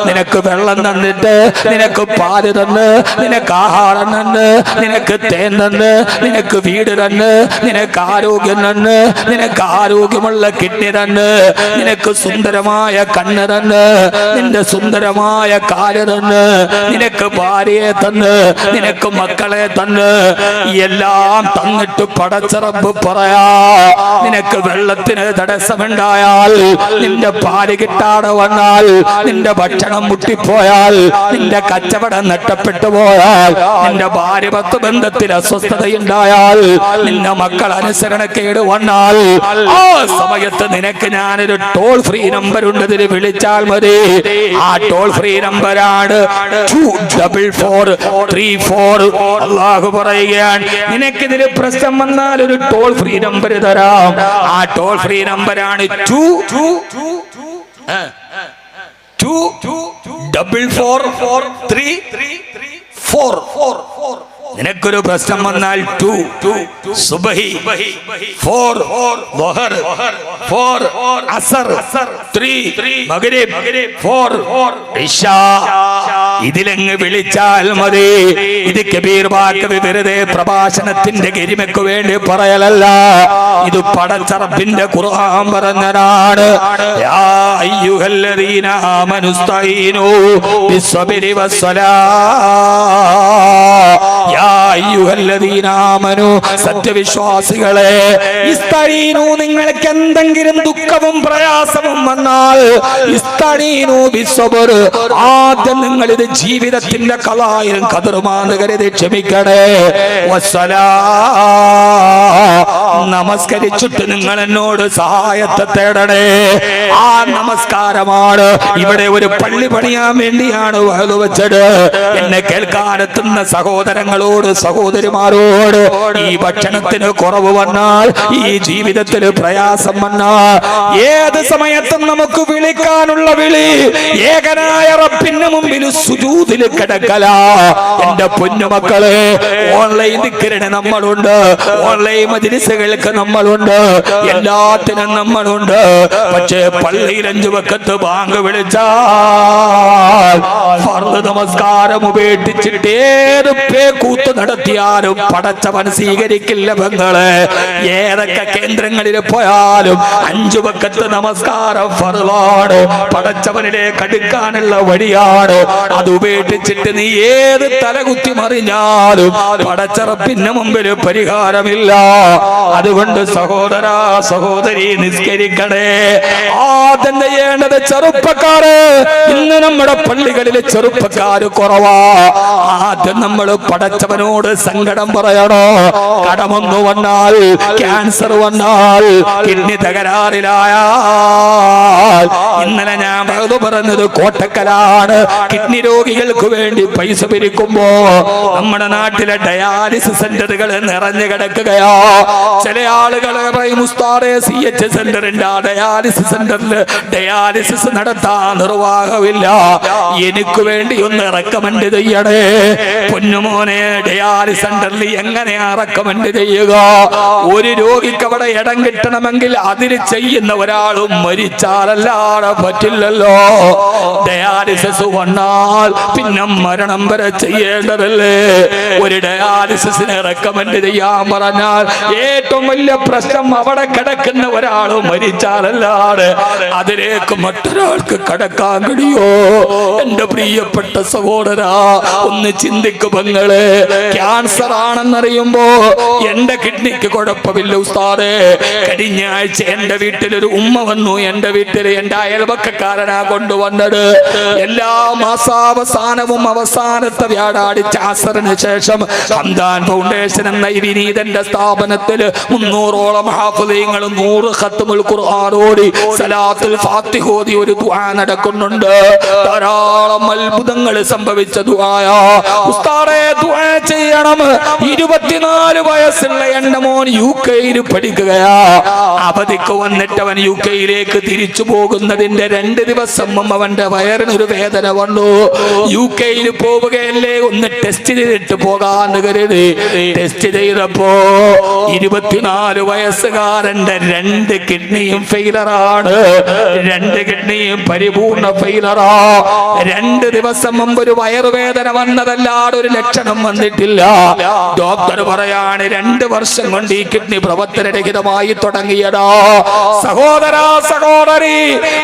നിനക്ക് വെള്ളം തന്നിട്ട്, നിനക്ക് പാല് തന്ന്, നിനക്ക് ആഹാരം തന്ന്, നിനക്ക് തേൻ തന്ന്, നിനക്ക് വീട് തന്ന്, നിനക്ക് ആരോഗ്യം തന്ന്, നിനക്ക് ആരോഗ്യമുള്ള കിഡ്നി തന്ന്, നിനക്ക് സുന്ദരമായ കണ്ണ് തന്ന്, നിന്റെ സുന്ദരമായ കാല് തന്ന്, നിനക്ക് ഭാര്യയെ തന്ന്, നിനക്ക് മക്കളെ തന്ന്, എല്ലാം തന്നിട്ട് പടച്ച റബ്ബ് പറയാ, നിനക്ക് വെള്ളത്തിന് തടസ്സമുണ്ടായാൽ, നിന്റെ പാല് കിട്ടാതെ വന്നാൽ, നിന്റെ ഭക്ഷണം മുട്ടിപ്പോയാൽ, നിന്റെ കച്ചവടം നഷ്ടപ്പെട്ടു പോയാൽ, നിന്റെ ഭാര്യ പത്ത് ബന്ധത്തിൽ അസ്വസ്ഥതയുണ്ടായാൽ, നിന്റെ മക്കൾ അനുസരണക്കേട് വന്നാൽ, ആ സമയത്ത് നിനക്ക് ഞാനൊരു ടോൾ ഫ്രീ നമ്പർ ഉണ്ട്, ഇതിൽ വിളിച്ചാൽ മതി. ആ ടോൾ ഫ്രീ നമ്പറാണ് 24434. അല്ലാഹു പറയുകയാണ്, നിനക്കിതിൽ പ്രശ്നം വന്നാൽ ഒരു ടോൾ ഫ്രീ നമ്പർ തരാം. ആ ടോൾ ഫ്രീ നമ്പറാണ് 24434. നിനക്കൊരു പ്രശ്നം വന്നാൽ 2 സുബഹി, 4 ളുഹർ, 4 അസർ, 3 മഗ്രിബ്, 4 ഇശാ. ഇതിലങ്ങ് വിളിച്ചാൽ മതി. ഇത് കബീർ വാക്കവി വെറുതെ പ്രഭാഷണത്തിന്റെ ഗരിമയ്ക്ക് വേണ്ടി പറയലല്ല, ഇത് പടച്ച റബ്ബിന്റെ ഖുർആൻ പറഞ്ഞതാണ്. യാ അയ്യുഹല്ലദീന ആമനുസ്തഈനു ബിസ്സബ്രി വസ്സലാ. സത്യവിശ്വാസികളെ, ഇസ്തഈനു, നിങ്ങൾക്ക് എന്തെങ്കിലും ദുഃഖവും പ്രയാസവും വന്നാൽ, ഇസ്തഈനു ബിസ്സബ്ർ, ആദ്യം നിങ്ങൾ ഇത് ജീവിതത്തിന്റെ കളായും കതിർമാന്ന് കരുതി ക്ഷമിക്കണേ. വസ്സലാ, നമസ്കരിച്ചിട്ട് നിങ്ങൾ എന്നോട് സഹായത്തെ തേടണേ. ആ നമസ്കാരമാണ്. ഇവിടെ ഒരു പള്ളി പണിയാൻ വേണ്ടിയാണ് വഅദ് വെച്ചത്. എന്നെ കേൾക്കാനെത്തുന്ന സഹോദരങ്ങളോട്, സഹോദരിമാരോട്, ഈ ഭക്ഷണത്തിന് കുറവ് വന്നാൽ, ഈ ജീവിതത്തിൽ പ്രയാസം വന്നാൽ, ഏത് സമയത്തും നമുക്ക് വിളിക്കാനുള്ള വിളി ഏകനായ റബ്ബിന്റെ മുമ്പിൽ സുജൂദിൽ കിടക്കല. എന്റെ പൊന്നുമക്കളെ, ഓൺലൈൻ ദിക്റിന് നമ്മളുണ്ട്, ഓൺലൈൻ മജ്‌ലിസുകൾക്ക് നമ്മളുണ്ട്, എല്ലാത്തിനും നമ്മളുണ്ട്. പക്ഷേ പള്ളിയിൽ 5 വഖത്ത് ബാങ്ക് വിളിച്ചാൽ ഫർദ് നമസ്കാരം ഉപേക്ഷിച്ചിട്ട് ഏത് പേക്കൂത്ത് നടത്തിയാലും പടച്ചവൻ സ്വീകരിക്കില്ല പെങ്ങളെ. ഏതൊക്കെ കേന്ദ്രങ്ങളിൽ പോയാലും 5 വഖത്ത് നമസ്കാരം ഫർളാണ്, പടച്ചവനിലേക്ക് അടുക്കാനുള്ള വഴിയാണ്. അത് ഉപേക്ഷിച്ചിട്ട് നീ ഏത് തലകുത്തി മറിഞ്ഞാലും പടച്ച റബ്ബിന്റെ മുമ്പിൽ പരിഹാരമില്ല. അതുകൊണ്ട് സഹോദര, സഹോദരി, നിസ്കരിക്കണേ. ആദ്യം ചെയ്യേണ്ടത് ചെറുപ്പക്കാര്, ഇന്ന് നമ്മുടെ പള്ളികളിലെ ചെറുപ്പക്കാര് കുറവാ. ആദ്യം നമ്മൾ പടച്ചവനോട് സങ്കടം പറയണോ. കടമൊന്നു വന്നാൽ, ക്യാൻസർ വന്നാൽ, കിഡ്നി തകരാറിലായാൽ, ഇന്നലെ ഞാൻ പറഞ്ഞത് കോട്ടക്കലാണ്. കിഡ്നി രോഗികൾക്ക് വേണ്ടി പൈസ പിരിക്കുമ്പോ നമ്മുടെ നാട്ടിലെ ഡയാലിസിസ് സെന്ററുകൾ നിറഞ്ഞു കിടക്കുകയാ. ചില ആളുകൾ പറയും, ഉസ്താദേ CH സെന്ററിന്റെ ആ ഡയാലിസിസ് സെന്ററിൽ ഡയാലിസിസ് നടത്താൻ നിർവാഹമില്ല, എനിക്ക് വേണ്ടി ഒന്ന് റെക്കമെൻഡ് ചെയ്യണേ. പൊന്നുമോനെ, ഡയാലിസിസ് സെന്ററിൽ എങ്ങനെയാ റെക്കമെൻഡ് ചെയ്യുക? ഒരു രോഗിക്ക് അവിടെ ഇടം കിട്ടണമെങ്കിൽ അതിന് ചെയ്യുന്ന ഒരാളും മരിച്ചാലല്ലാതെ പറ്റില്ലല്ലോ. ഡയാലിസിസ് വന്നാൽ പിന്നെ മരണം വരെ ചെയ്യേണ്ടതല്ലേ. ഒരു ഡയാലിസിസിനെ റെക്കമെൻഡ് ചെയ്യാൻ പറഞ്ഞാൽ ഏറ്റവും വലിയ പ്രശ്നം അവിടെ കിടക്കുന്ന ഒരാൾ മരിച്ചാലല്ലാതെ അതിലേക്ക് മറ്റൊരാൾക്ക് കടക്കാൻ കഴിയോ? എന്റെ പ്രിയപ്പെട്ട സഹോദരാ, ഒന്ന് ചിന്തിക്കു പെങ്ങളെ. ക്യാൻസർ ആണെന്നറിയുമ്പോ എന്റെ കിഡ്നിക്ക് കുഴപ്പമില്ല ഉസ്താദേ. കഴിഞ്ഞ ആഴ്ച എന്റെ വീട്ടിലൊരു ഉമ്മ വന്നു. എന്റെ വീട്ടിൽ എന്റെ അയൽപക്കക്കാരനാ കൊണ്ടുവന്നത്. എല്ലാ മാസാവസാനവും അവസാനത്തെ വ്യാഴാഴ്ച അസറിന് ശേഷം ഹംദാൻ ഫൗണ്ടേഷൻ എന്ന ഈ വിനീതന്റെ സ്ഥാപനത്തിൽ 300ഓളം ഹാഫിളീങ്ങൾ 100 ഖത്മുൽ ഖുർആൻ ഓതി സലാത്തുൽ ഫാത്തിഹ ഓതി ഒരു ദുആ നടക്കുന്നുണ്ട്. ധാരാളം അത്ഭുതങ്ങൾ സംഭവിച്ച ദുആയാ. ഉസ്താദേ ദുആ ചെയ്യണം. 24 വയസ്സുള്ള എന്റെ മോൻ UK-യിൽ പഠിക്കുകയാ. അവധിക്ക് വന്നിട്ട് അവൻ UK-യിലേക്ക് തിരിച്ചു പോകുന്നതിന്റെ 2 ദിവസം മുമ്പ് അവന്റെ വയറിനൊരു വേദന വന്നു. UK-യിൽ പോവുകയല്ലേ, ഒന്ന് ടെസ്റ്റ് ചെയ്തിട്ട് പോകാന്ന് കരുതി ടെസ്റ്റ് ചെയ്തപ്പോ 24 വയസ്സുകാരന്റെ 2 കിഡ്നിയും ഫെയിലറാണ്. 2 കിഡ്നിയും പരിപൂർണ ഫെയിലറാ. 2 ദിവസം മുമ്പ് ഒരു വയറുവേദന വന്നതല്ലാതെ ഒരു ലക്ഷണം വന്നിട്ടില്ല. ഡോക്ടർ പറയാണ് 2 വർഷം കൊണ്ട് ഈ കിഡ്നി പ്രവർത്തനരഹിതമായി തുടങ്ങിയതാ. സഹോദരാ സഹോദരി,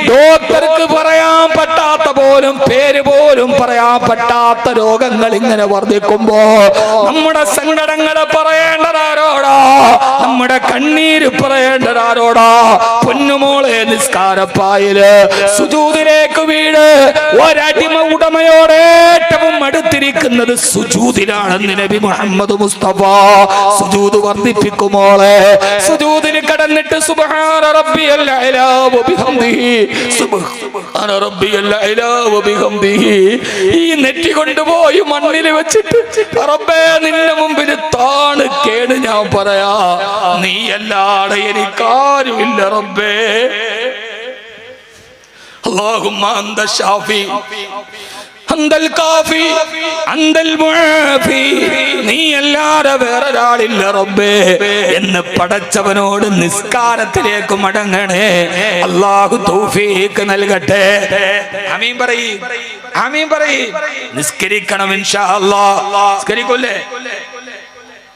ഡോക്ടർക്ക് പറയാൻ പറ്റാത്ത പോലും പേര് പോലും പറയാൻ പറ്റാത്ത രോഗങ്ങൾ ഇങ്ങനെ വർദ്ധിക്കുമ്പോ നമ്മുടെ സങ്കടങ്ങൾ പറയേണ്ടതാരോടാ? നമ്മുടെ കണ്ണീര് പറയേണ്ടതാരോടാ? പൊന്നുമോളെ, നിസ്കാരപ്പായില് സുജൂദിലേക്ക് വീട്. ഒരടിമ ഉടമയോടെ ഏറ്റവും അടുത്തിരിക്കുന്നത് സുജൂദിലാണെന്ന് നബി മുഹമ്മദ് മുസ്തഫ. സുജൂദ് വർദ്ധിപ്പിക്കുമോളെ. സുജൂദിൽ കടന്നിട്ട് സുബ്ഹാന റബ്ബിയൽ അലാ വബിഹംദിഹി, സുബ്ഹാന റബ്ബിയൽ അലാ വബിഹംദിഹി ഈ നെറ്റി കൊണ്ടുപോയി മണ്ണിൽ വെച്ചിട്ട് റബ്ബേ നിന്റെ മുമ്പിൽ താണ് കേട് ഞാൻ പറയാ, നീ അല്ലാതെ എനിക്കാരുമില്ല റബ്ബേ. അല്ലാഹുമ്മ അന്ത ശാഫി അന്തൽ കാഫി അന്തൽ മുആഫി, നീ അല്ലാതെ വേറൊരാളില്ല റബ്ബേ എന്ന് പടച്ചവനോട് നിസ്കാരത്തിലേക്ക് മടങ്ങണേ. അല്ലാഹു തൗഫീഖ് നൽകട്ടെ. ആമീൻ പറയ്, ആമീൻ പറയ്. നിസ്കരിക്കണം ഇൻഷാ അല്ലാഹ്. നിസ്കരിക്കൂലേ?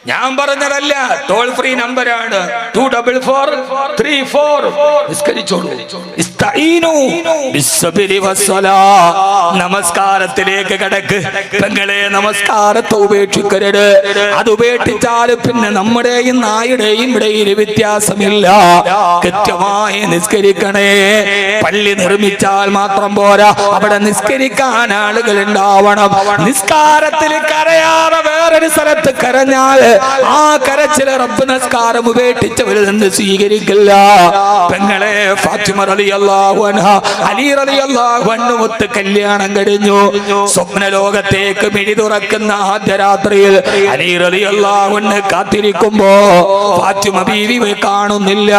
ഞാൻ പറഞ്ഞതല്ല, ടോൾ ഫ്രീ നമ്പറാണ് 24434. നിസ്കരിച്ചോളൂ. നമസ്കാരത്തിലേക്ക് കടക്ക് പെങ്ങളെ. നമസ്കാരത്തെ ഉപേക്ഷിക്കരുത്. അത് ഉപേക്ഷിച്ചാൽ പിന്നെ നമ്മുടെയും നായുടെയും ഇടയിൽ വ്യത്യാസമില്ല. കൃത്യമായി നിസ്കരിക്കണേ. പള്ളി നിർമ്മിച്ചാൽ മാത്രം പോരാ, അവിടെ നിസ്കരിക്കാൻ ആളുകൾ ഉണ്ടാവണം. നിസ്കാരത്തിൽ കരയാതെ വേറൊരു സ്ഥലത്ത് കരഞ്ഞാൽ ആ കരച്ചില് റബ്ബ് നിസ്കാരം ഉപേക്ഷിച്ചവരിൽ നിന്ന് സ്വീകരിക്കില്ല. പെങ്ങളെ, ഫാത്തിമ റളിയല്ലാഹു അൻഹ അലി റളിയല്ലാഹു അൻഹു ഒത്ത് കല്യാണം കഴിഞ്ഞു. സ്വപ്ന ലോകത്തേക്ക് മിഴി തുറക്കുന്ന ആദ്യ രാത്രിയിൽ അലി റളിയല്ലാഹു അൻഹു കാത്തിരിക്കുമ്പോ ഫാത്തിമ ബീവി കാണുന്നില്ല.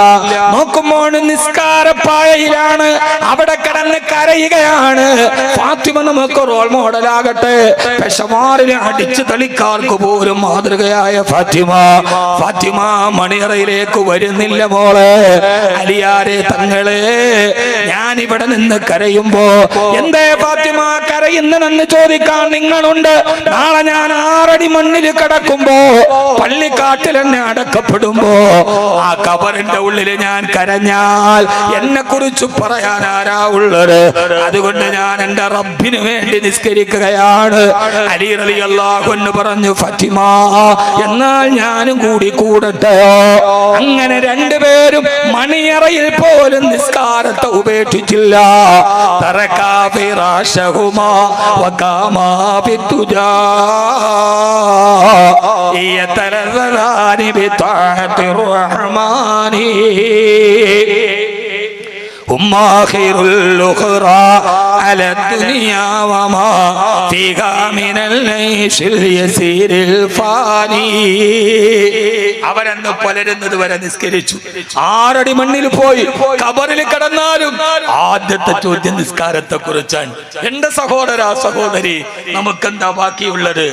നോക്കുമ്പോൾ നിസ്കാരപ്പായയിലാണ്, അവിടെ കിടന്ന് കരയുകയാണ്. ഫാത്തിമ നമുക്ക് റോൾ മോഡലാകട്ടെ. പെഷവാറിലെ അടിച്ചു തളിക്കാർക്ക് പോലും മാതൃകയായ ഫാത്തിമ. ഫാത്തിമ മണിയറയിലേക്ക് വരുന്നില്ല മോളെ. അലിയാരെ തങ്ങളെ, ഞാൻ ഇവിടെ നിന്ന് കരയുമ്പോ എന്തേ ഫാത്തിമ കരയുന്നെന്ന് ചോദിക്കാൻ നിങ്ങളുണ്ട്. നാളെ ഞാൻ 6 അടി മണ്ണിൽ കിടക്കുമ്പോ പള്ളിക്കാട്ടിൽ എന്നെ അടക്കപ്പെടുമ്പോ ആ കബറിന്റെ ഉള്ളിൽ ഞാൻ കരഞ്ഞാൽ എന്നെ കുറിച്ച് പറയാൻ ആരാ ഉള്ളത്? അതുകൊണ്ട് ഞാൻ എന്റെ റബ്ബിന് വേണ്ടി നിസ്കരിക്കുകയാണ്. അലി റളിയല്ലാഹു അൻഹു പറഞ്ഞു, ഫാത്തിമ എന്നാൽ ഞാനും കൂടി കൂടട്ടെയോ? അങ്ങനെ 2 പേരും മണിയറയിൽ പോലും നിസ്കാരത്തെ ഉപേക്ഷിച്ചില്ല. തറകാ ഫിറാശഹുമാ വഖാമാ ബിതുജാ യതറദാനി ബിതാഅത്തിർ റഹ്മാനി ഉമ്മാഖിറുൽ ഉഖറാ അലാ ദുനിയാ വമാ ഫീഹാ മിനൽ ഐശിൽ യസീരിൽ ഫാനി. അവരന്ന് പുലരുന്നത് വരെ നിസ്കരിച്ചു. 6 അടി മണ്ണിൽ പോയി ഖബറിൽ കിടന്നാലും ആദ്യത്തെ ചോദ്യം നിസ്കാരത്തെ കുറിച്ചാണ്. എന്റെ സഹോദരാ സഹോദരി, നമുക്കെന്താ ബാക്കിയുള്ളത്?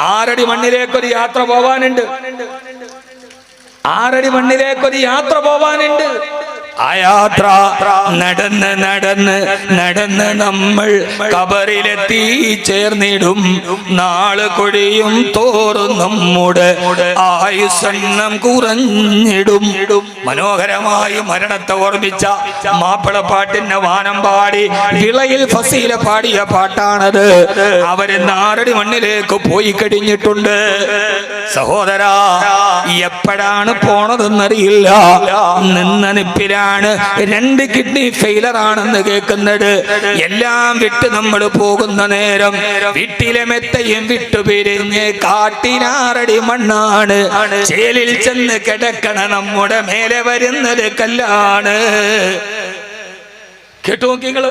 6 അടി മണ്ണിലേക്കൊരു യാത്ര പോവാനുണ്ട്. 6 അടി മണ്ണിലേക്കൊരു യാത്ര പോവാനുണ്ട്. ആ യാത്ര നടന്ന് നടന്ന് നടന്ന് നമ്മൾ ഖബറിലെത്തി ചേർന്നിടും. നാള് കൊഴിയും തോറും നമ്മുടെ ആയുസ്സെണ്ണം കുറഞ്ഞിടും. മനോഹരമായി മരണത്തെ ഓർമ്മിച്ച മാപ്പിളപ്പാട്ടിന്റെ വാനം പാടി വിളയിൽ ഫസീല പാടിയ പാട്ടാണത്. അവര് 6 അടി മണ്ണിലേക്ക് പോയി കഴിഞ്ഞിട്ടുണ്ട്. സഹോദരാ, എപ്പോഴാണ് പോണതെന്നറിയില്ല. നിന്നനിപ്പിലാണ്. 2 കിഡ്നി ഫെയിലർ ആണെന്ന് കേൾക്കുന്നത്. എല്ലാം വിട്ട് നമ്മൾ പോകുന്ന നേരം വീട്ടിലെ മെത്തയും വിട്ടു പിരിഞ്ഞ് കാട്ടിനാറടി മണ്ണാണ്. ചേലിൽ ചെന്ന് കിടക്കണ നമ്മുടെ മേലെ വരുന്നത് കല്ലാണ്. കേട്ടു നോക്കിങ്ങള്.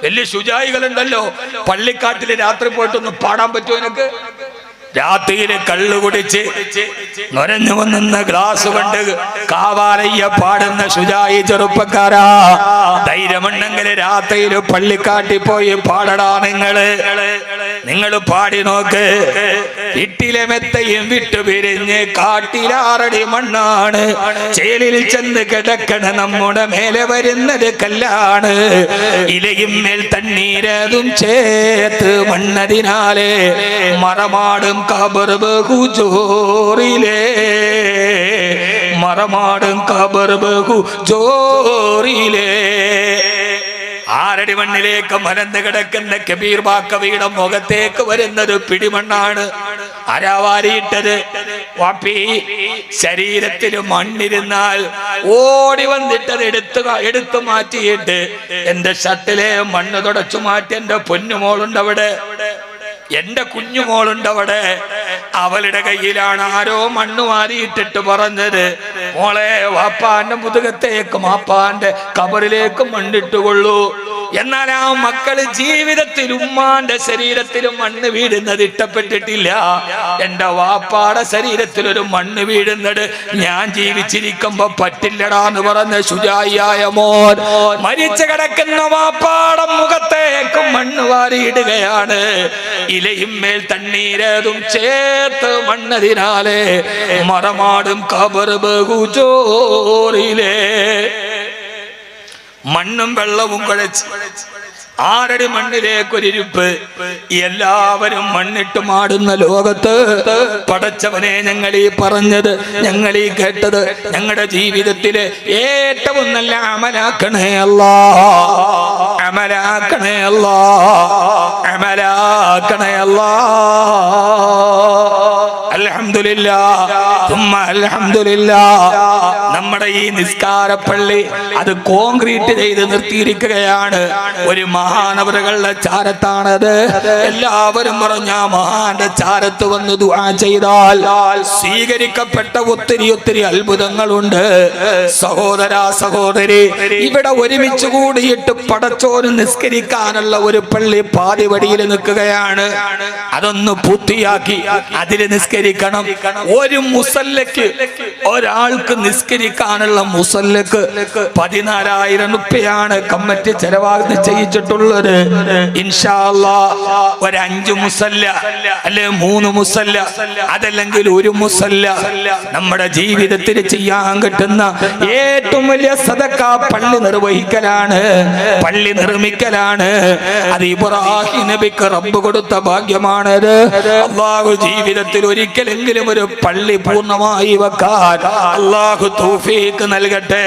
വലിയ ശുചായികളുണ്ടല്ലോ, പള്ളിക്കാട്ടില് രാത്രി പോയിട്ടൊന്ന് പാടാൻ പറ്റുമോ എനിക്ക്? രാത്രിയില് കള്ളു കുടിച്ച് നൊരഞ്ഞു വന്ന ഗ്ലാസ് കൊണ്ട് കാവാലയ്യ പാടുന്ന ശുചായി ചെറുപ്പക്കാരാ, ധൈര്യമുണ്ടെങ്കിൽ രാത്രിയില് പള്ളിക്കാട്ടിൽ പോയി പാടടാ. നിങ്ങള് പാടി നോക്ക്. ഇട്ടിലെ മെത്തയും വിട്ടുപിരിഞ്ഞ് കാട്ടിലാറടി മണ്ണാണ്, ചേലിൽ ചെന്ന് കിടക്കണ നമ്മുടെ മേലെ വരുന്നത് കല്ലാണ്. ഇലയും മേൽ തണ്ണീരതും ചേർത്ത് മണ്ണതിനാലെ മറമാടും കബർ ബഹുജോറിലേ, മറമാടും കബർ ബഹുജോറിലേ. ആറടി മണ്ണിലേക്ക് മരന്ന് കിടക്കുന്ന കബീർ ബാക്കവിയുടെ മുഖത്തേക്ക് വരുന്നത് പിടിമണ്ണാണ്. ആരാവാരിയിട്ടത്? വാപ്പി. ശരീരത്തിന് മണ്ണിരുന്നാൽ ഓടി വന്നിട്ടത് എടുത്തു മാറ്റിയിട്ട് എന്റെ ഷർട്ടിലെ മണ്ണ് തുടച്ചു മാറ്റി എന്റെ പൊന്നുമോളുണ്ടവിടെ, എന്റെ കുഞ്ഞുമോളുണ്ടവിടെ. അവളുടെ കയ്യിലാണ് ആരോ മണ്ണ് വാരിയിട്ടിട്ട് പറഞ്ഞത്, മോളെ വാപ്പാന്റെ മുതുകത്തേക്ക് മാപ്പാന്റെ കബറിലേക്ക് മണ്ണിട്ടുകൊള്ളൂ. എന്നാൽ ആ മക്കള് ജീവിതത്തിൽ ഉമ്മാന്റെ ശരീരത്തിലും മണ്ണ് വീഴുന്നത് ഇഷ്ടപ്പെട്ടിട്ടില്ല. എന്റെ വാപ്പാടെ ശരീരത്തിൽ ഒരു മണ്ണ് വീഴുന്നത് ഞാൻ ജീവിച്ചിരിക്കുമ്പോ പറ്റില്ലടാന്ന് പറഞ്ഞ ശുചായിയായ മോൻ മരിച്ചു കിടക്കുന്ന വാപ്പാടെ മുഖത്തേക്ക് മണ്ണ് വാരിയിടുകയാണ്. ഇലയും മേൽ തണ്ണീരതും ചേർത്ത് മണ്ണതിനാലെ മറമാടും കബർ ബഹുജോറിലേ. മണ്ണും വെള്ളവും കുഴച്ച് ആറടി മണ്ണിലേക്കൊരിരുപ്പ്. എല്ലാവരും മണ്ണിട്ട് മാടുന്ന ലോകത്ത് പടച്ചവനെ ഞങ്ങൾ ഈ പറഞ്ഞത്, ഞങ്ങൾ ഈ കേട്ടത് ഞങ്ങളുടെ ജീവിതത്തിലെ ഏറ്റവും നല്ല അമലാക്കണേ അല്ലാ, അമലാക്കണേ അല്ലാ, അമലാക്കണേ അല്ലാ. അൽഹംദുലില്ലാഹ്, അൽഹംദുലില്ലാഹ്. നമ്മുടെ ഈ നിസ്കാരപ്പള്ളി അത് കോൺക്രീറ്റ് ചെയ്ത് നിർത്തിയിരിക്കുകയാണ്. ഒരു മഹാനവറുകളുടെ ചാരത്താണത്. എല്ലാവരും പറഞ്ഞ മഹാന്റെ ചാരത്ത് വന്ന് ദുആ ചെയ്താൽ സ്വീകരിക്കപ്പെട്ട ഒത്തിരി ഒത്തിരി അത്ഭുതങ്ങളുണ്ട്. സഹോദരാ സഹോദരി, ഇവിടെ ഒരുമിച്ച് കൂടിയിട്ട് പടച്ചോന് നിസ്കരിക്കാനുള്ള ഒരു പള്ളി പാതിവടിയിൽ നിൽക്കുകയാണ്. അതൊന്ന് പൂർത്തിയാക്കി അതിൽ നിസ്കരിക്കണം. ഒരു മുസല്ലയ്ക്ക്, ഒരാൾക്ക് നിസ്കരിക്കാനുള്ള മുസല്ലക്ക് 14,000 രൂപയാണ് കമ്മിറ്റി ചെലവാക്കി ചെയ്യിച്ചിട്ടുള്ളത്. ഇൻഷാ അല്ലാഹ് ഒരു 5 മുസല്ല അല്ലെ 3 മുസല്ല, അതല്ലെങ്കിൽ ഒരു മുസല്ല നമ്മുടെ ജീവിതത്തിൽ ചെയ്യാൻ കിട്ടുന്ന ഏറ്റവും വലിയ സദക്ക പള്ളി നിർവഹിക്കലാണ്, പള്ളി നിർമ്മിക്കലാണ്. അത് ഇബ്രാഹിം നബിക്ക് റബ്ബ് കൊടുത്ത ഭാഗ്യമാണത്. അല്ലാഹു ജീവിതത്തിൽ ഒരിക്കലെങ്കിലും ഒരു പള്ളി പൂർണ്ണമായി വെക്കാൻ അല്ലാഹു തൗഫീഖ് നൽകട്ടെ.